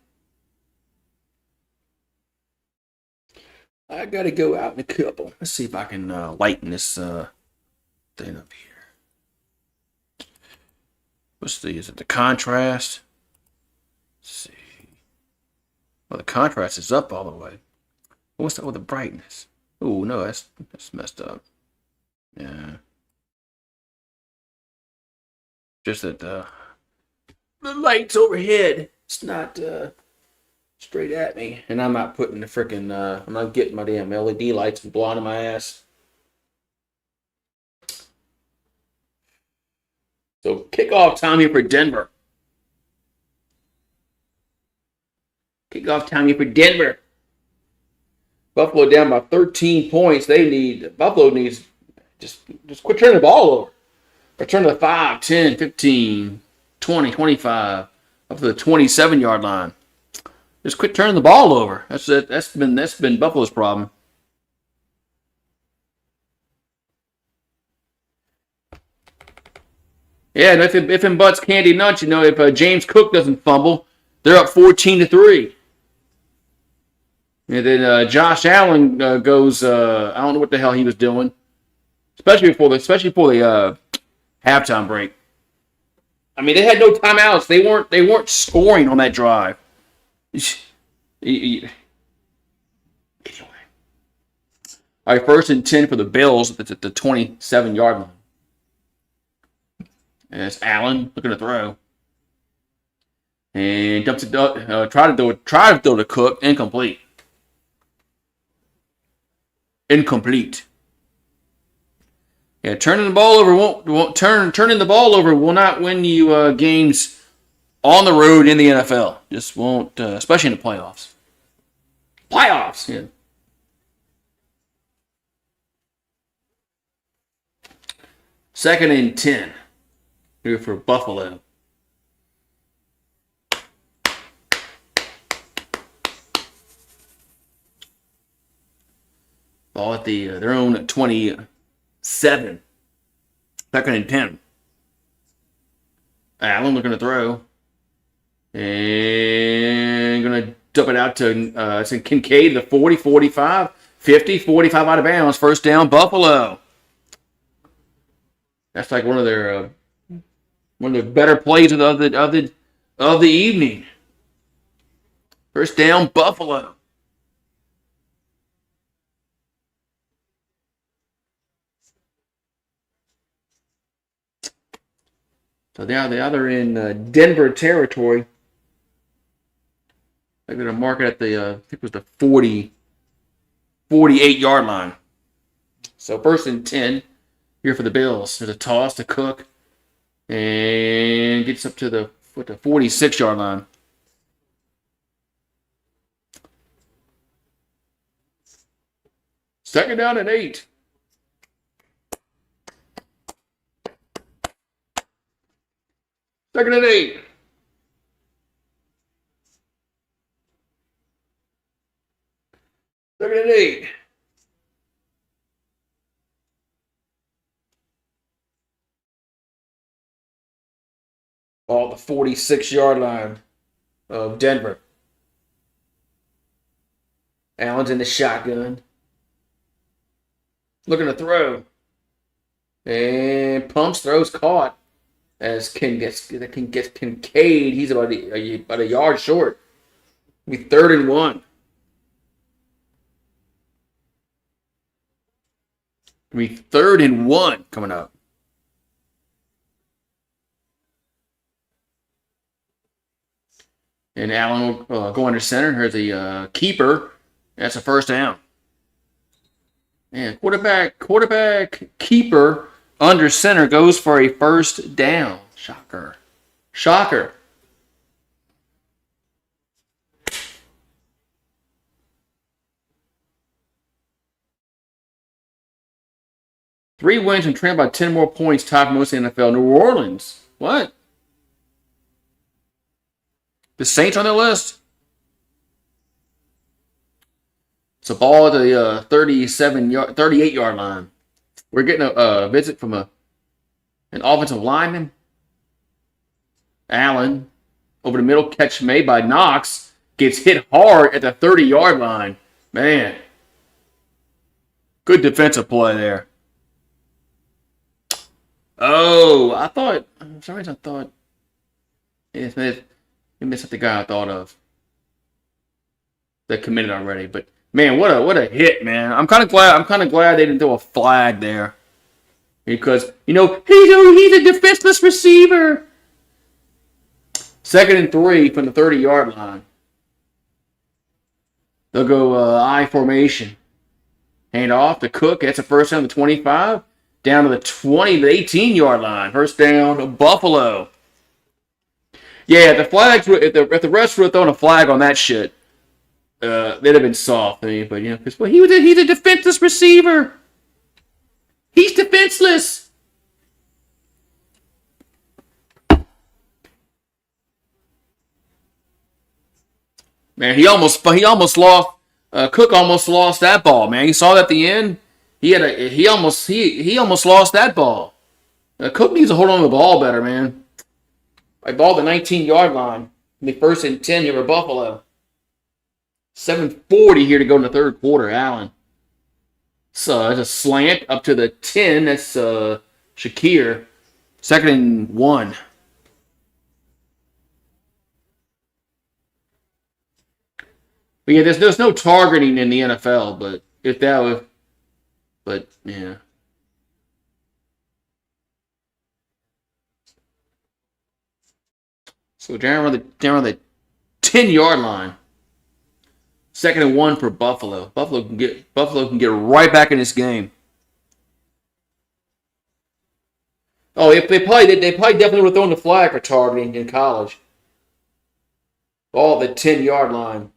I gotta go out in a couple. Let's see if I can lighten this thing up here. Is it the contrast? Let's see. Well, the contrast is up all the way. What's that with the brightness? Oh no, that's messed up. Yeah. Just that the light's overhead. It's not straight at me, and I'm not putting the freaking. I'm not getting my damn LED lights and blinding my ass. So kickoff time here for Denver. Kickoff time here for Denver. Buffalo down by 13 points. Buffalo needs just quit turning the ball over. Return to the 5, 10, 15, 20, 25, up to the 27-yard line. Just quit turning the ball over. That's been Buffalo's problem. Yeah, and if in butts candy nuts, if James Cook doesn't fumble, they're up 14-3. And then Josh Allen goes. I don't know what the hell he was doing, especially before the halftime break. I mean, they had no timeouts. They weren't scoring on that drive. Anyway, All right, 1st and 10 for the Bills at the 27-yard line. And it's Allen looking to throw. And dumps it up, try to throw to Cook. Incomplete. Yeah, turning the ball over will not win you games on the road in the NFL. Just won't, especially in the playoffs. Yeah. 2nd and 10 here for Buffalo. Ball at their own 27. 2nd and 10. Allen looking to throw. And going to dump it out to Kincaid, the 40, 45, 50, 45 out of bounds. 1st down, Buffalo. That's like one of their better plays of the evening. 1st down, Buffalo. So now they're in Denver territory. They're going to mark it at the I think it was the 48-yard line. So 1st and 10 here for the Bills. There's a toss to Cook. And gets up to the 46-yard line. Second down and 8. Second and 8. Second and 8. Ball at the 46-yard line of Denver. Allen's in the shotgun. Looking to throw. And pumps, throws, caught. As Kincaid, he's about a yard short. It'll be 3rd and 1. It'll be 3rd and 1 coming up. And Allen will go under center. Here's the keeper. That's a 1st down. And quarterback, keeper under center goes for a 1st down. Shocker. 3 wins and trailed by 10 more points, top most in the NFL. New Orleans. What? The Saints on their list? It's a ball at the 38-yard line. We're getting a visit from an offensive lineman. Allen, over the middle, catch made by Knox. Gets hit hard at the 30-yard line. Man. Good defensive play there. Oh, for some reason I thought he missed the guy I thought of that committed already. But man, what a hit, man! I'm kind of glad they didn't throw a flag there because he's a defenseless receiver. 2nd and 3 from the 30-yard line. They'll go I formation. Hand off to Cook. That's a 1st down to 25. Down to the 20 to 18-yard line. 1st down to Buffalo. Yeah, the flags. If the refs would have thrown a flag on that shit, they'd have been soft. But because he's a defenseless receiver. He's defenseless. Man, he almost lost. Cook almost lost that ball. Man, you saw that at the end. He almost lost that ball. Cook needs to hold on to the ball better, man. I ball the 19-yard line. The 1st and 10 here for Buffalo. 7:40 here to go in the 3rd quarter. Allen. So it's a slant up to the 10. That's Shakir. 2nd and 1. But yeah, there's no targeting in the NFL. But if that was But yeah. So down on the 10-yard line. 2nd and 1 for Buffalo. Buffalo can get right back in this game. Oh, if they probably definitely would have thrown the flag for targeting in college. All the 10-yard line.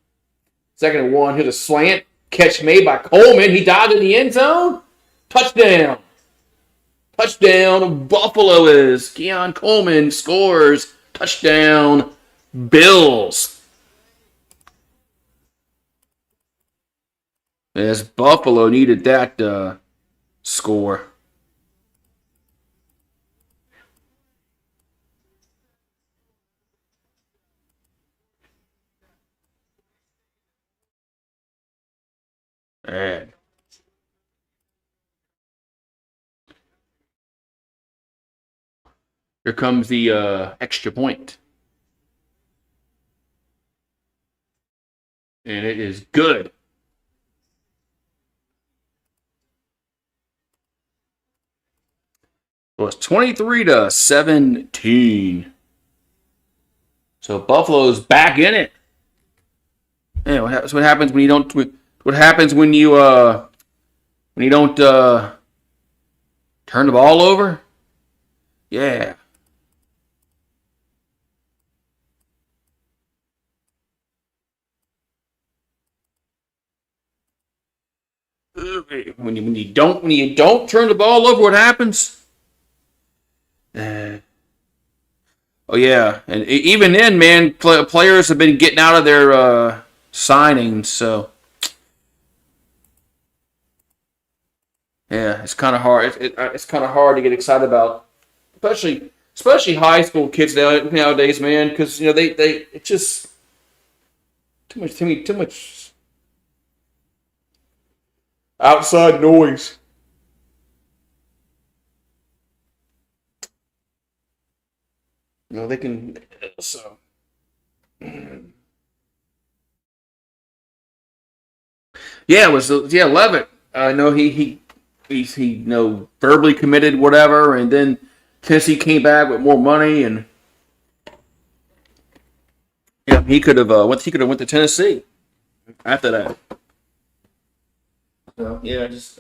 2nd and 1. Here's a slant. Catch made by Coleman. He dived in the end zone. Touchdown. Touchdown. Buffalo is. Keon Coleman scores. Touchdown. Bills. Yes, Buffalo needed that score. And here comes the extra point. And it is good. Well, it's 23-17. So Buffalo's back in it. Yeah, what happens when you don't? What happens when you don't turn the ball over? Yeah. When you don't turn the ball over, what happens? Oh yeah, and even then, man, players have been getting out of their signings, so yeah, it's kind of hard. It's kind of hard to get excited about, especially high school kids nowadays, man, because they it's just too much outside noise. They can so. Yeah, it was Levitt. I know he verbally committed whatever, and then Tennessee came back with more money, and yeah, he could have went to Tennessee after that. So yeah, just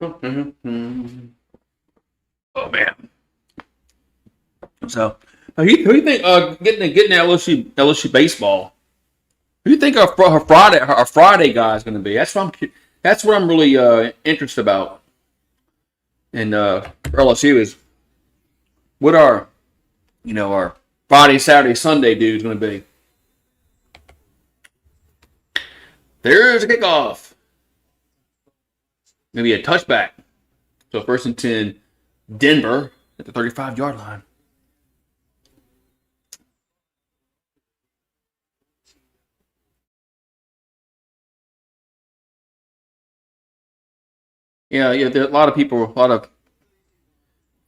oh man. So who you think getting LSU baseball? Who do you think our Friday guy is going to be? That's what I'm really interested about in LSU is what our Friday, Saturday, Sunday dude is going to be. There's a kickoff. Maybe a touchback. So 1st and 10, Denver at the 35-yard line. Yeah. A lot of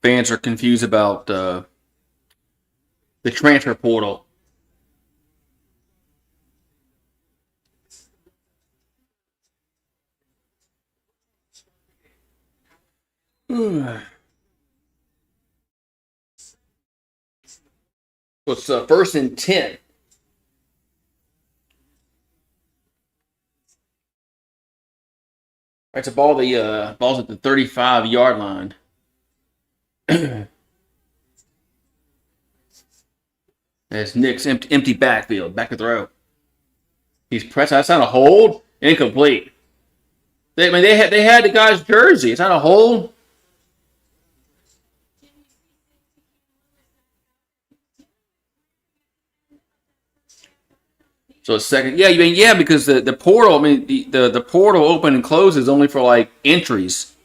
fans are confused about the transfer portal. So it's 1st and 10. Right, the ball's at the 35-yard line. As Nick's empty backfield, back to throw. He's pressing. That's not a hold. Incomplete. They had the guy's jersey. It's not a hold. So it's second. Yeah, because the portal. I mean, the portal open and closes only for like entries.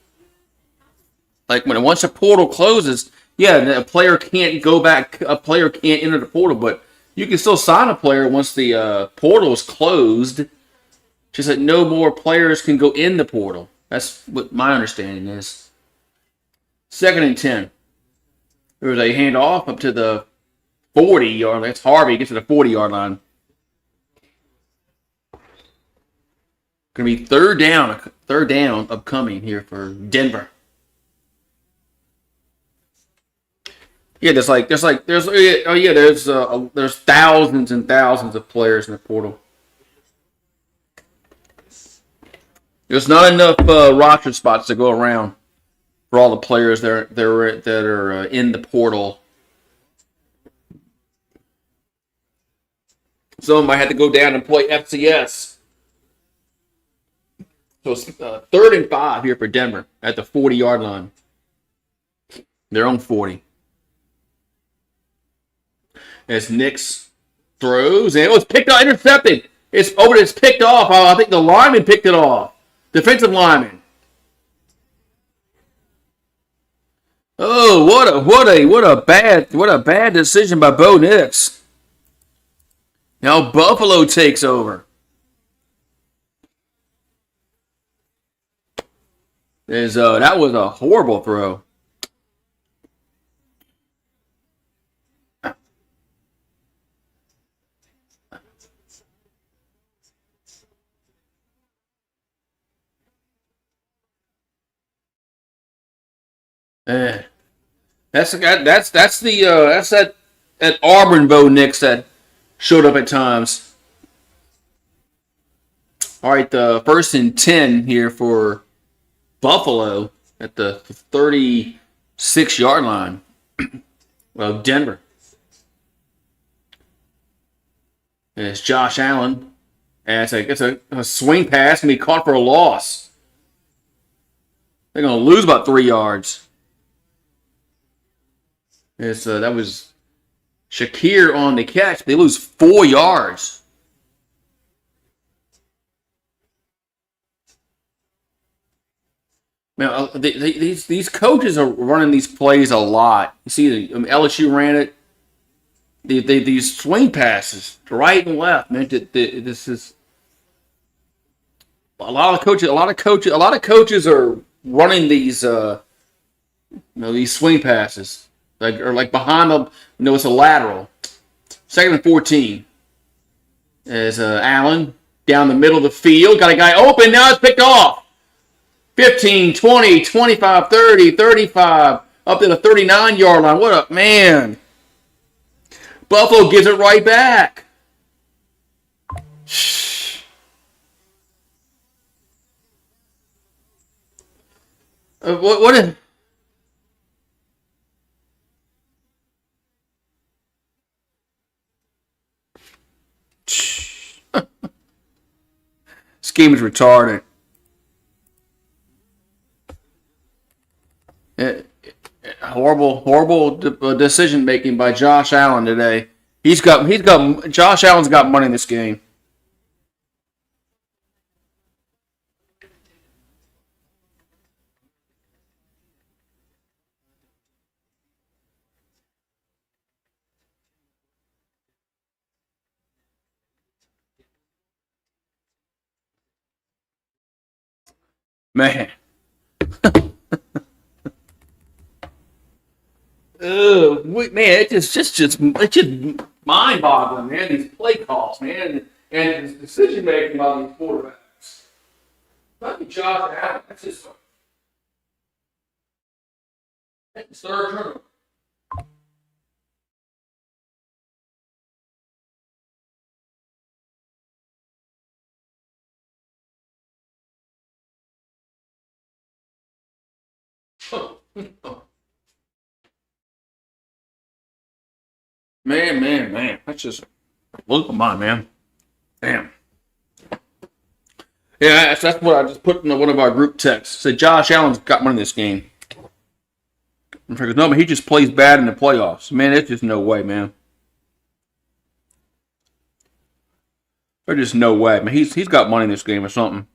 Like once a portal closes, yeah, a player can't go back. A player can't enter the portal, but you can still sign a player once the portal is closed. Just that no more players can go in the portal. That's what my understanding is. 2nd and 10. There was a handoff up to the 40-yard line. That's Harvey gets to the 40-yard line. Going to be third down upcoming here for Denver. Yeah, there's thousands and thousands of players in the portal. There's not enough roster spots to go around for all the players that are in the portal. Some might have to go down and play FCS. So it's 3rd and 5 here for Denver at the 40-yard line. Their own 40. As Nix throws, and it's picked up, intercepted. It's picked off. I think the lineman picked it off. Defensive lineman. Oh, what a bad decision by Bo Nix. Now Buffalo takes over. That was a horrible throw. That's that Auburn Bo Nix that showed up at times. All right, the 1st and 10 here for Buffalo at the 36-yard line of Denver. And it's Josh Allen. And it's a swing pass and be caught for a loss. They're going to lose about 3 yards. That was Shakir on the catch. They lose 4 yards. Man, these coaches are running these plays a lot. You see, LSU ran it. These swing passes to right and left. Man, this is a lot of coaches. A lot of coaches are running these these swing passes. Like behind them, it's a lateral. 2nd and 14. As Allen down the middle of the field. Got a guy open. Now it's picked off. 15, 20, 25, 30, 35. Up to the 39-yard line. What a man. Buffalo gives it right back. What a... This game is retarded. Horrible decision making by Josh Allen today. Josh Allen's got money in this game. Man. It's just mind-boggling, man. These play calls, man, and this decision making by these quarterbacks. Not be Josh Allen. That's just third turnover. Man. That's just look of mine, man. Damn. Yeah, that's what I just put in one of our group texts. Said Josh Allen's got money in this game. Because no, man, he just plays bad in the playoffs. Man, there's just no way, man. There's just no way, man. He's got money in this game or something.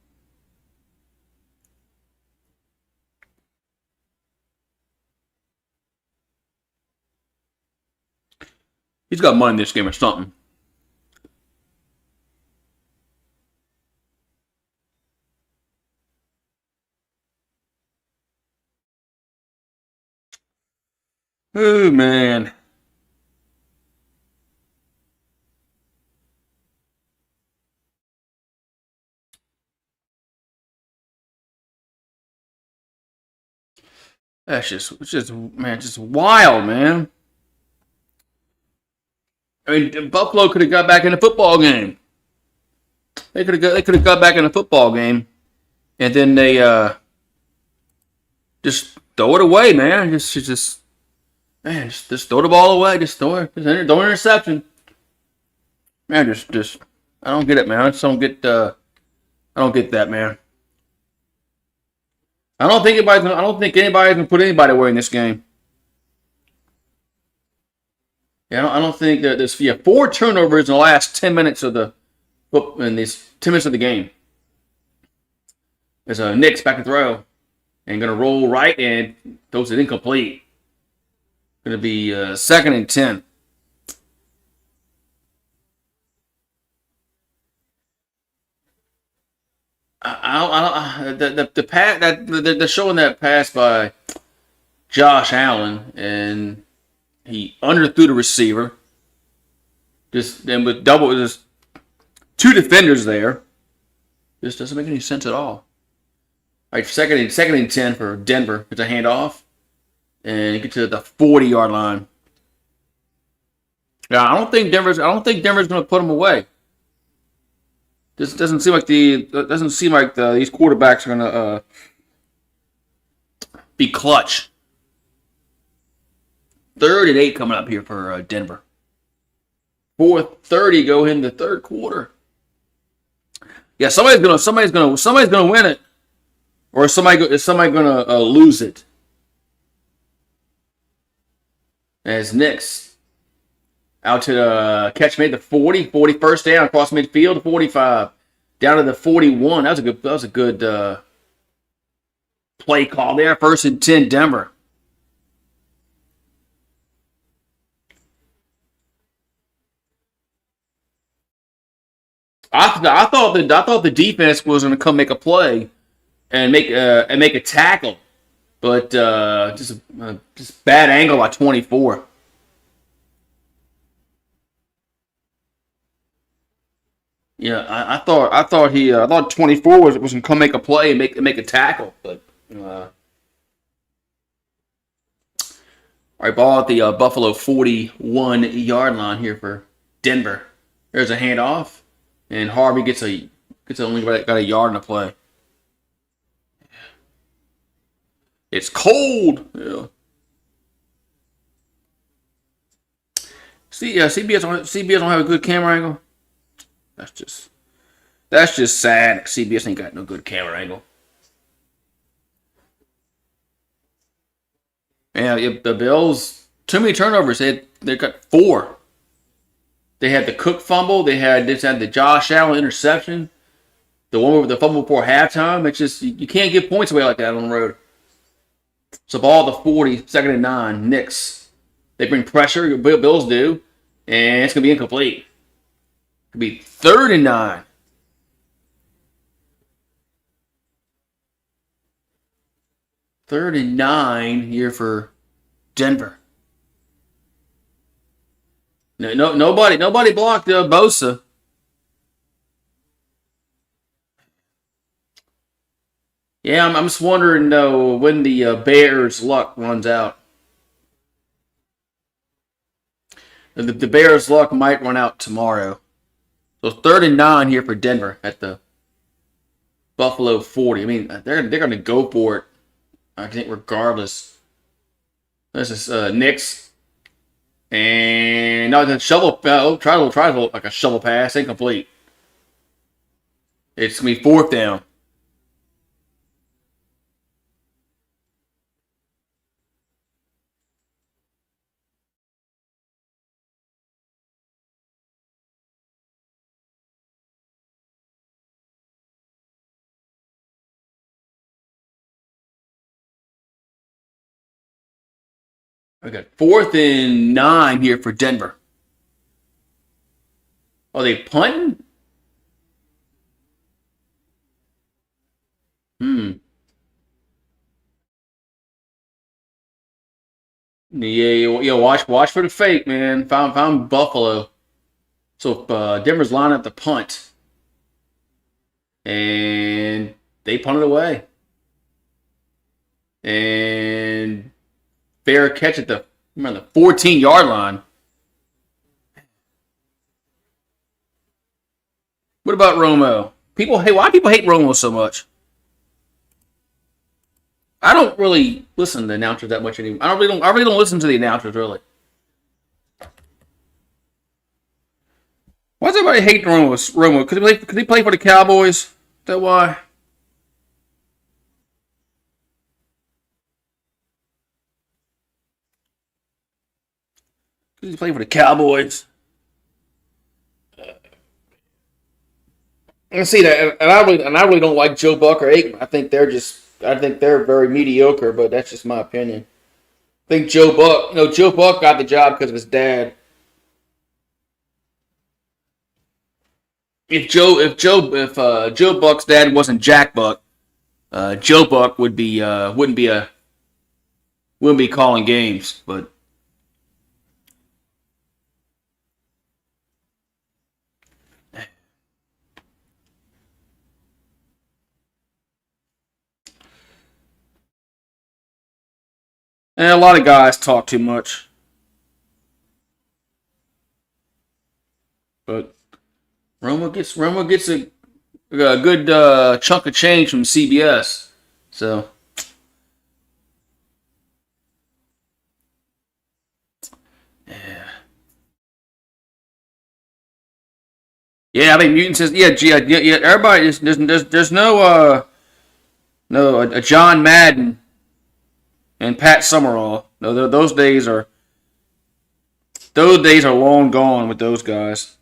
He's got money in this game or something. Oh man. Just wild, man. I mean, Buffalo could have got back in the football game. They could have got back in the football game, and then they just throw it away, man. Just throw the ball away. Just throw it. Just throw interception. Man, just I don't get it, man. I just don't get. I don't get that, man. I don't think anybody's gonna put anybody away in this game. Yeah, I don't think that there's 4 turnovers in the last 10 minutes of the in these 10 minutes of the game. There's a Knicks back to throw and gonna roll right and throws it incomplete. Gonna be 2nd and 10. The pass that they're showing that pass by Josh Allen and he underthrew the receiver. Just then with just 2 defenders there. This doesn't make any sense at all. All right, second and 10 for Denver. It's a handoff, and you get to the 40-yard line. Yeah, I don't think Denver's going to put them away. This doesn't seem like these quarterbacks are going to be clutch. 3rd and 8 coming up here for Denver. 4:30 go in the third quarter. Yeah, somebody's gonna win it, or is somebody gonna lose it? As Knicks out to the catch made the 40 first down across midfield to 45 down to the 41. That was a good play call there. 1st and 10 Denver. I thought the defense was going to come make a play and make a tackle, but just bad angle by 24. Yeah, I thought 24 was going to come make a play and make a tackle, but all right, ball at the Buffalo 41-yard line here for Denver. There's a handoff. And Harvey gets only got a yard in the play. It's cold. Yeah. CBS don't have a good camera angle. That's just sad. CBS ain't got no good camera angle. Yeah, the Bills, too many turnovers. They got 4. They had the Cook fumble. They had the Josh Allen interception. The one with the fumble before halftime. It's just you can't give points away like that on the road. So ball the 40, 2nd and 9. Knicks. They bring pressure. Bills do, and it's gonna be incomplete. It'll be 3rd and 9. Third and 9 here for Denver. Nobody blocked Bosa. Yeah, I'm just wondering though when the Bears' luck runs out. The Bears' luck might run out tomorrow. So 3rd and 9 here for Denver at the Buffalo 40. I mean, they're going to go for it. I think regardless. This is Knicks. And no, the shovel try to like a shovel pass, incomplete. It's going to be fourth down. We got 4th and 9 here for Denver. Are they punting? Yeah, watch for the fake, man. Found Buffalo. So Denver's lining up the punt. And they punted away. And fair catch at the 14-yard line. What about Romo? Why do people hate Romo so much? I don't really listen to the announcers that much anymore. I really don't listen to the announcers really. Why does everybody hate Romo? Could he play for the Cowboys? Is that why? Could he play for the Cowboys? I see that, and I really don't like Joe Buck or Aikman. I think they're very mediocre, but that's just my opinion. I think Joe Buck got the job because of his dad. If Joe Buck's dad wasn't Jack Buck, Joe Buck wouldn't be calling games. But and a lot of guys talk too much. But Romo gets a good chunk of change from CBS. So yeah, I think Mutant says yeah. Everybody there's no John Madden and Pat Summerall. No, those days are long gone with those guys.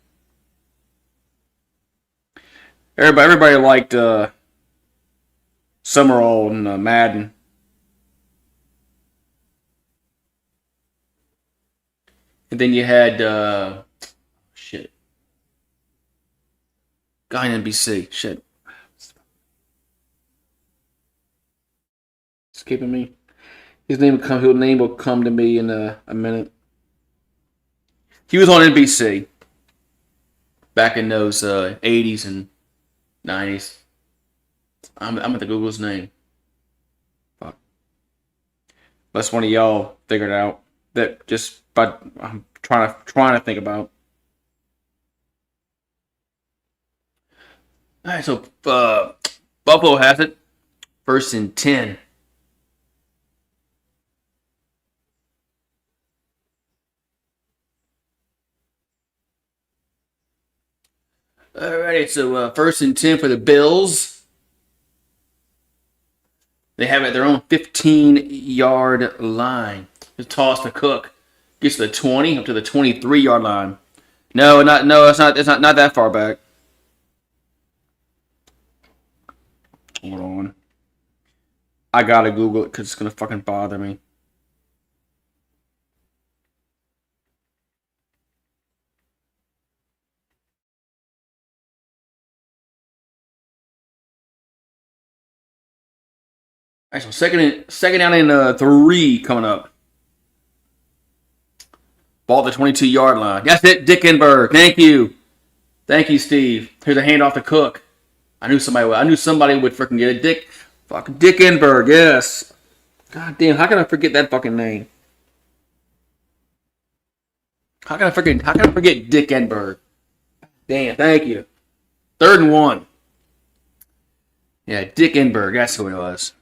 Everybody liked Summerall and Madden. And then you had guy in NBC. Shit. Escaping me. His name will come to me in a minute. He was on NBC back in those 80s and 90s. I'm at the Google's name. Fuck. Unless one of y'all figured out that but I'm trying to think about. All right, so Buffalo has it. 1st and 10. Alrighty, so 1st and 10 for the Bills. They have it at their own 15-yard line. Just toss to Cook. Gets to the 20, up to the 23-yard line. No, it's not that far back. Hold on. I gotta Google it because it's gonna fucking bother me. All right, so second down and 3 coming up. Ball at the 22-yard line. That's it, Dickenberg. Thank you, Steve. Here's a handoff to Cook. I knew somebody would freaking get it. Fucking Dickenberg. Yes. God damn, how can I forget that fucking name? How can I forget Dickenberg? Damn, thank you. 3rd and 1. Yeah, Dickenberg. That's who it was.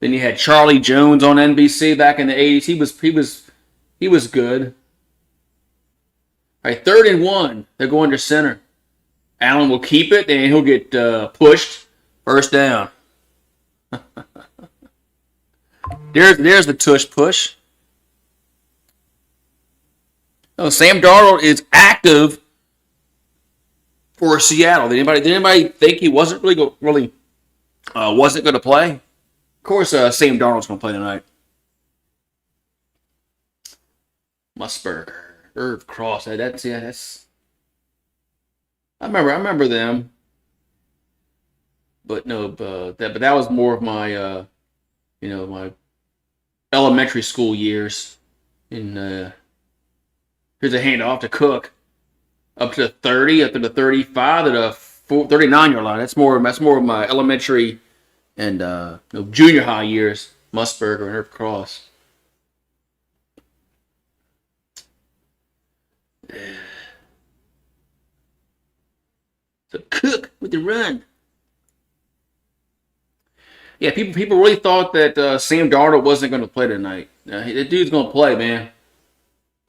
Then you had Charlie Jones on NBC back in the 80s. He was good. All right, 3rd and 1. They're going to center. Allen will keep it, and he'll get pushed. First down. There's the tush push. Oh, Sam Darnold is active for Seattle. Did anybody think he wasn't really wasn't going to play? Of course, Sam Darnold's going to play tonight. Musburger, Irv Cross. That's. I remember them, but no, but that was more of my my elementary school years. In here's a handoff to Cook, up to the 30, up to the 35, to the 39-yard line. That's more of my elementary and junior high years. Musburger and Irv Cross. So Cook with the run. Yeah, people really thought that Sam Darnold wasn't going to play tonight. The dude's going to play, man.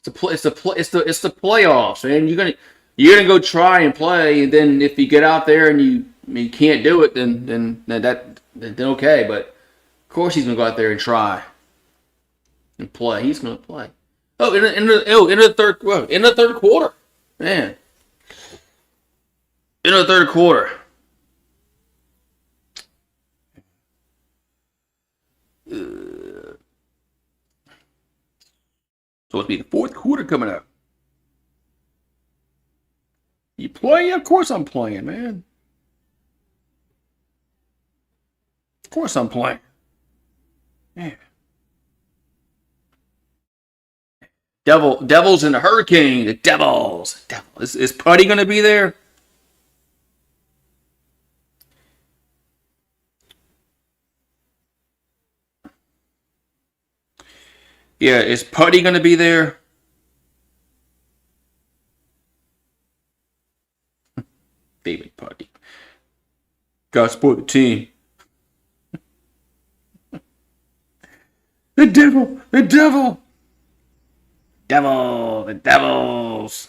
It's the playoffs, man. You're gonna go try and play, and then if you get out there and you can't do it, then okay. But of course he's gonna go out there and try and play. He's gonna play. Oh, in the third quarter, man. In the third quarter. So it'll be the fourth quarter coming up. You play? Of course I'm playing, man. Of course I'm playing. Yeah. Devils in the Hurricane. The Devils. Is Putty going to be there? Yeah, is Putty going to be there? David Putty. Got to support the team. The devil! The devil! Devil! The Devils!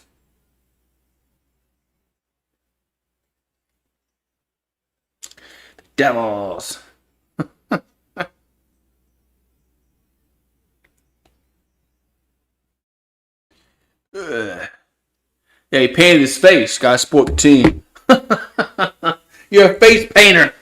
The Devils! Yeah, he painted his face. Gotta support the team. You're a face painter.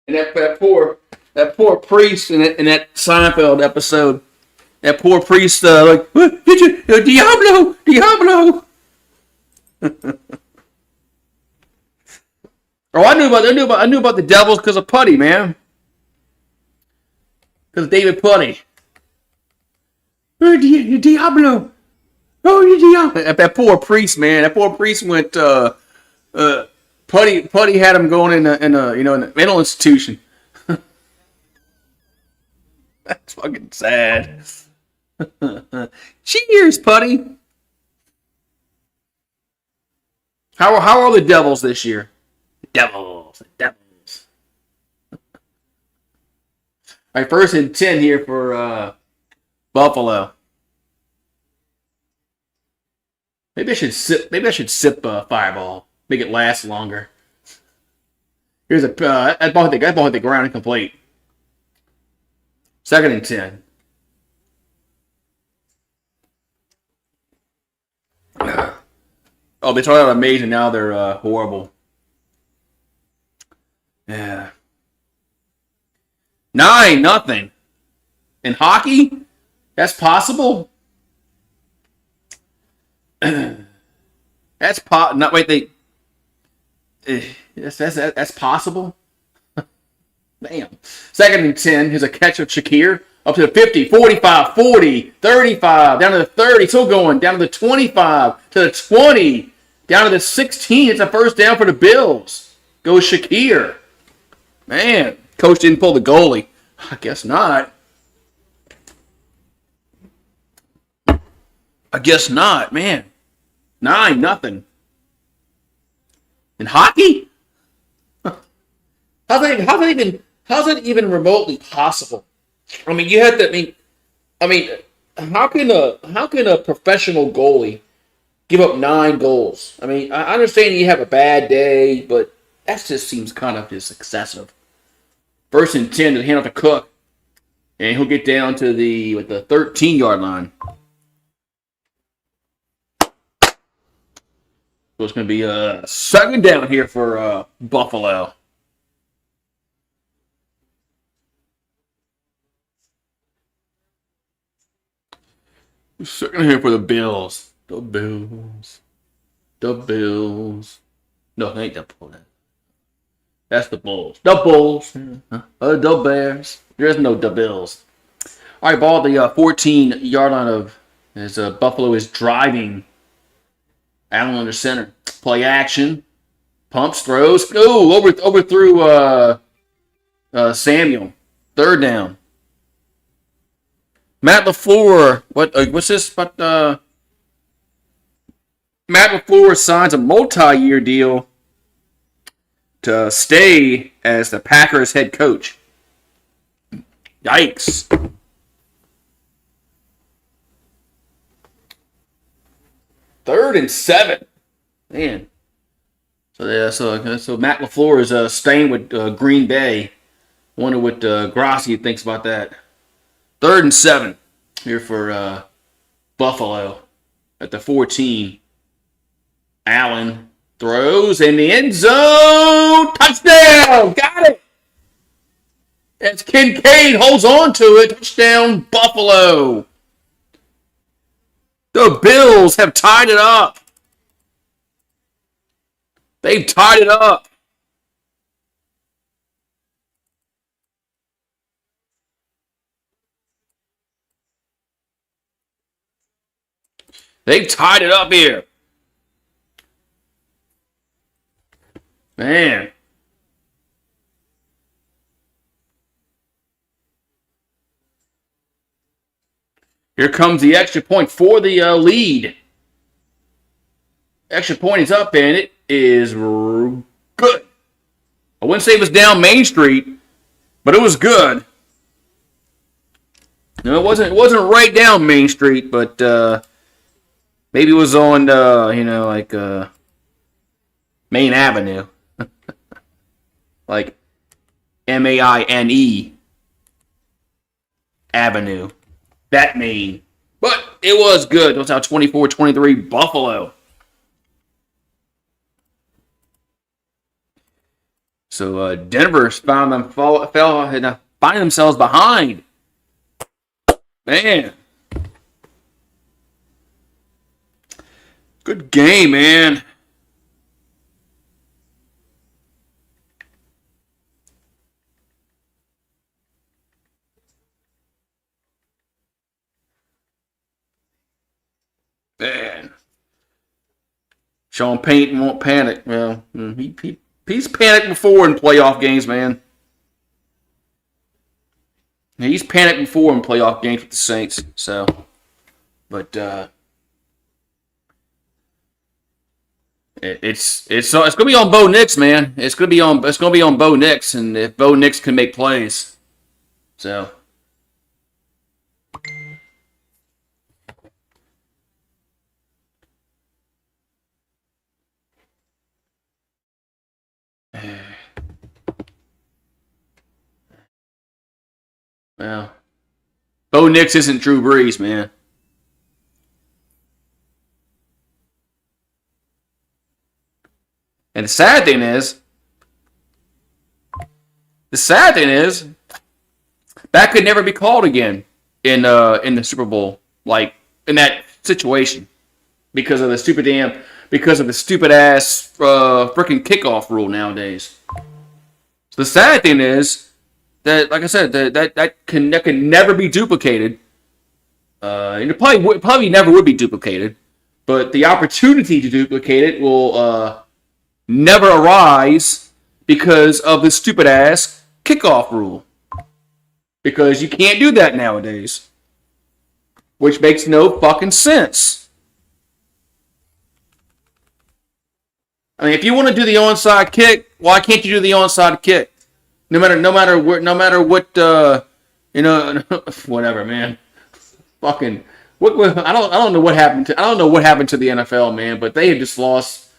And that poor priest in that Seinfeld episode, that poor priest Diablo. Oh, I knew about the Devils because of Putty, man. Because of David Putty. Diablo. Oh, Diablo. That poor priest, man. That poor priest went. Putty had him going in a mental institution. That's fucking sad. Cheers, Putty. How are the Devils this year? Devils. All right, 1st and 10 here for Buffalo. Maybe I should sip Fireball. Make it last longer. Here's a that ball hit the ground incomplete. 2nd and 10. Oh, they started out amazing. Now they're horrible. Yeah. 9-0. In hockey, that's possible. That's not wait they. That's possible. Damn. 2nd and 10. Here's a catch of Shakir. Up to the 50, 45, 40, 35, down to the 30. Still going. Down to the 25, to the 20, down to the 16. It's a first down for the Bills. Goes Shakir. Man, coach didn't pull the goalie. I guess not. Man. 9-0. In hockey? How's that even remotely possible? I mean, you have to. How can a professional goalie give up 9 goals? I mean, I understand you have a bad day, but that just seems kind of just excessive. 1st and 10 to hand off to Cook, and he'll get down to the 13-yard line. So it's going to be a 2nd down here for Buffalo. Second here for the Bills. The Bills. No, they ain't the Bulls. That's the Bulls. The Bulls. The Bears. There's no the Bills. All right, ball at the 14-yard line of as Buffalo is driving. Allen under center. Play action. Pumps, throws. Overthrew Samuel. 3rd down. Matt LaFleur, what's this? But Matt LaFleur signs a multi-year deal to stay as the Packers head coach. Yikes! 3rd and 7, man. So Matt LaFleur is staying with Green Bay. Wonder what Grassi thinks about that. 3rd and 7 here for Buffalo at the 14. Allen throws in the end zone. Touchdown! Got it! As Kincaid holds on to it. Touchdown, Buffalo. The Bills have tied it up. They've tied it up. They've tied it up here. Man. Here comes the extra point for the lead. Extra point is up, and it is good. I wouldn't say it was down Main Street, but it was good. No, it wasn't right down Main Street, but maybe it was on Main Avenue. Like Maine Avenue. That Maine. But it was good. It was out 24-23 Buffalo. So Denver found themselves behind. Man. Good game, man. Man. Sean Payton won't panic. Well, he's panicked before in playoff games, man. He's panicked before in playoff games with the Saints. So, but it's gonna be on Bo Nix, man. It's gonna be on Bo Nix, and if Bo Nix can make plays, so. Well, Bo Nix isn't Drew Brees, man. And the sad thing is, that could never be called again in the Super Bowl, like in that situation, because of the stupid ass freaking kickoff rule nowadays. The sad thing is, that, like I said, that can never be duplicated. And it probably never would be duplicated. But the opportunity to duplicate it will never arise because of the stupid ass kickoff rule. Because you can't do that nowadays, which makes no fucking sense. I mean, if you want to do the onside kick, why can't you do the onside kick? No matter what, whatever, man. Fucking, I don't know what happened to, I don't know what happened to the NFL, man. But they have just lost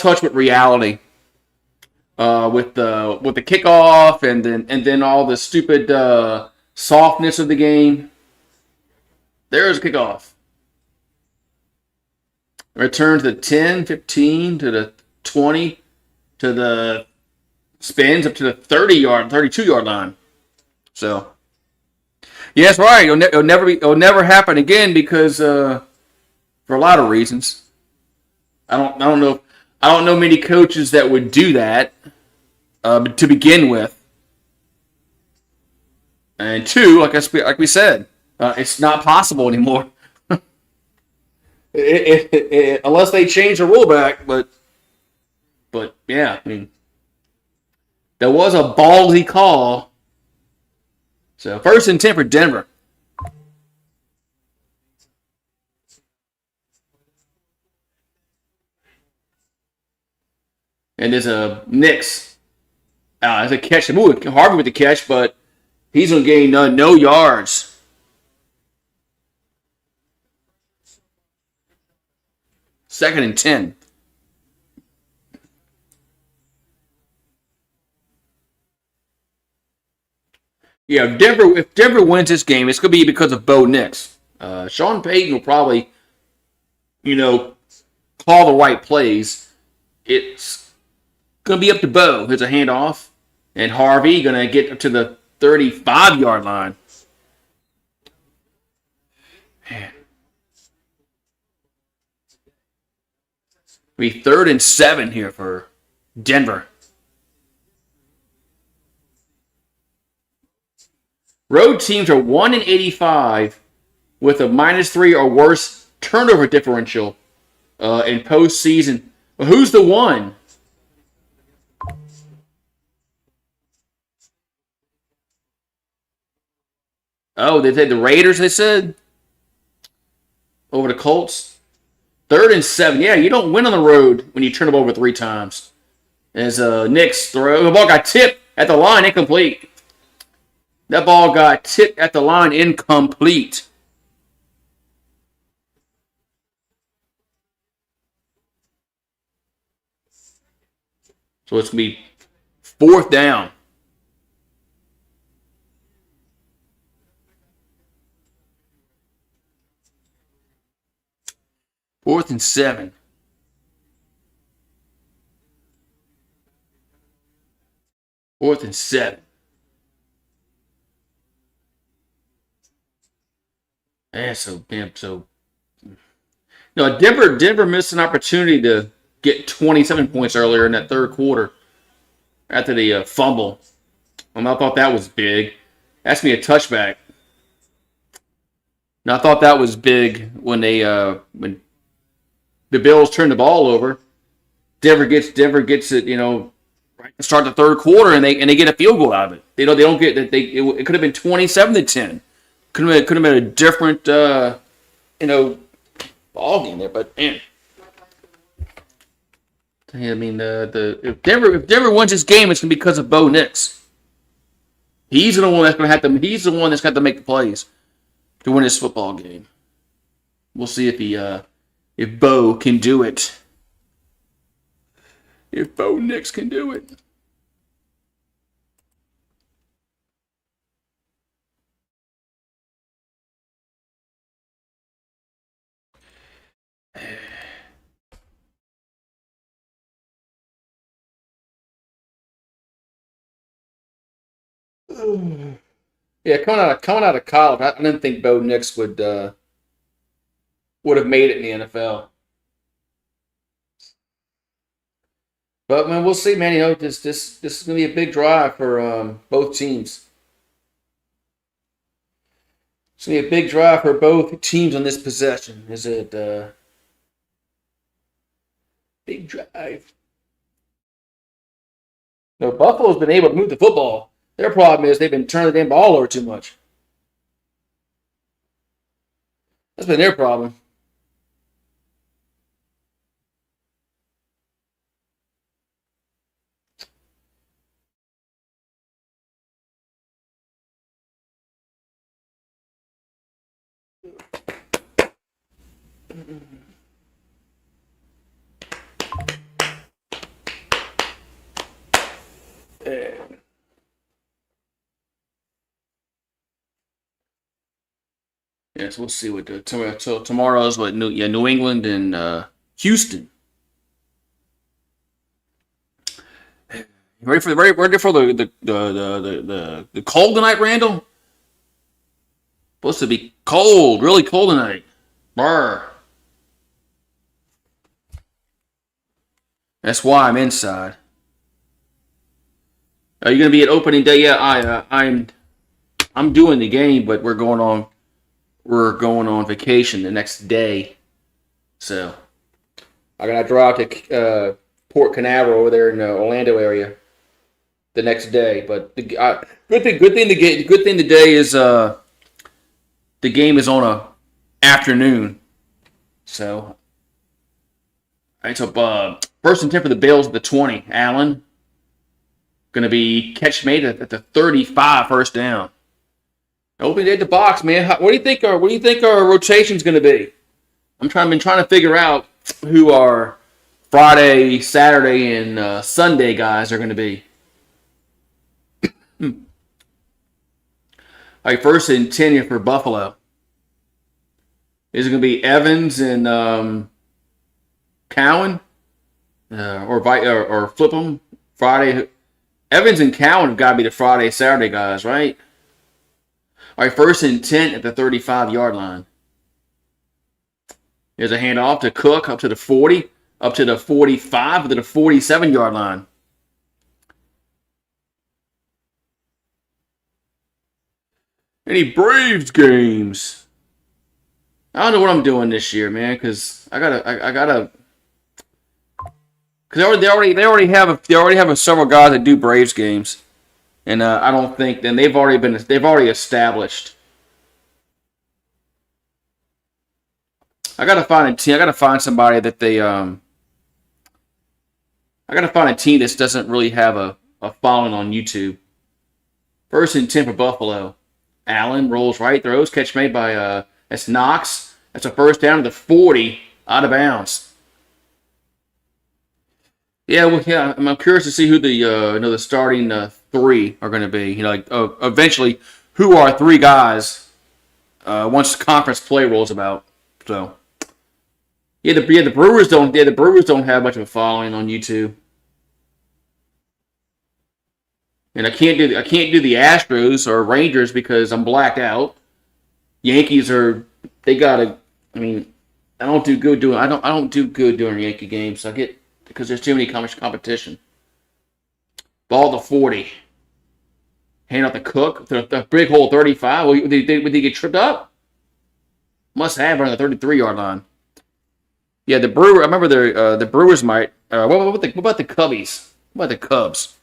touch with reality. With the kickoff and then all the stupid softness of the game. There's a kickoff. Return to the 10, 15, to the 20, to the spins up to the 32-yard line. So, yeah, that's right. It'll never happen again because for a lot of reasons. I don't know many coaches that would do that to begin with. And two, like we said, it's not possible anymore. Unless they change the rule back, but yeah, I mean, there was a ballsy call. So 1st and 10 for Denver. And there's a Knicks. There's a catch. Ooh, Harvey with the catch, but he's going to gain no yards. Second and 10. Yeah, if Denver wins this game, it's going to be because of Bo Nix. Sean Payton will probably, call the right plays. It's going to be up to Bo. There's a handoff. And Harvey going to get up to the 35-yard line. Man. It'll be 3rd and 7 here for Denver. Road teams are 1-85 with a -3 or worse turnover differential in postseason. Well, who's the one? Oh, they said the Raiders, they said? Over the Colts? 3rd and 7. Yeah, you don't win on the road when you turn the ball over 3 times. As Knicks throw. The ball got tipped at the line, incomplete. That ball got tipped at the line, incomplete. So it's going to be 4th down. Fourth and 7. Fourth and 7. Yeah, so no, Denver missed an opportunity to get 27 points earlier in that 3rd quarter after the fumble. I thought that was big. That's me a touchback. Now I thought that was big when when the Bills turned the ball over. Denver gets it, right to start the 3rd quarter, and they get a field goal out of it. They don't get that. It could have been 27-10. Could have been a different ball game there, but man. I mean, if Denver wins this game, it's gonna be because of Bo Nix. He's the one that's gonna have to. He's the one that's got to make the plays to win this football game. We'll see if Bo can do it. If Bo Nix can do it. Yeah, coming out of college, I didn't think Bo Nix would have made it in the NFL. But man, we'll see, man. This is gonna be a big drive for both teams. It's gonna be a big drive for both teams on this possession. Is it big drive? No, Buffalo's been able to move the football. Their problem is they've been turning the damn ball over too much. That's been their problem. Yes, we'll see what tomorrow's what New England and Houston. Ready for the cold tonight, Randall? Supposed to be cold, really cold tonight. Brr. That's why I'm inside. Are you gonna be at opening day? Yeah, I'm doing the game, but we're going on vacation the next day, so I gotta drive to Port Canaveral over there in the Orlando area the next day. But good thing today is the game is on a afternoon, so I took first and 10 for the Bills at the 20. Allen gonna be catch made at the 35, first down. Opening day at the box, man. What do you think our rotation's going to be? Been trying to figure out who our Friday, Saturday, and Sunday guys are going to be. All right, first and 10 for Buffalo. Is it going to be Evans and Cowan, or flip them Friday? Evans and Cowan have got to be the Friday, Saturday guys, right? All right, first and 10 at the 35-yard line. There's a handoff to Cook up to the 40, up to the 45, to the 47-yard line. Any Braves games? I don't know what I'm doing this year, man, because I gotta. Because they already have several guys that do Braves games. And I don't think then they've already established. I gotta find a team. I gotta find somebody that they I gotta find a team that doesn't really have a following on YouTube. First and 10 for Buffalo. Allen rolls right, throws, catch made by that's Knox. That's a first down to the 40, out of bounds. Yeah, well, yeah. I'm curious to see who the starting three are going to be. Eventually, who are three guys once conference play rolls about. So, the Brewers don't. Yeah, the Brewers don't have much of a following on YouTube. And I can't do the Astros or Rangers because I'm blacked out. Yankees are. They gotta. I mean, I don't do good during Yankee games. Because there's too many competition. Ball to 40. Hand out the Cook. The big hole 35. Would they get tripped up? Must have on the 33-yard line. Yeah, the Brewers. I remember the Brewers might. What about the Cubbies? What about the Cubs?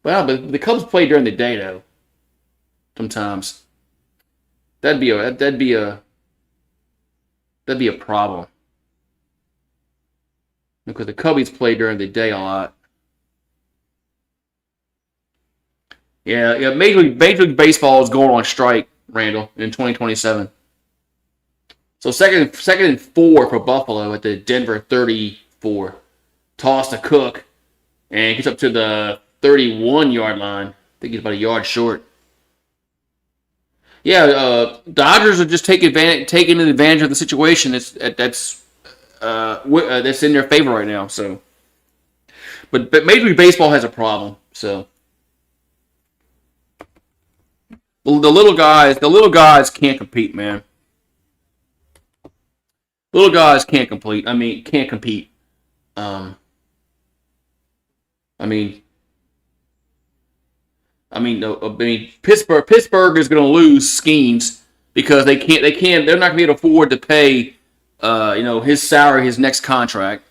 Well, but the Cubs play during the day though. Sometimes. That'd be a problem. Because the Cubbies play during the day a lot. Yeah. Major League Baseball is going on strike, Randall, in 2027. So second and 4 for Buffalo at the Denver 34. Toss to Cook, and gets up to the 31-yard line. I think he's about a yard short. Yeah, Dodgers are just taking advantage of the situation that's in their favor right now. So, but Major League Baseball has a problem. So, the little guys can't compete, man. Little guys can't compete. I mean, Pittsburgh is going to lose schemes because they're not going to be able to afford to pay, his salary, his next contract.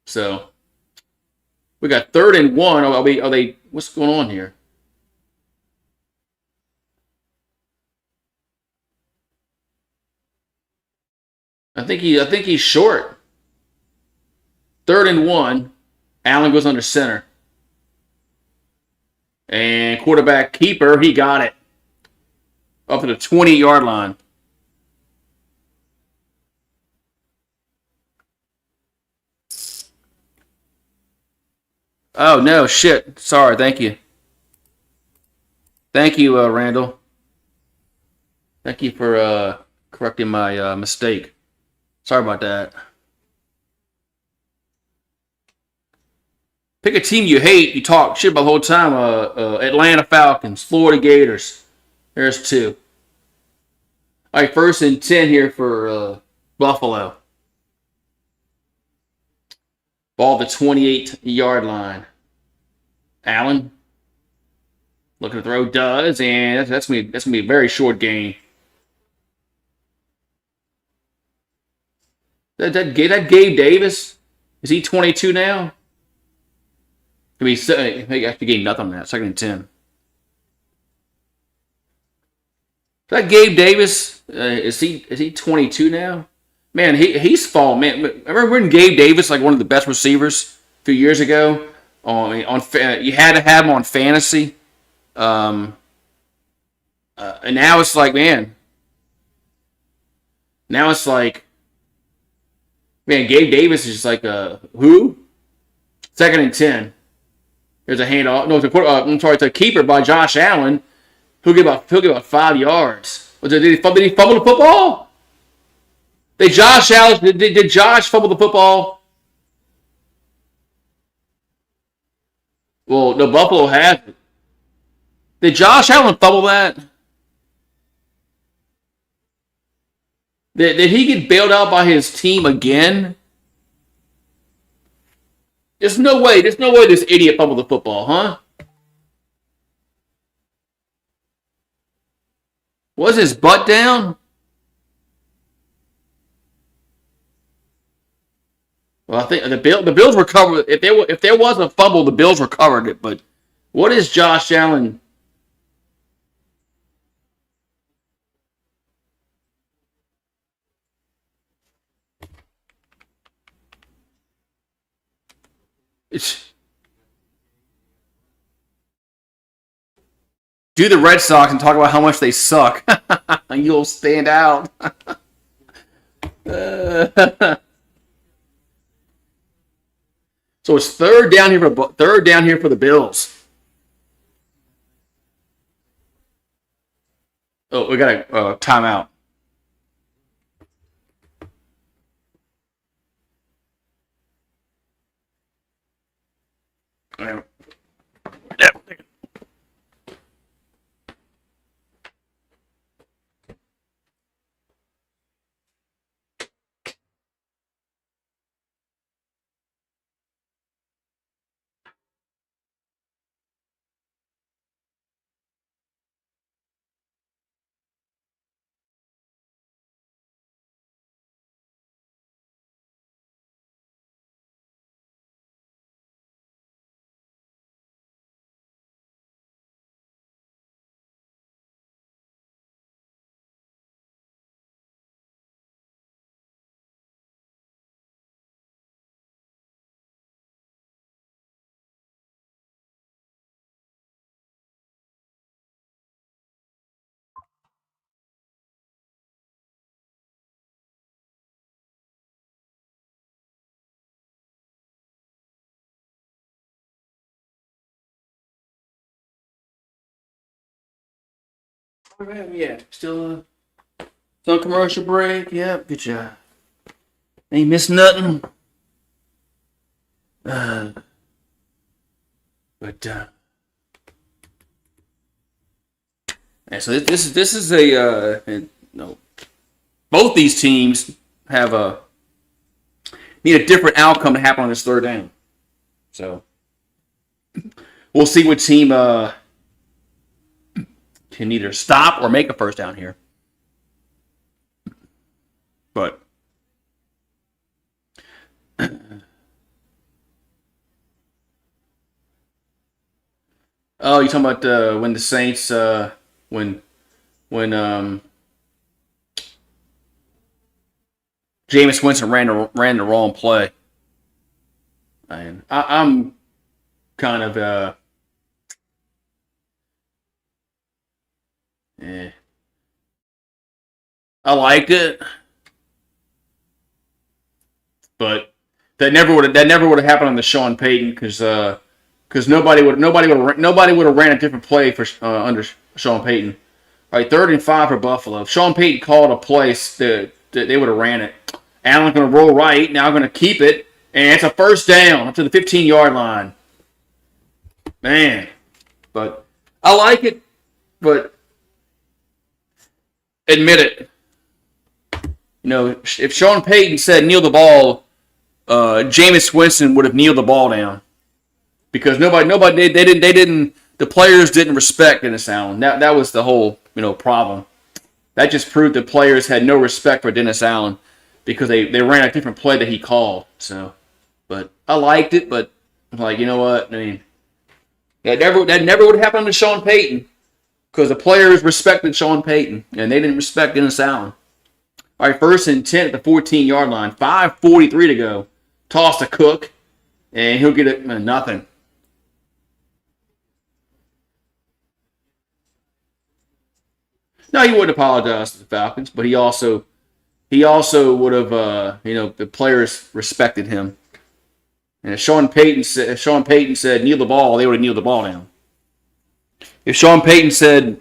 So we got 3rd and 1. Are they? What's going on here? I think he's short. 3rd and 1. Allen goes under center. And quarterback keeper, he got it. Up to the 20-yard line. Oh, no, shit. Sorry, thank you. Thank you, Randall. Thank you for correcting my mistake. Sorry about that. Pick a team you hate. You talk shit about the whole time. Atlanta Falcons, Florida Gators. There's 2. All right, 1st and 10 here for Buffalo. Ball the 28-yard line. Allen looking to throw, does, and that's gonna be a very short game. That Gabe Davis, is he 22 now? He actually gained nothing on that. 2nd and 10. That Gabe Davis, is he 22 now? Man, he's fallen. Man, remember when Gabe Davis, like one of the best receivers a few years ago? You had to have him on fantasy. And now it's like, man. Now it's like, man, Gabe Davis is just like who? 2nd and 10. There's a handoff. No, it's a keeper by Josh Allen. He'll get about 5 yards. Did he fumble the football? Did Josh fumble the football? Well, no, Buffalo has it. Did Josh Allen fumble that? Did he get bailed out by his team again? There's no way this idiot fumbled the football, huh? Was his butt down? Well, I think the Bills recovered. If there was a fumble, the Bills recovered it. But what is Josh Allen? Do the Red Sox and talk about how much they suck. You'll stand out. So it's third down here for the Bills. Oh, we got a timeout. Yeah, still on commercial break. Yep, good job. Ain't missed nothing. But yeah, so this is both these teams have need a different outcome to happen on this third down. So we'll see what team can either stop or make a first down here. But oh, you talking about when the Saints when Jameis Winston ran the wrong play. And I'm kind of eh. I liked it, but that never would have happened on the Sean Payton because nobody would have ran a different play for under Sean Payton. All right, 3rd and 5 for Buffalo. If Sean Payton called a place that they would have ran it. Allen's going to roll right. Now going to keep it. And it's a first down up to the 15-yard line. Man. But I like it. But admit it. You know, if Sean Payton said kneel the ball, Jameis Winston would have kneeled the ball down. Because the players didn't respect Dennis Allen. That was the whole, problem. That just proved that players had no respect for Dennis Allen because they ran a different play that he called. So, but I liked it, but I'm like, you know what? I mean, that never would happen to Sean Payton because the players respected Sean Payton and they didn't respect Dennis Allen. All right, 1st and 10 at the 14-yard line, 5:43 to go. Toss to Cook, and he'll get it nothing. No, he wouldn't apologize to the Falcons, but he also would have, the players respected him. And if Sean Payton said kneel the ball, they would have kneeled the ball down. If Sean Payton said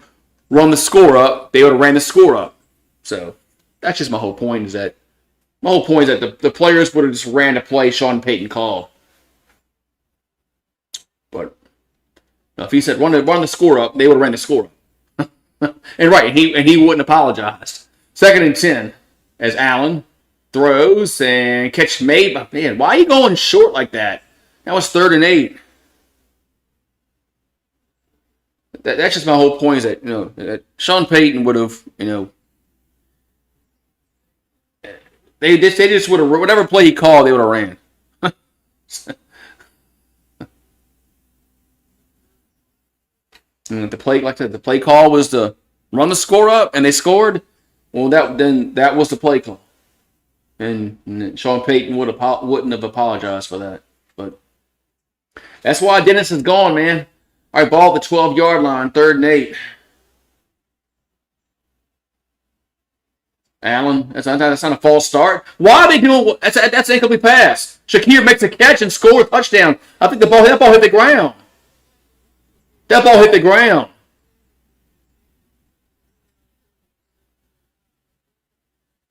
run the score up, they would have ran the score up. So that's just my whole point. The players would have just ran the play Sean Payton called. But if he said run the score up, they would have ran the score up. and he wouldn't apologize. 2nd and 10 as Allen throws and catch made. But man, why are you going short like that? That was 3rd and 8. That's just my whole point. Is that Sean Payton would have they just would have whatever play he called they would have ran. And the play call was to run the score up, and they scored. Well, that was the play call, and Sean Payton wouldn't have apologized for that. But that's why Dennis is gone, man. All right, ball at the 12-yard line, 3rd and 8. Allen, that's not a false start. Why are they doing? That's an incomplete pass. Shakir makes a catch and scores a touchdown. I think that ball hit the ground. That ball hit the ground.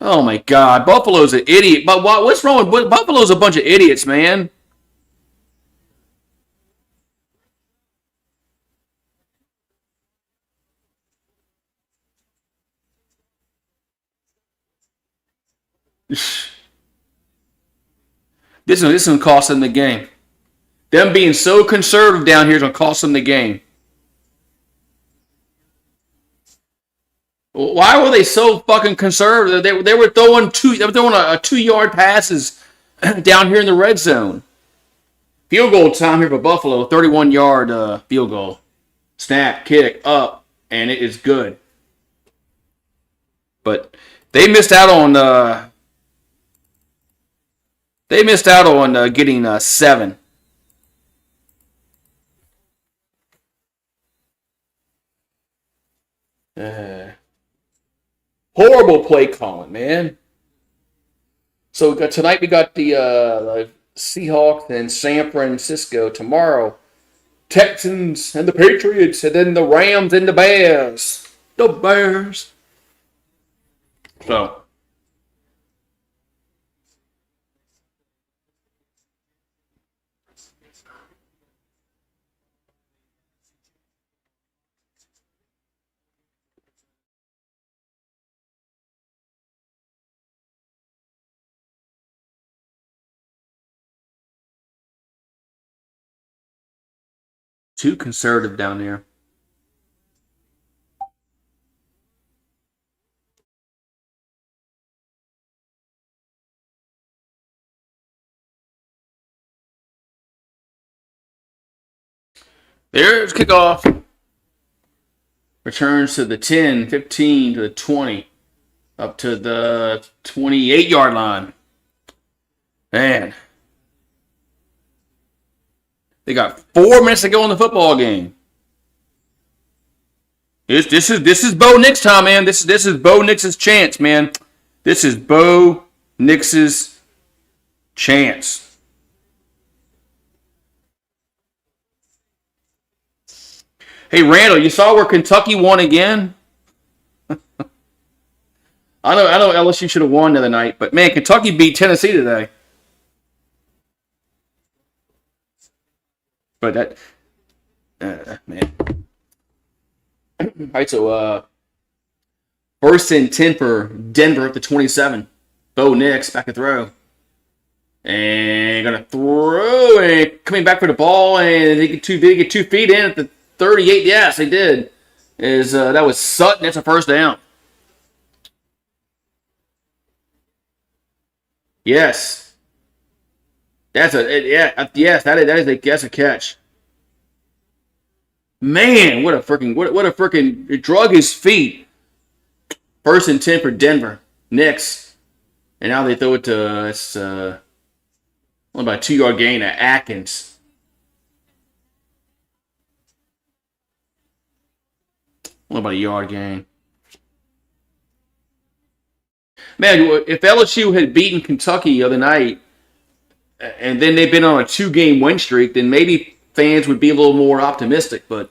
Oh my God, Buffalo's an idiot. But what's wrong with Buffalo's a bunch of idiots, man. This one cost them the game. Them being so conservative down here is gonna cost them the game. Why were they so fucking conservative? They were throwing 2-yard passes down here in the red zone. Field goal time here for Buffalo, 31-yard field goal. Snap, kick, up, and it is good. But they missed out on getting 7. Horrible play calling, man. So tonight we got the Seahawks and San Francisco. Tomorrow, Texans and the Patriots, and then the Rams and the Bears. The Bears. So Too conservative down there. There's kickoff. Returns to the 10, 15, to the 20, up to the 28-yard line. Man. They got 4 minutes to go in the football game. This is Bo Nix time, man. This is Bo Nix's chance, man. This is Bo Nix's chance. Hey, Randall, you saw where Kentucky won again? I know LSU should have won the other night, but man, Kentucky beat Tennessee today. But that, man. All right, so first and 10 for Denver at the 27. Bo Nix back to throw. And going to throw and coming back for the ball, and they get 2 feet in at the 38. Yes, they did. That was Sutton. That's a first down. Yes. That's a catch. Man, what a freaking it drug his feet. First and 10 for Denver. Nix. And now they throw it to only about a 2-yard gain at Atkins. Only about a yard gain. Man, if LSU had beaten Kentucky the other night, and then they've been on a 2-game win streak, then maybe fans would be a little more optimistic. But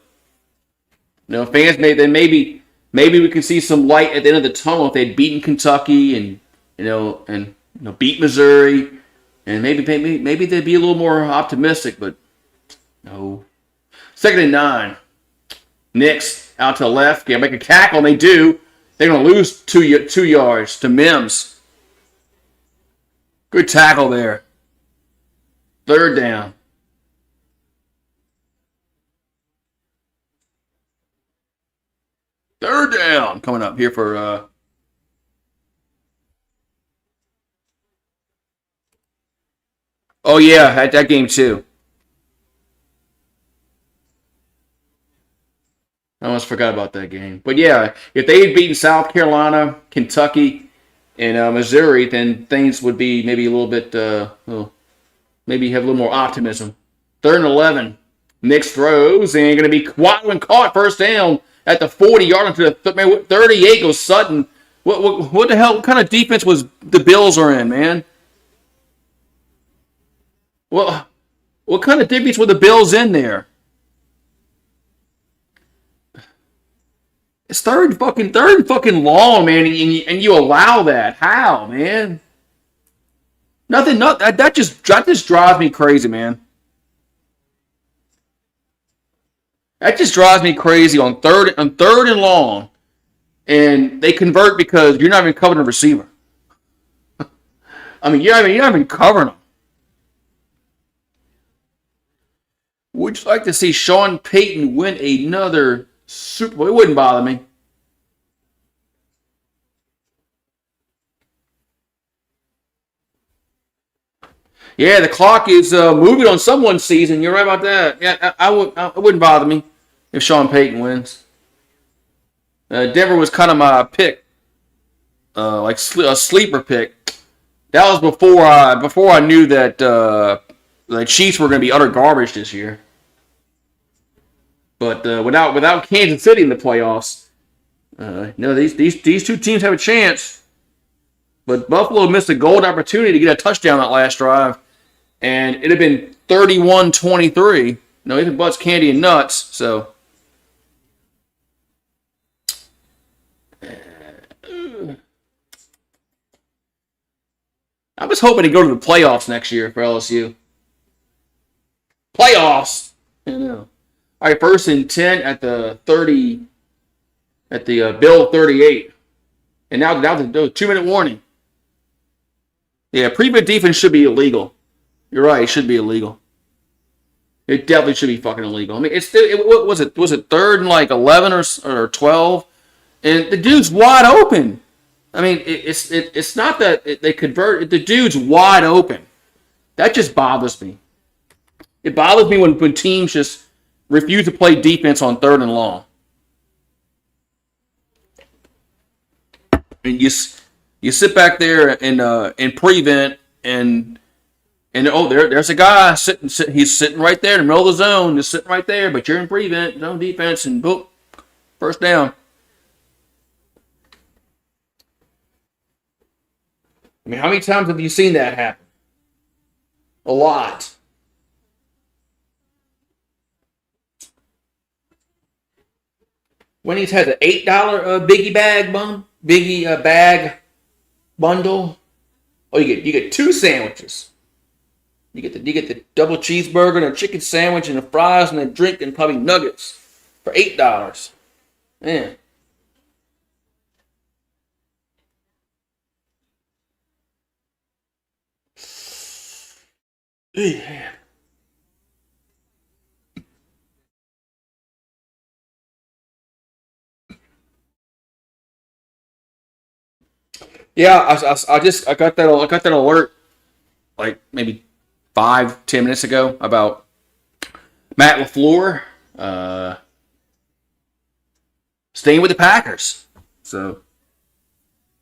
fans maybe we can see some light at the end of the tunnel if they'd beaten Kentucky and beat Missouri, and maybe they'd be a little more optimistic. But no. 2nd and 9. Nix out to the left. Make a tackle, and they do. They're going to lose 2 yards to Mims. Good tackle there. 3rd down. Third down coming up here for oh yeah, at that game too. I almost forgot about that game. But yeah, if they had beaten South Carolina, Kentucky, and Missouri, then things would be maybe a little bit, maybe have a little more optimism. 3rd and 11. Nix throws and going to be caught first down at the 40-yard line to the 38 goes Sutton. What the hell? What kind of defense was the Bills are in, man? Well, what kind of defense were the Bills in there? It's third and fucking long, man, and you allow that. How, man? That just drives me crazy, man. That just drives me crazy on third and long, and they convert because you're not even covering a receiver. I mean, you're not even covering them. Would you like to see Sean Payton win another Super Bowl? It wouldn't bother me. Yeah, the clock is moving on someone's season. You're right about that. Yeah, it wouldn't bother me if Sean Payton wins. Denver was kind of my pick, like a sleeper pick. That was before I knew that the Chiefs were going to be utter garbage this year. But without Kansas City in the playoffs, these 2 teams have a chance. But Buffalo missed a golden opportunity to get a touchdown that last drive, and it'd have been 31-23. Even butts, candy, and nuts. So I was hoping to go to the playoffs next year for LSU. Playoffs. All right, 1st and 10 at the 30, at the Bill 38. And now the 2-minute warning. Yeah, prevent defense should be illegal. You're right, it should be illegal. It definitely should be fucking illegal. I mean, it's still, what was it? Was it third and like 11 or 12? And the dude's wide open. I mean, it's not that they convert. The dude's wide open. That just bothers me. It bothers me when teams just refuse to play defense on third and long. And you sit back there and prevent and oh, there's a guy sitting. He's sitting right there in the middle of the zone, just sitting right there. But you're in prevent, zone defense, and boom, first down. I mean, how many times have you seen that happen? A lot. Wendy's has an $8 Biggie bag bundle. Oh, you get two sandwiches. You get the double cheeseburger and a chicken sandwich and the fries and a drink and probably nuggets for $8. Man. Yeah. Yeah, I got that alert like maybe 5-10 minutes ago about Matt LaFleur staying with the Packers. So,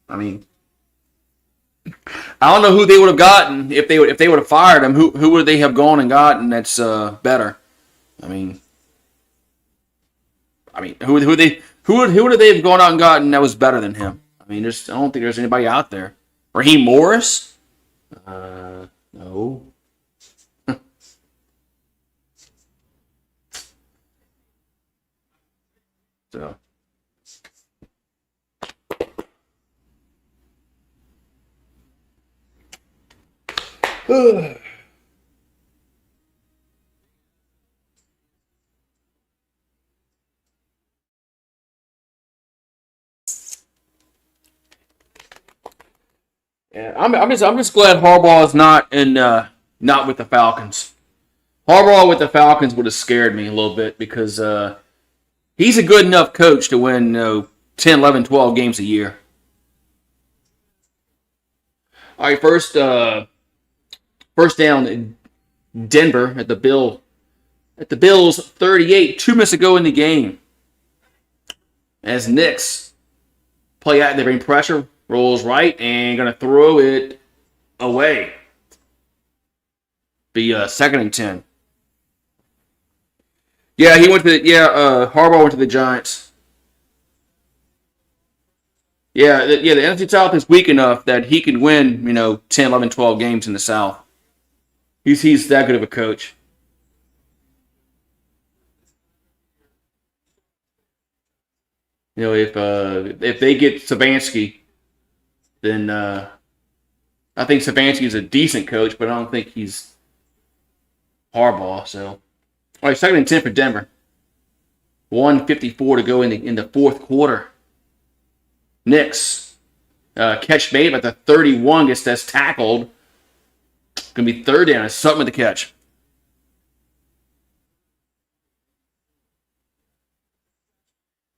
I mean, I don't know who they would have gotten if they would have fired him. Who would they have gone and gotten that's better? I mean, who would they have gone out and gotten that was better than him? I mean, I don't think there's anybody out there. Raheem Morris? No. So. Yeah, I'm just glad Harbaugh is not with the Falcons. Harbaugh with the Falcons would have scared me a little bit because he's a good enough coach to win 10, 11, 12 games a year. All right, first down in Denver at the Bills 38, 2 minutes ago in the game. As Knicks play out, they bring pressure, rolls right, and gonna throw it away. Be 2nd and 10. Yeah, Harbaugh went to the Giants. Yeah, the NFC South is weak enough that he can win, 10, 11, 12 games in the South. He's that good of a coach. If they get Savansky, then I think Savansky is a decent coach, but I don't think he's Harbaugh. So, all right, 2nd and 10 for Denver. 1:54 to go in the fourth quarter. Knicks catch made at the 31 gets that's tackled. Gonna be 3rd down. It's something with the catch.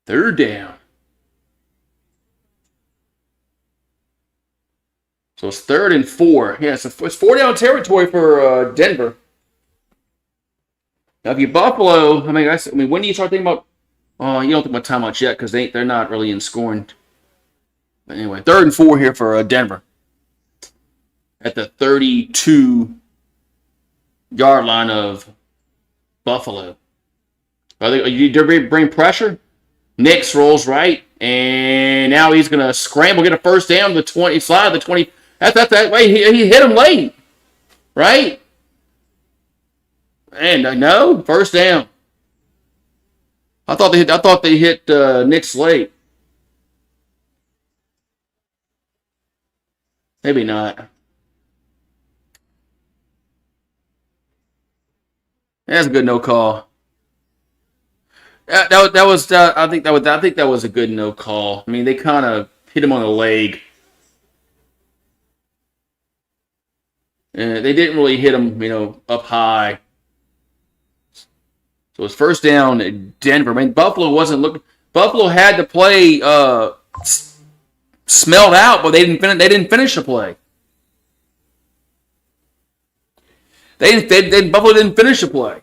Third down. So it's 3rd and 4. Yeah, it's 4 down territory for Denver. Now, if you Buffalo, when do you start thinking about? Oh, you don't think about timeouts yet because they're not really in scoring. But anyway, 3rd and 4 here for Denver at the 32-yard line of Buffalo. You bring pressure. Knicks rolls right, and now he's gonna scramble, get a first down. The 20 slide the 20. That's that way. He hit him late, right? And no, first down. I thought they hit Knicks late. Maybe not. That's a good no call. That was I think that was a good no call. I mean, they kind of hit him on the leg. They didn't really hit him, up high. So it's first down at Denver. I mean, Buffalo wasn't looking. Buffalo had to play smelled out, but they didn't finish the play. Buffalo didn't finish the play.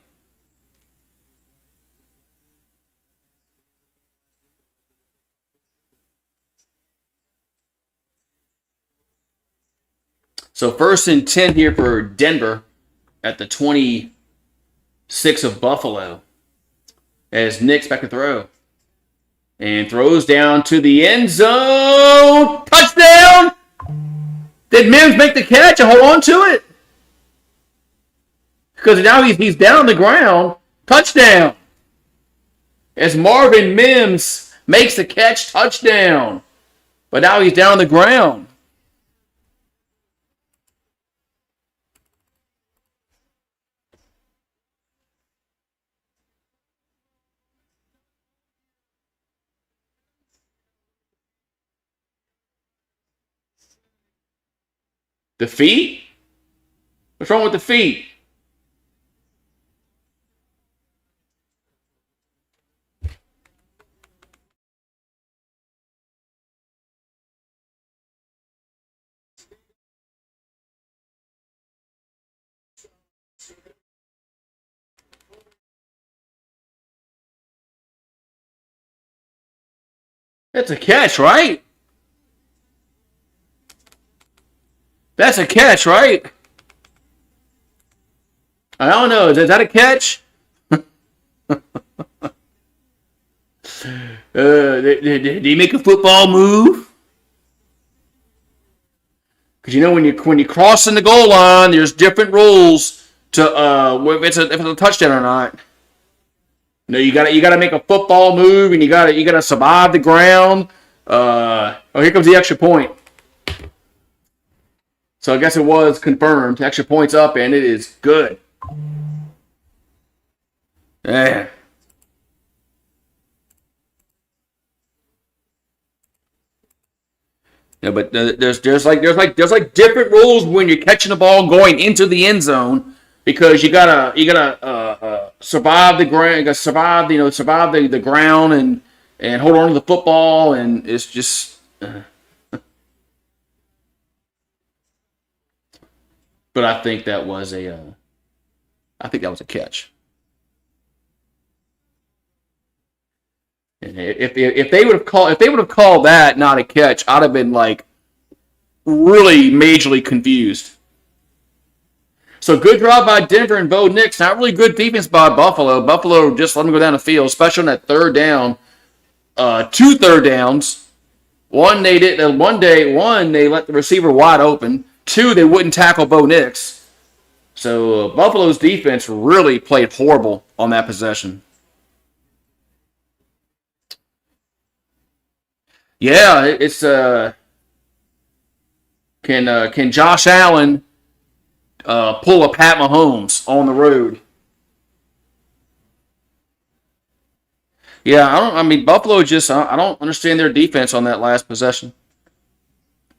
So 1st and 10 here for Denver at the 26 of Buffalo. As Nick's back to throw. And throws down to the end zone. Touchdown! Did Mims make the catch and hold on to it? Because now he's down on the ground. Touchdown! As Marvin Mims makes the catch, touchdown. But now he's down on the ground. The feet? What's wrong with the feet? That's a catch, right? That's a catch, right? I don't know. Is that a catch? Did he make a football move? Because you know when you cross in the goal line, there's different rules to if it's a touchdown or not. You know, you gotta make a football move, and you gotta survive the ground. Here comes the extra point. So I guess it was confirmed. Extra points up, and it is good. Yeah. Yeah, but there's like different rules when you're catching the ball going into the end zone, because you gotta survive the ground, you gotta survive the ground and hold on to the football, and it's just. But I think that was a catch. And if they would have called that not a catch, I'd have been like really majorly confused. So good job by Denver and Bo Nix. Not really good defense by Buffalo. Buffalo just let them go down the field, especially on that third down. 2 third downs. One they let the receiver wide open. 2, they wouldn't tackle Bo Nix. So Buffalo's defense really played horrible on that possession. Yeah, it's can Josh Allen pull a Pat Mahomes on the road? Yeah, Buffalo just I don't understand their defense on that last possession.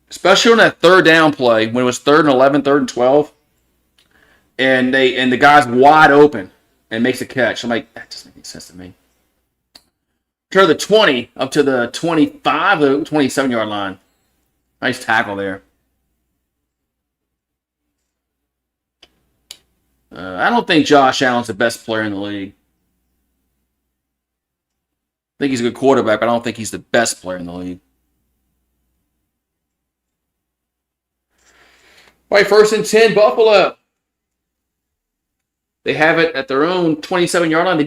Especially on that third down play when it was 3rd and 11, 3rd and 12, and the guy's wide open and makes a catch. I'm like, that doesn't make any sense to me. Turn the 20 up to the 25, the 27-yard line. Nice tackle there. I don't think Josh Allen's the best player in the league. I think he's a good quarterback, but I don't think he's the best player in the league. All right, 1st and 10, Buffalo. They have it at their own 27-yard line. They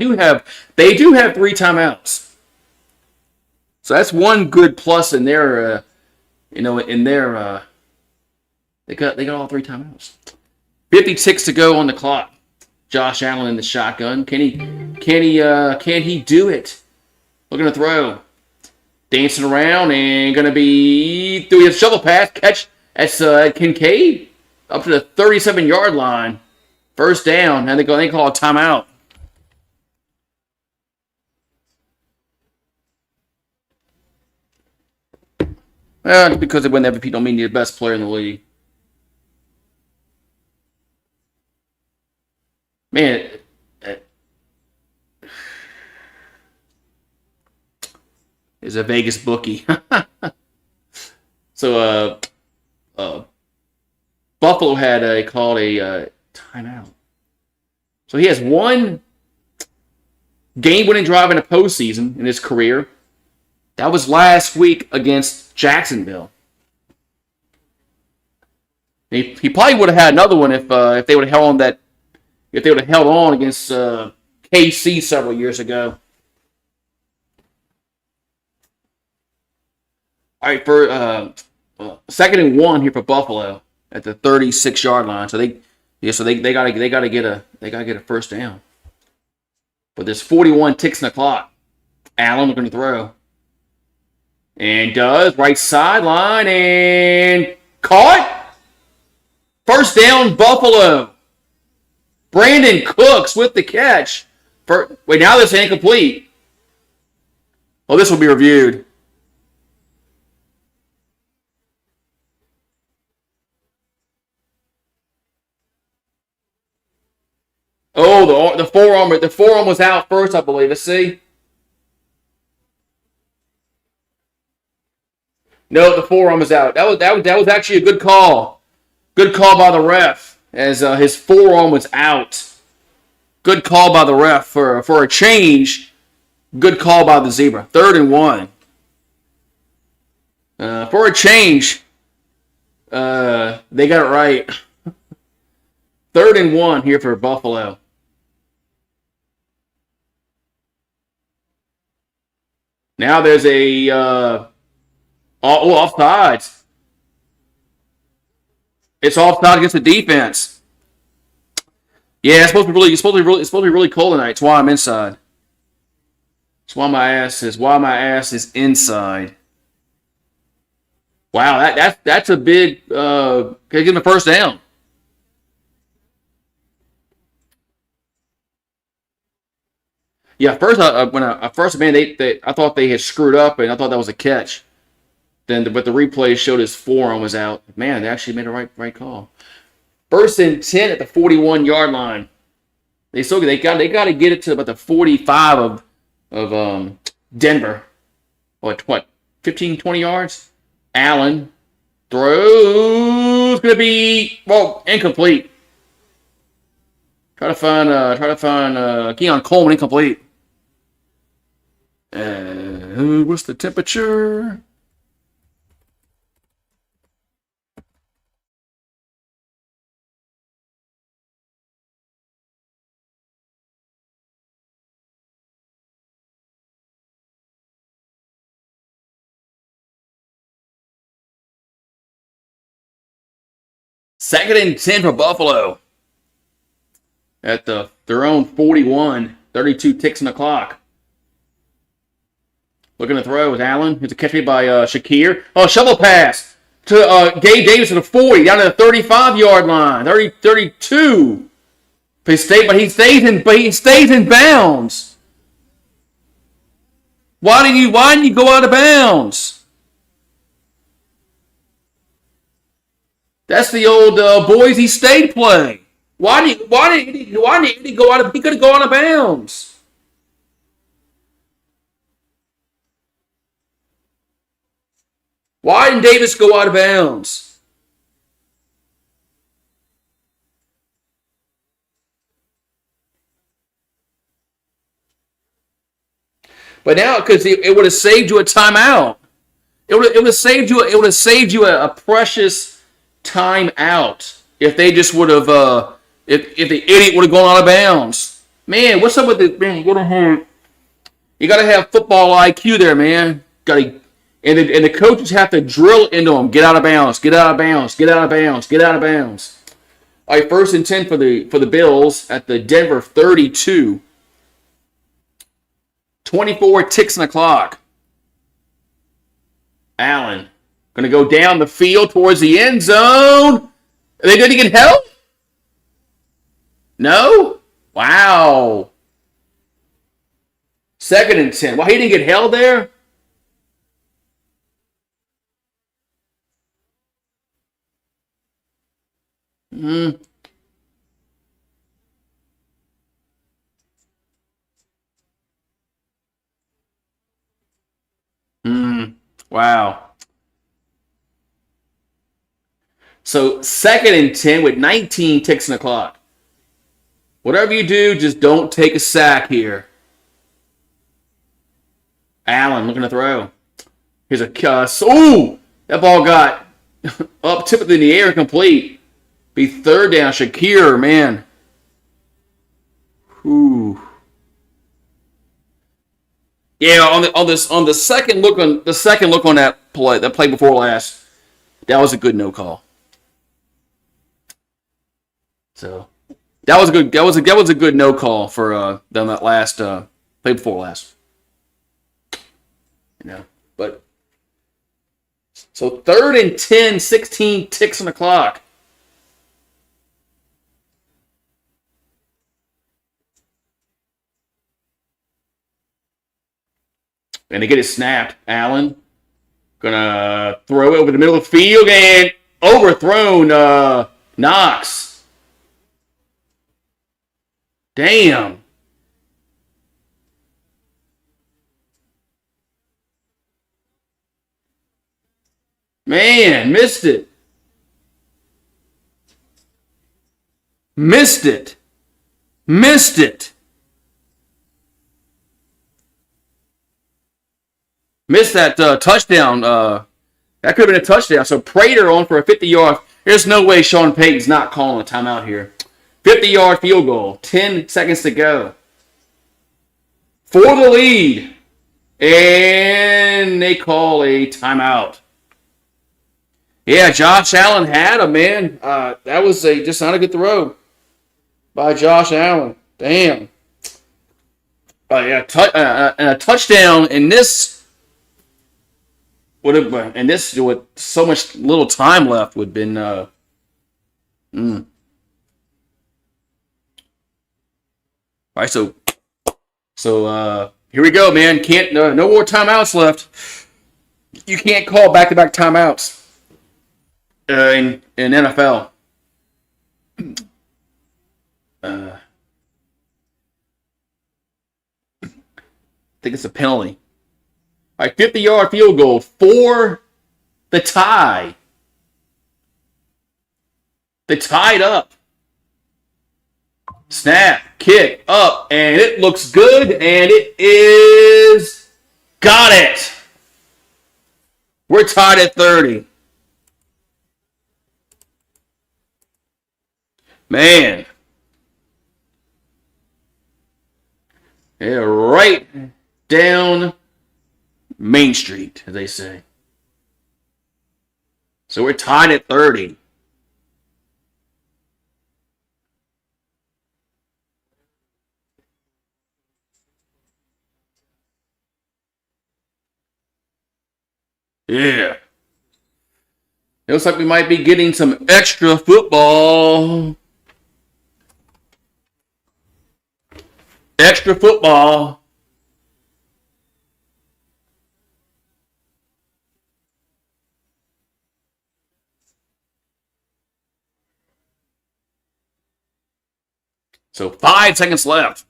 do have 3 timeouts. So that's one good plus in their, they got all 3 timeouts. 56 to go on the clock. Josh Allen in the shotgun. Can he do it? Looking to throw. Dancing around and gonna be through his shovel pass catch. That's Kincaid up to the 37-yard line. First down, and they call a timeout. Well, because they win MVP don't mean you're the best player in the league. Man, is a Vegas bookie. So Buffalo had called a timeout. So he has one game-winning drive in the postseason in his career. That was last week against Jacksonville. He probably would have had another one if they would have held on that. If they would have held on against KC several years ago. All right, for 2nd and 1 here for Buffalo at the 36-yard line. So they gotta get a first down. But there's 41 ticks in the clock. Allen looking to throw. And does. Right sideline and caught. First down, Buffalo. Brandon Cooks with the catch. Wait, now this incomplete. Well, this will be reviewed. Oh, the forearm was out first, I believe. Let's see. No, the forearm was out. That was actually a good call. Good call by the ref as his forearm was out. Good call by the ref for a change. Good call by the Zebra. 3rd and 1. For a change, they got it right. 3rd and 1 here for Buffalo. Now there's a offsides. It's offside against the defense. Yeah, it's supposed to be really cold tonight. It's why I'm inside. It's why my ass is inside. Wow, that's a big give him a first down. Yeah, first I thought they had screwed up and I thought that was a catch. But the replay showed his forearm was out. Man, they actually made a right call. 1st and 10 at the 41-yard line. They got to get it to about the 45 of Denver. What 15, 20 yards? Allen throws gonna be incomplete. Try to find Keon Coleman incomplete. What's the temperature? Second and 10 for Buffalo. At their own 41. 32 ticks on the clock. Looking to throw with Allen. It's a catch made by Shakir. Oh, shovel pass to Gabe Davis at the 40. Down to the 35-yard line. 32. But he stays in bounds. Why didn't you go out of bounds? That's the old Boise State play. Why did he go out of? He could have gone out of bounds. Why didn't Davis go out of bounds? But now, because it would have saved you a timeout. It would have saved you a precious timeout if they just would have if the idiot would have gone out of bounds. Man, what's up with the man? You gotta have football IQ there, man. And the coaches have to drill into them. Get out of bounds. Get out of bounds. Get out of bounds. Get out of bounds. All right, 1st and 10 for the Bills at the Denver 32. 24 ticks on the clock. Allen going to go down the field towards the end zone. Are they going to get help? No? Wow. 2nd and 10. Well, he didn't get held there? Wow. So 2nd and 10 with 19 ticks in the clock. Whatever you do, just don't take a sack here. Allen looking to throw. Here's a cuss. Ooh! That ball got up, tipped in the air, complete. Be 3rd down. Shakir, man. Ooh. Yeah, on the second look on that play before last, that was a good no call. So that was a good no call for them that last play before last. But so 3rd and 10, 16 ticks on the clock. And they get it snapped. Allen gonna throw it over the middle of the field and overthrown Knox. Damn. Man, missed it. Missed it. Missed it. Missed that touchdown. That could have been a touchdown. So Prater on for a 50-yard. There's no way Sean Payton's not calling a timeout here. 50-yard field goal. 10 seconds to go. For the lead. And they call a timeout. Yeah, Josh Allen had him, man. That was just not a good throw by Josh Allen. Damn. And a touchdown in this would have, and this with so much little time left would have been. All right, so here we go, man. Can't no more timeouts left. You can't call back-to-back timeouts. In NFL. I think it's a penalty. All right, 50-yard field goal for the tie. They tied up. Snap, kick, up, and it looks good, and it is... Got it! We're tied at 30. Man. Yeah, right down Main Street, as they say. So we're tied at 30. Yeah. It looks like we might be getting some extra football. Extra football. So 5 seconds left.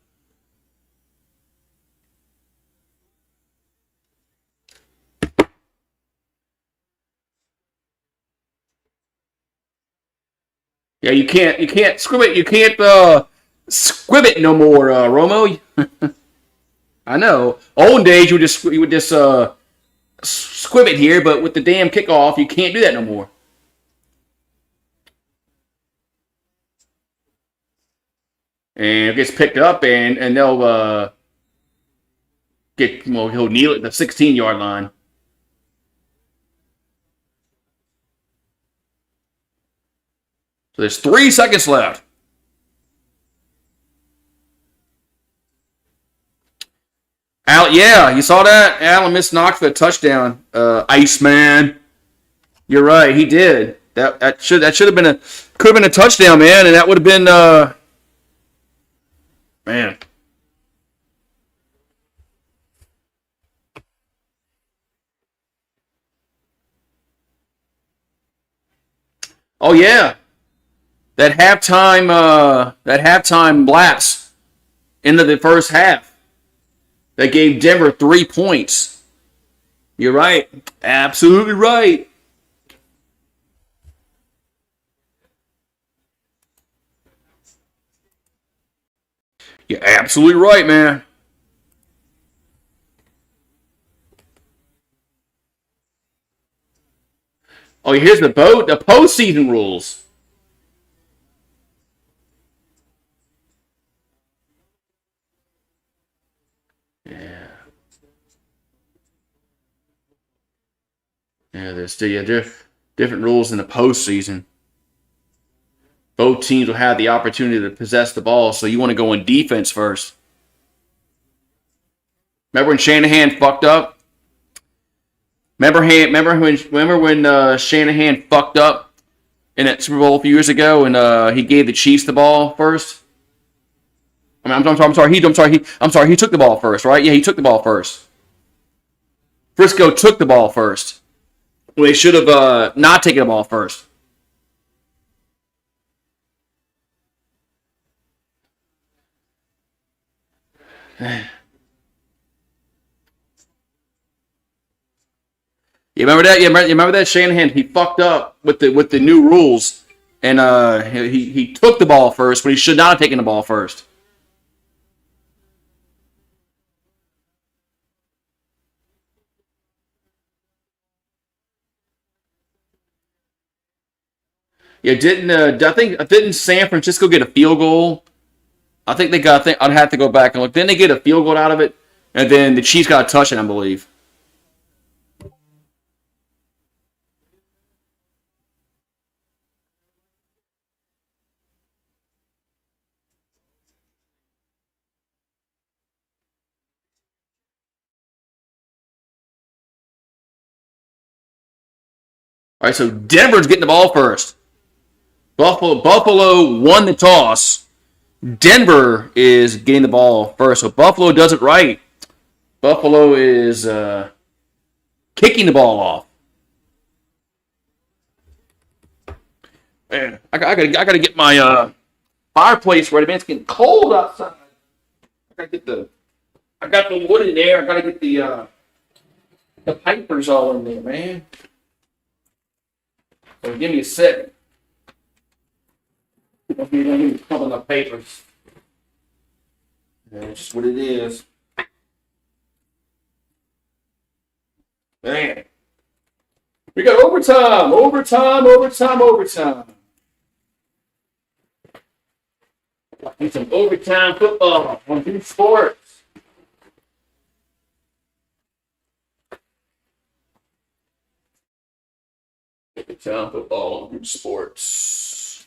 Yeah, you can't squib it. You can't squib it no more, Romo. I know. Old days you would just squib it here, but with the damn kickoff, you can't do that no more. And it gets picked up, and they'll he'll kneel at the 16-yard line. So there's 3 seconds left. Yeah, you saw that? Allen missed Knox for a touchdown. Iceman. You're right, he did. That should have been could have been a touchdown, man, and that would have been man. Oh yeah. That halftime lapse into the first half that gave Denver 3 points. You're right. Absolutely right. You're absolutely right, man. Oh, here's the postseason rules. Yeah. Yeah, there's still different rules in the postseason. Both teams will have the opportunity to possess the ball, so you want to go in defense first. Remember when Shanahan fucked up? Remember when Shanahan fucked up in that Super Bowl a few years ago, and he gave the Chiefs the ball first? I mean, I'm sorry. He took the ball first, right? Yeah, he took the ball first. Frisco took the ball first. Well, they should have not taken the ball first. You remember that? You remember that Shanahan? He fucked up with the new rules, and he took the ball first when he should not have taken the ball first. Yeah, didn't San Francisco get a field goal? I think they got. I think I'd have to go back and look. Then they get a field goal out of it, and then the Chiefs got a touchdown, I believe. All right, so Denver's getting the ball first. Buffalo won the toss. Denver is getting the ball first, so Buffalo does it right. Buffalo is kicking the ball off. Man, I gotta get my fireplace ready. Man, it's getting cold outside. I got the wood in there. I gotta get the pipers all in there, man. So give me a sec. Give me a couple of papers. That's just what it is. Man. We got overtime. Need some overtime football on Duke Sports. Overtime football on Duke Sports.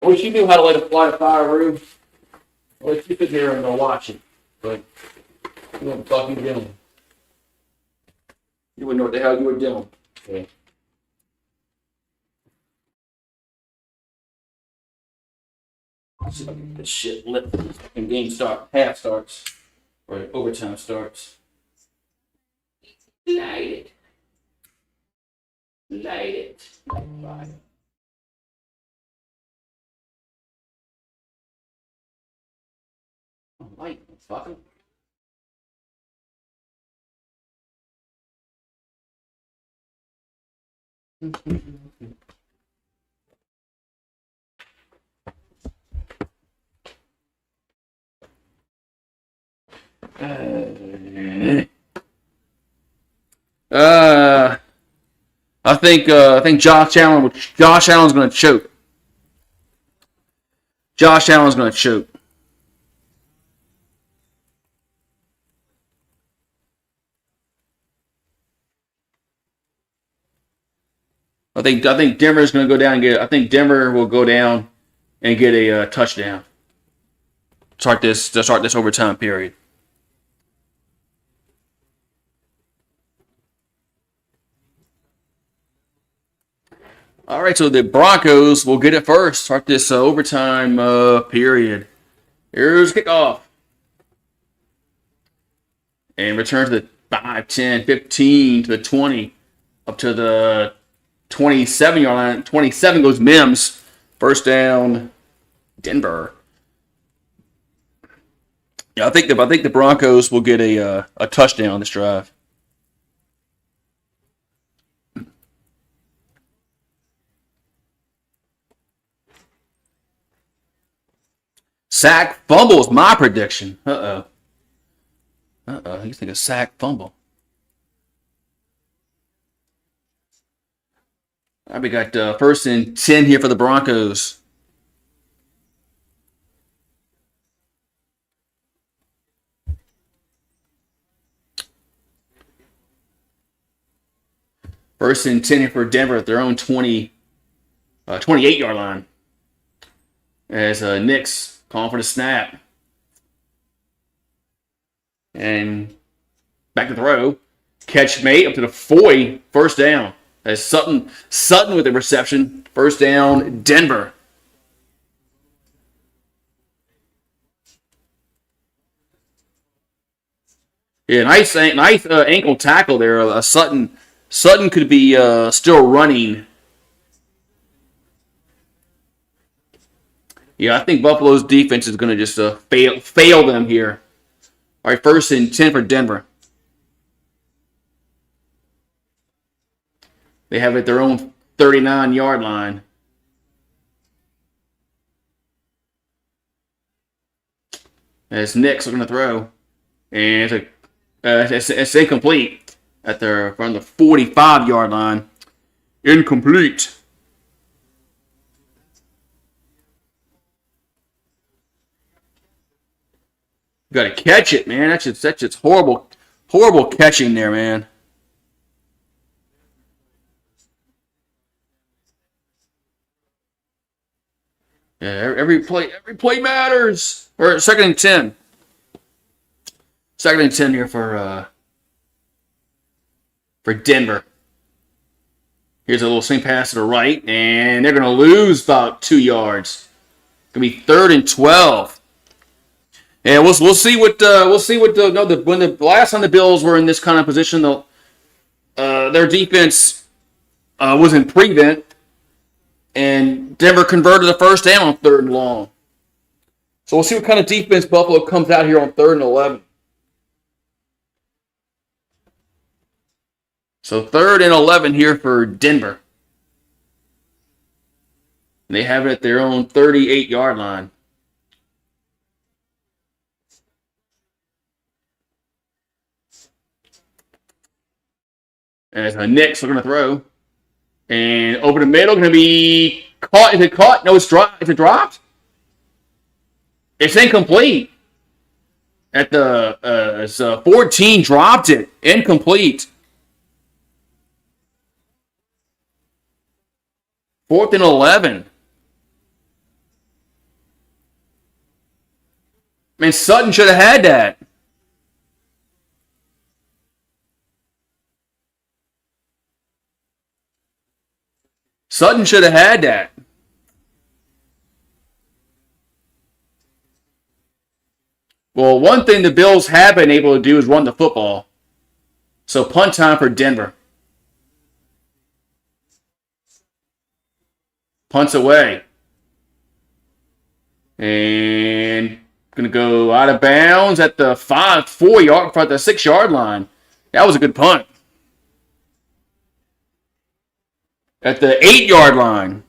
I wish you knew how to light a fire, Rube. I'll let you sit here and go watch it. But you know what the fuck you doing. You wouldn't know what the hell you were doing. Okay. Let's see if I can get this shit lit and half starts, or overtime starts. Light it. Bye. Light, fucker. I think Josh Allen's going to choke. Josh Allen's going to choke. I think Denver's going to go down and get. I think Denver will go down and get a touchdown. Start this overtime period. All right, so the Broncos will get it first. Start this overtime period. Here's kickoff. And return to the 5, 10, 15 to the 20, up to the 27-yard line. 27 goes Mims. First down, Denver. Yeah, I think the Broncos will get a touchdown on this drive. Sack fumble is my prediction. You think a sack fumble? All right, we got 1st and 10 here for the Broncos. First and 10 here for Denver at their own 28-yard line. As Nick's calling for the snap. And back to throw. Catch made up to the 40. First down. As Sutton with the reception. First down, Denver. Yeah, nice ankle tackle there. Sutton could be still running. Yeah, I think Buffalo's defense is going to just fail them here. All right, 1st and 10 for Denver. They have it at their own 39-yard line. As Nick's looking to throw. And it's incomplete from the 45-yard line. Incomplete. Got to catch it, man. That's just horrible catching there, man. Yeah, every play matters. Or 2nd and 10. 2nd and 10 here for Denver. Here's a little swing pass to the right, and they're going to lose about 2 yards. Going to be 3rd and 12. And we'll see what when the last time the Bills were in this kind of position, their defense was in prevent, and Denver converted the first down on 3rd and long. So we'll see what kind of defense Buffalo comes out here on 3rd and 11. So 3rd and 11 here for Denver. And they have it at their own 38-yard line. As Nick's looking to throw. And over the middle, going to be caught. Is it caught? No, it's dropped. Is it dropped? It's incomplete. At the 14 dropped it. Incomplete. 4th and 11. Man, Sutton should have had that. Sutton should have had that. Well, one thing the Bills have been able to do is run the football. So punt time for Denver. Punts away. And going to go out of bounds at the 6-yard line. That was a good punt. At the 8-yard line.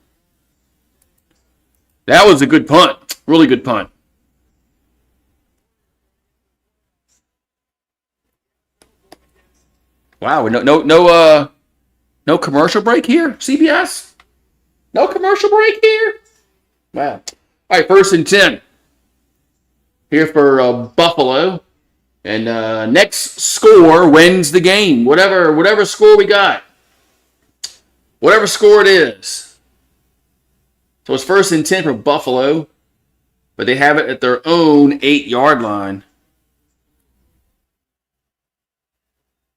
That was a good punt. Really good punt. Wow, no commercial break here, CBS? No commercial break here? Wow. All right, 1st and 10. Here for Buffalo. And next score wins the game. Whatever score we got. Whatever score it is. So it's 1st and 10 for Buffalo. But they have it at their own 8-yard line.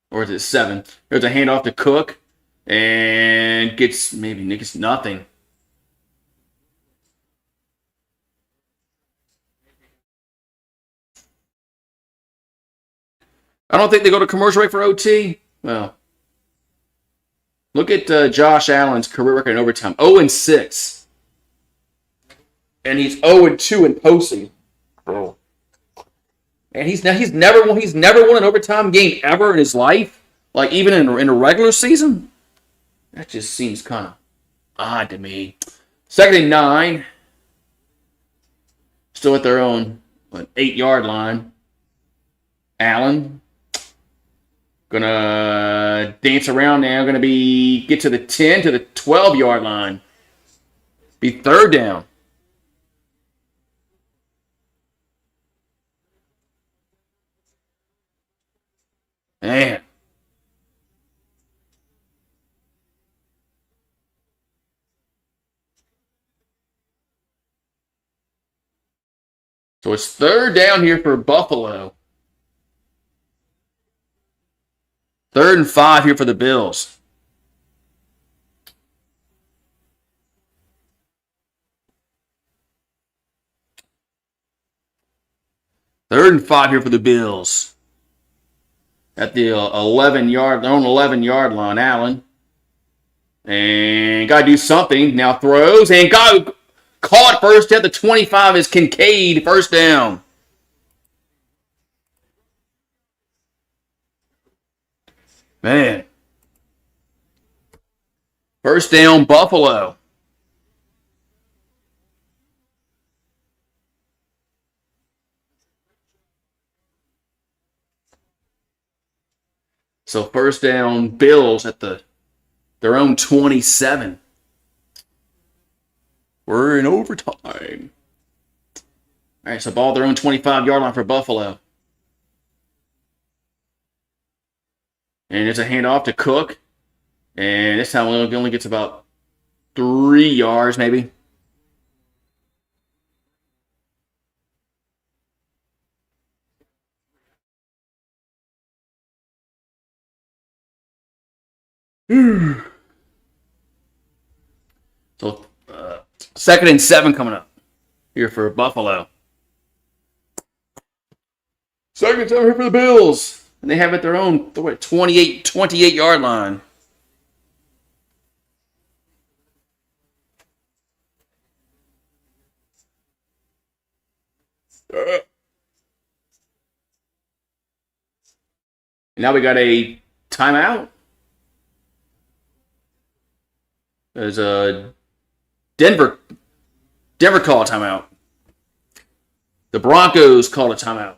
Or is it 7? There's a handoff to Cook. And gets nothing. I don't think they go to commercial break for OT. Well, look at Josh Allen's career record in overtime. 0-6. And he's 0-2 in postseason. Oh. And he's never won an overtime game ever in his life. Like even in a regular season. That just seems kind of odd to me. 2nd and 9. Still at their own 8-yard line. Allen. Gonna dance around now. Gonna get to the 10 to the 12-yard line. Be 3rd down. Man. So it's 3rd down here for Buffalo. 3rd and 5 here for the Bills. Third and 5 here for the Bills. At the 11-yard, their own 11-yard line, Allen. And got to do something. Now throws and got caught first at the 25 is Kincaid. 1st down. Man. 1st down, Buffalo. So 1st down, Bills at their own 27. We're in overtime. All right, so ball their own 25-yard line for Buffalo. And it's a handoff to Cook. And this time it only gets about 3 yards, maybe. So, 2nd and 7 coming up here for Buffalo. 2nd and 7 here for the Bills. And they have it their own 28-yard line. And now we got a timeout. There's a Denver called a timeout. The Broncos called a timeout.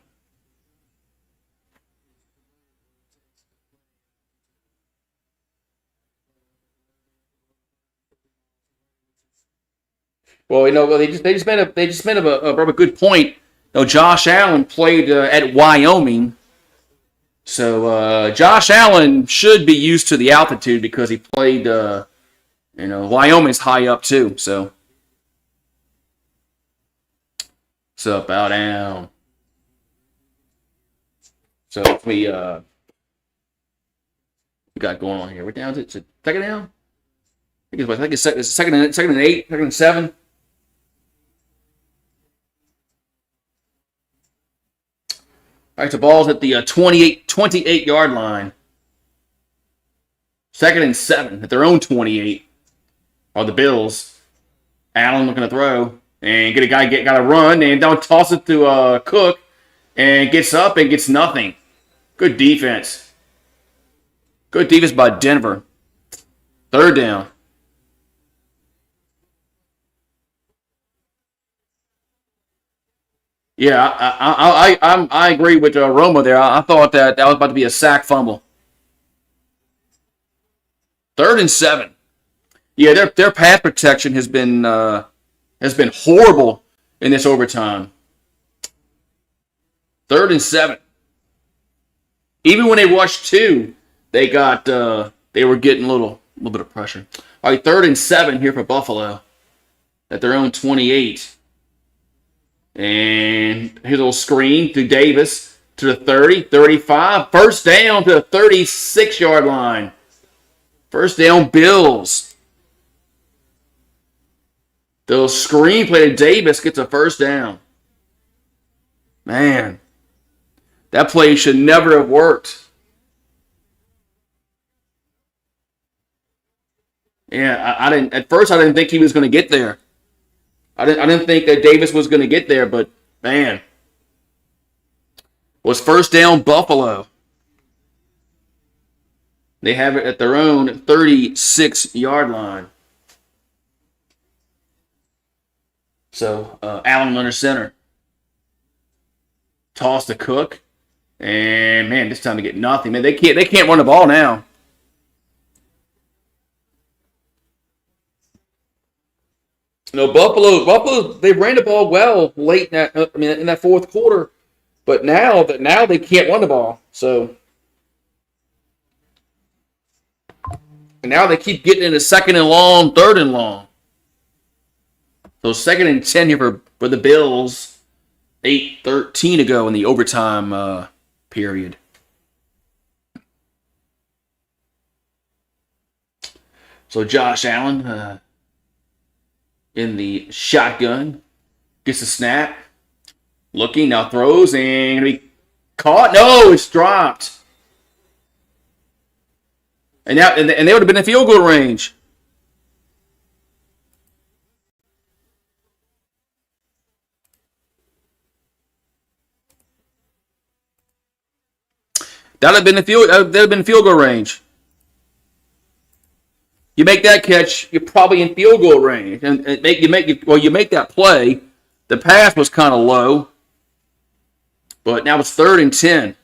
Well, they just made a good point. Josh Allen played at Wyoming, so Josh Allen should be used to the altitude because he played. Wyoming's high up too, so. What's up, bow down. So if we got going on here. We're down to 2nd down. I think it's 2nd and 8, 2nd and 7. All right, so ball's at the 28-yard line. 2nd and 7 at their own 28 are the Bills. Allen looking to throw and got to run and don't toss it to Cook and gets up and gets nothing. Good defense. Good defense by Denver. 3rd down. Yeah, I agree with Roma there. I thought that was about to be a sack fumble. 3rd and 7. Yeah, their pass protection has been horrible in this overtime. 3rd and 7. Even when they rushed 2, they were getting a little bit of pressure. All right, 3rd and 7 here for Buffalo at their own 28. And here's a little screen to Davis to the 30, 35. 1st down to the 36-yard line. 1st down, Bills. The screenplay to Davis gets a 1st down. Man, that play should never have worked. Yeah, at first I didn't think he was going to get there. I didn't think that Davis was going to get there, but man, was first down Buffalo. They have it at their own 36-yard line. So Allen under center. Toss to Cook. And man, this time they get nothing. Man, they can't run the ball now. No, Buffalo, they ran the ball well late in that fourth quarter, but now they can't run the ball. So and now they keep getting into second and long, third and long. So 2nd and 10 here for the Bills. 8:13 to go in the overtime period. So Josh Allen in the shotgun gets a snap, looking, now throws, and he caught. No, it's dropped. And they would have been in field goal range. That'd have been field goal range. You make that catch, you're probably in field goal range, and you make that play. The pass was kind of low, but now it's 3rd and 10.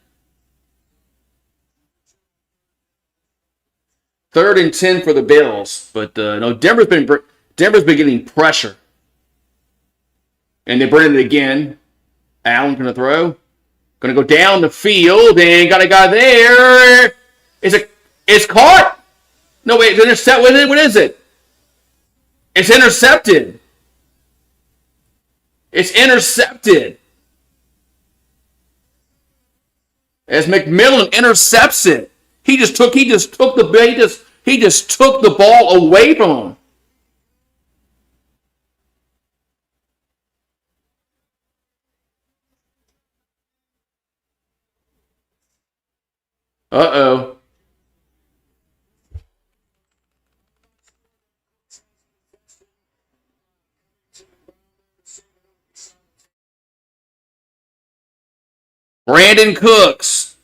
3rd and 10 for the Bills, but no, Denver's been getting pressure, and they bring it again. Allen gonna throw, gonna go down the field, and got a guy there. It's caught. No, wait, it's intercepted. What is it? It's intercepted. It's intercepted. As McMillan intercepts it. He just took the ball away from him. Uh-oh. Brandon Cooks.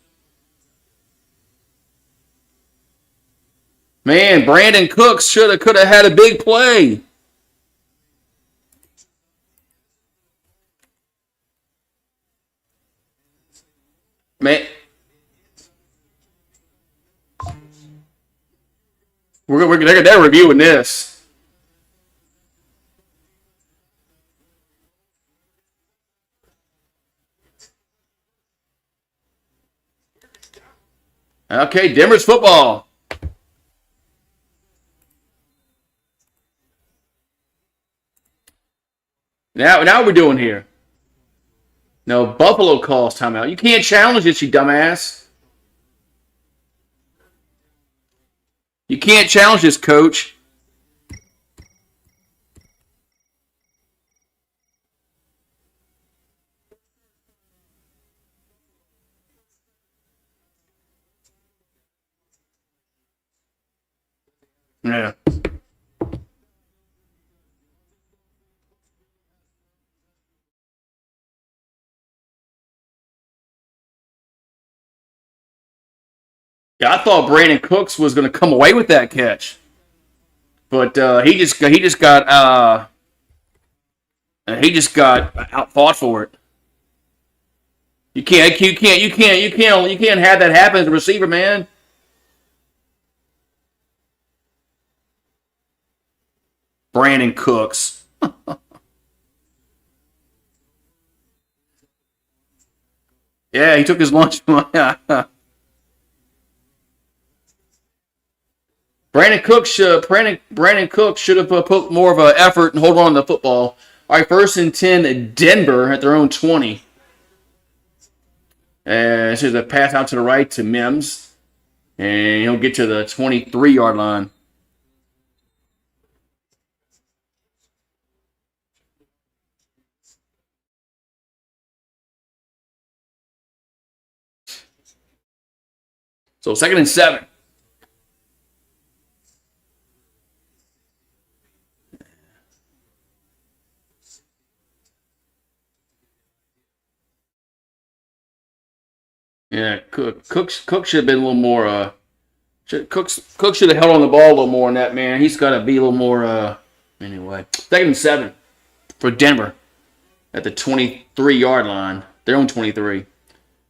Man, Brandon Cooks could have had a big play. Man, they're reviewing this. Okay, Denver's football. Now we're doing here. No, Buffalo calls timeout. You can't challenge this, you dumbass. You can't challenge this, coach. Yeah. Yeah, I thought Brandon Cooks was going to come away with that catch, but he just got out fought for it. You can't have that happen as a receiver, man. Brandon Cooks. Yeah, he took his lunch. Brandon Cooks should have put more of an effort and hold on to the football. All right, 1st and 10 Denver at their own 20. And this is a pass out to the right to Mims. And he'll get to the 23-yard line. So 2nd and 7. Yeah, Cook should have been a little more. Cook should have held on the ball a little more in that, man. He's got to be a little more. Anyway, 2nd and 7 for Denver at the 23-yard line. Their own 23.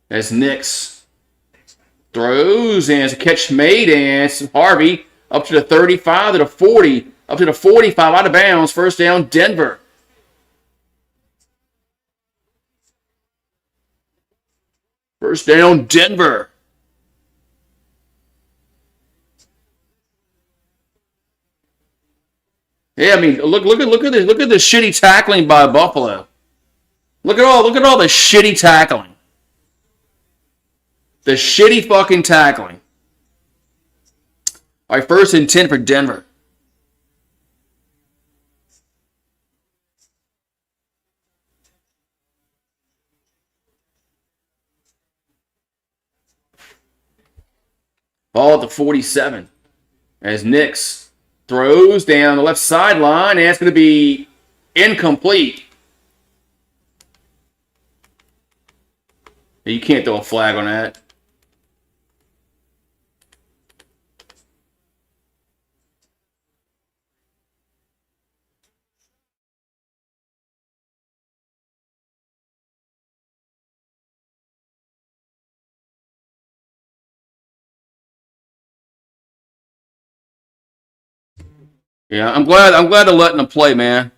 As Nix throws and it's a catch made, and it's Harvey up to the 35 to the 40, up to the 45 out of bounds. First down, Denver. First down, Denver. Yeah, I mean, look at the shitty tackling by Buffalo. Look at all the shitty tackling. The shitty fucking tackling. All right, 1st and 10 for Denver. Ball at the 47 as Nix throws down the left sideline, and it's going to be incomplete. You can't throw a flag on that. Yeah, I'm glad they're letting them play, man.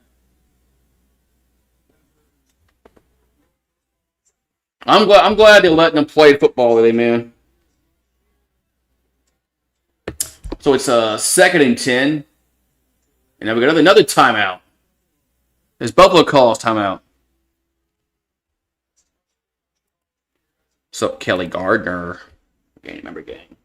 I'm glad they're letting them play football today, man. So it's 2nd and 10, and now we got another timeout. As Buffalo calls timeout. What's up, Kelly Gardner? Gang, remember gang.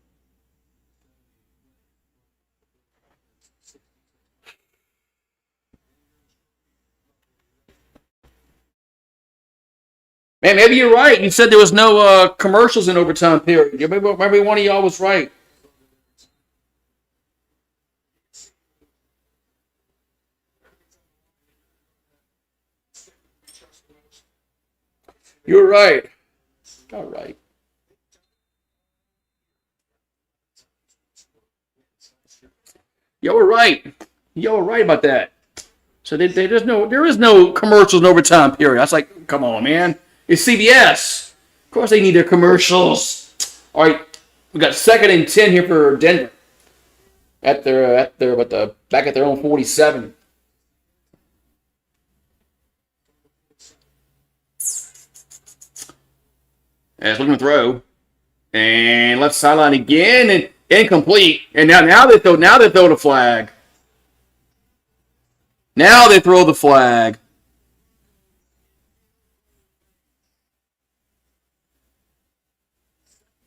Man, maybe you're right. You said there was no commercials in overtime period. Maybe one of y'all was right. You're right. All right. Y'all were right. Y'all were right about that. So there is no commercials in overtime period. I was like, come on, man. It's CBS. Of course they need their commercials. All right, we got 2nd and 10 here for Denver. Back at their own 47. And it's looking to throw, and left sideline again, and incomplete. And now they throw the flag. Now they throw the flag.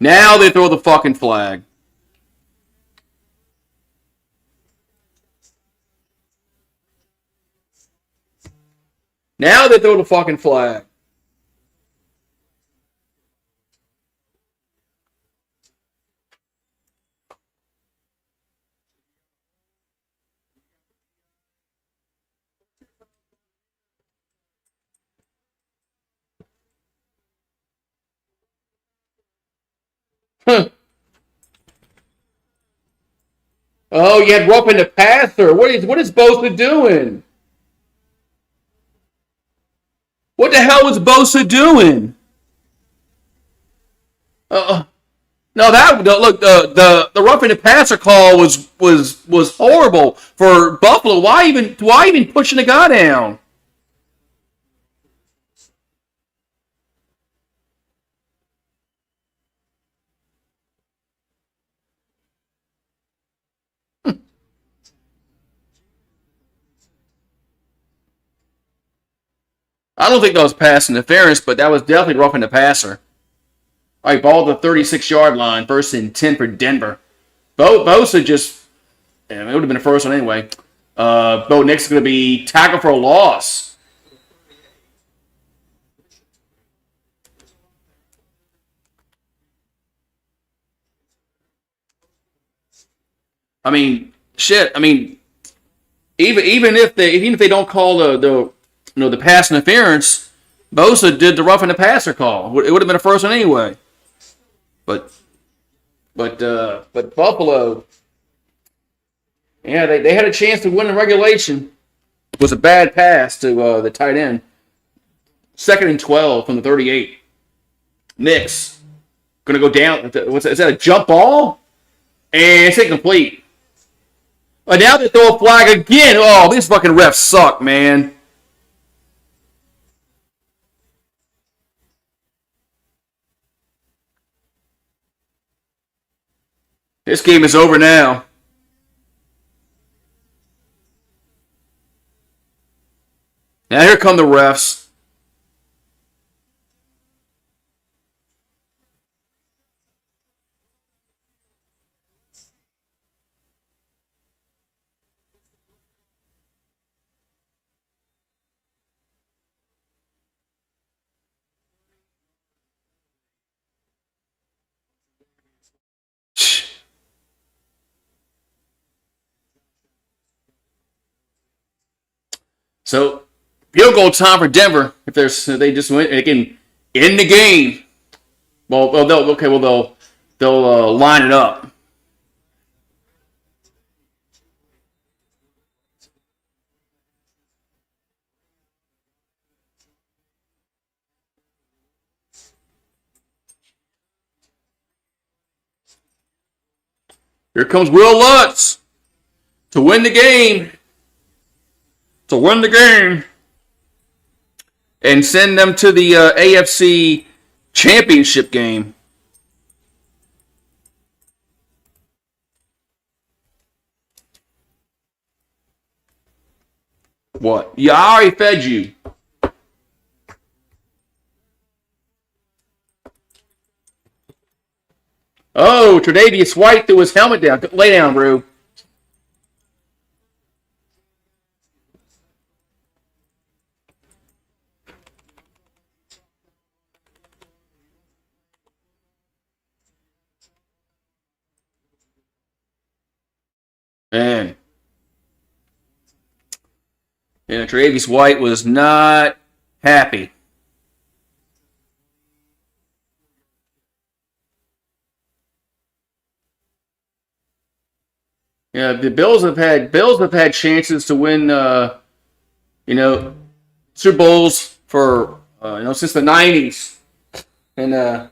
Now they throw the fucking flag. Now they throw the fucking flag. Huh. Oh, you had roughing the passer. What is Bosa doing? What the hell was Bosa doing? No, the roughing the passer call was horrible for Buffalo. Why even pushing the guy down? I don't think that was pass interference, but that was definitely roughing the passer. All right, ball to the 36-yard line. 1st and 10 for Denver. Bosa just, it would have been the first one anyway. Bo Nix is going to be tackled for a loss. I mean, shit. I mean, even if they don't call the pass interference, Bosa did the roughing the passer call. It would have been the first one anyway. But but Buffalo, yeah, they had a chance to win in regulation. It was a bad pass to the tight end. 2nd and 12 from the 38. Knicks gonna go down. Is that a jump ball? And it's incomplete. But now they throw a flag again. Oh, these fucking refs suck, man. This game is over now. Now here come the refs. So, field goal time for Denver. If they just win, they can end the game. Well, they'll line it up. Here comes Will Lutz to win the game. To win the game. And send them to the AFC Championship game. What? Yeah, I already fed you. Oh, Tre'Davious White threw his helmet down. Lay down, Rue. Man. Yeah, Tre'Davious White was not happy. Yeah, the Bills have had chances to win Super Bowls for since the 90s. And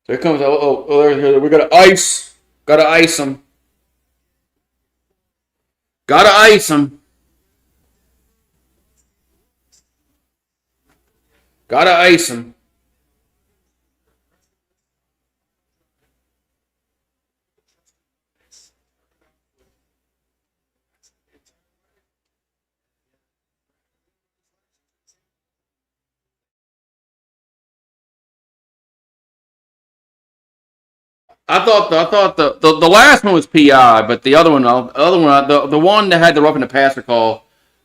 here comes we gotta ice them. Gotta ice them. Gotta ice them. I thought the last one was PI, but the one that had the rough in the passer call,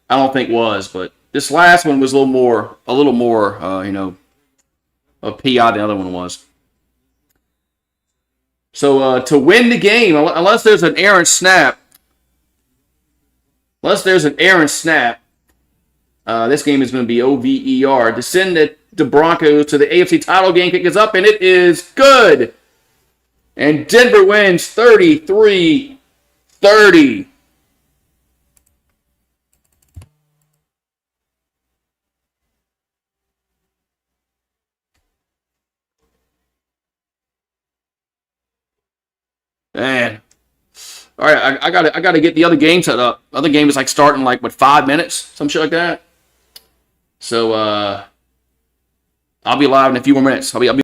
I don't think was. But this last one was a little more, of PI than the other one was. So to win the game, unless there's an errant snap, this game is going to be OVER to send the Broncos to the AFC title game. Kick is up, and it is good. And Denver wins 33-30. Man. All right, I gotta get the other game set up. The other game is starting 5 minutes, some shit like that. So I'll be live in a few more minutes. I'll be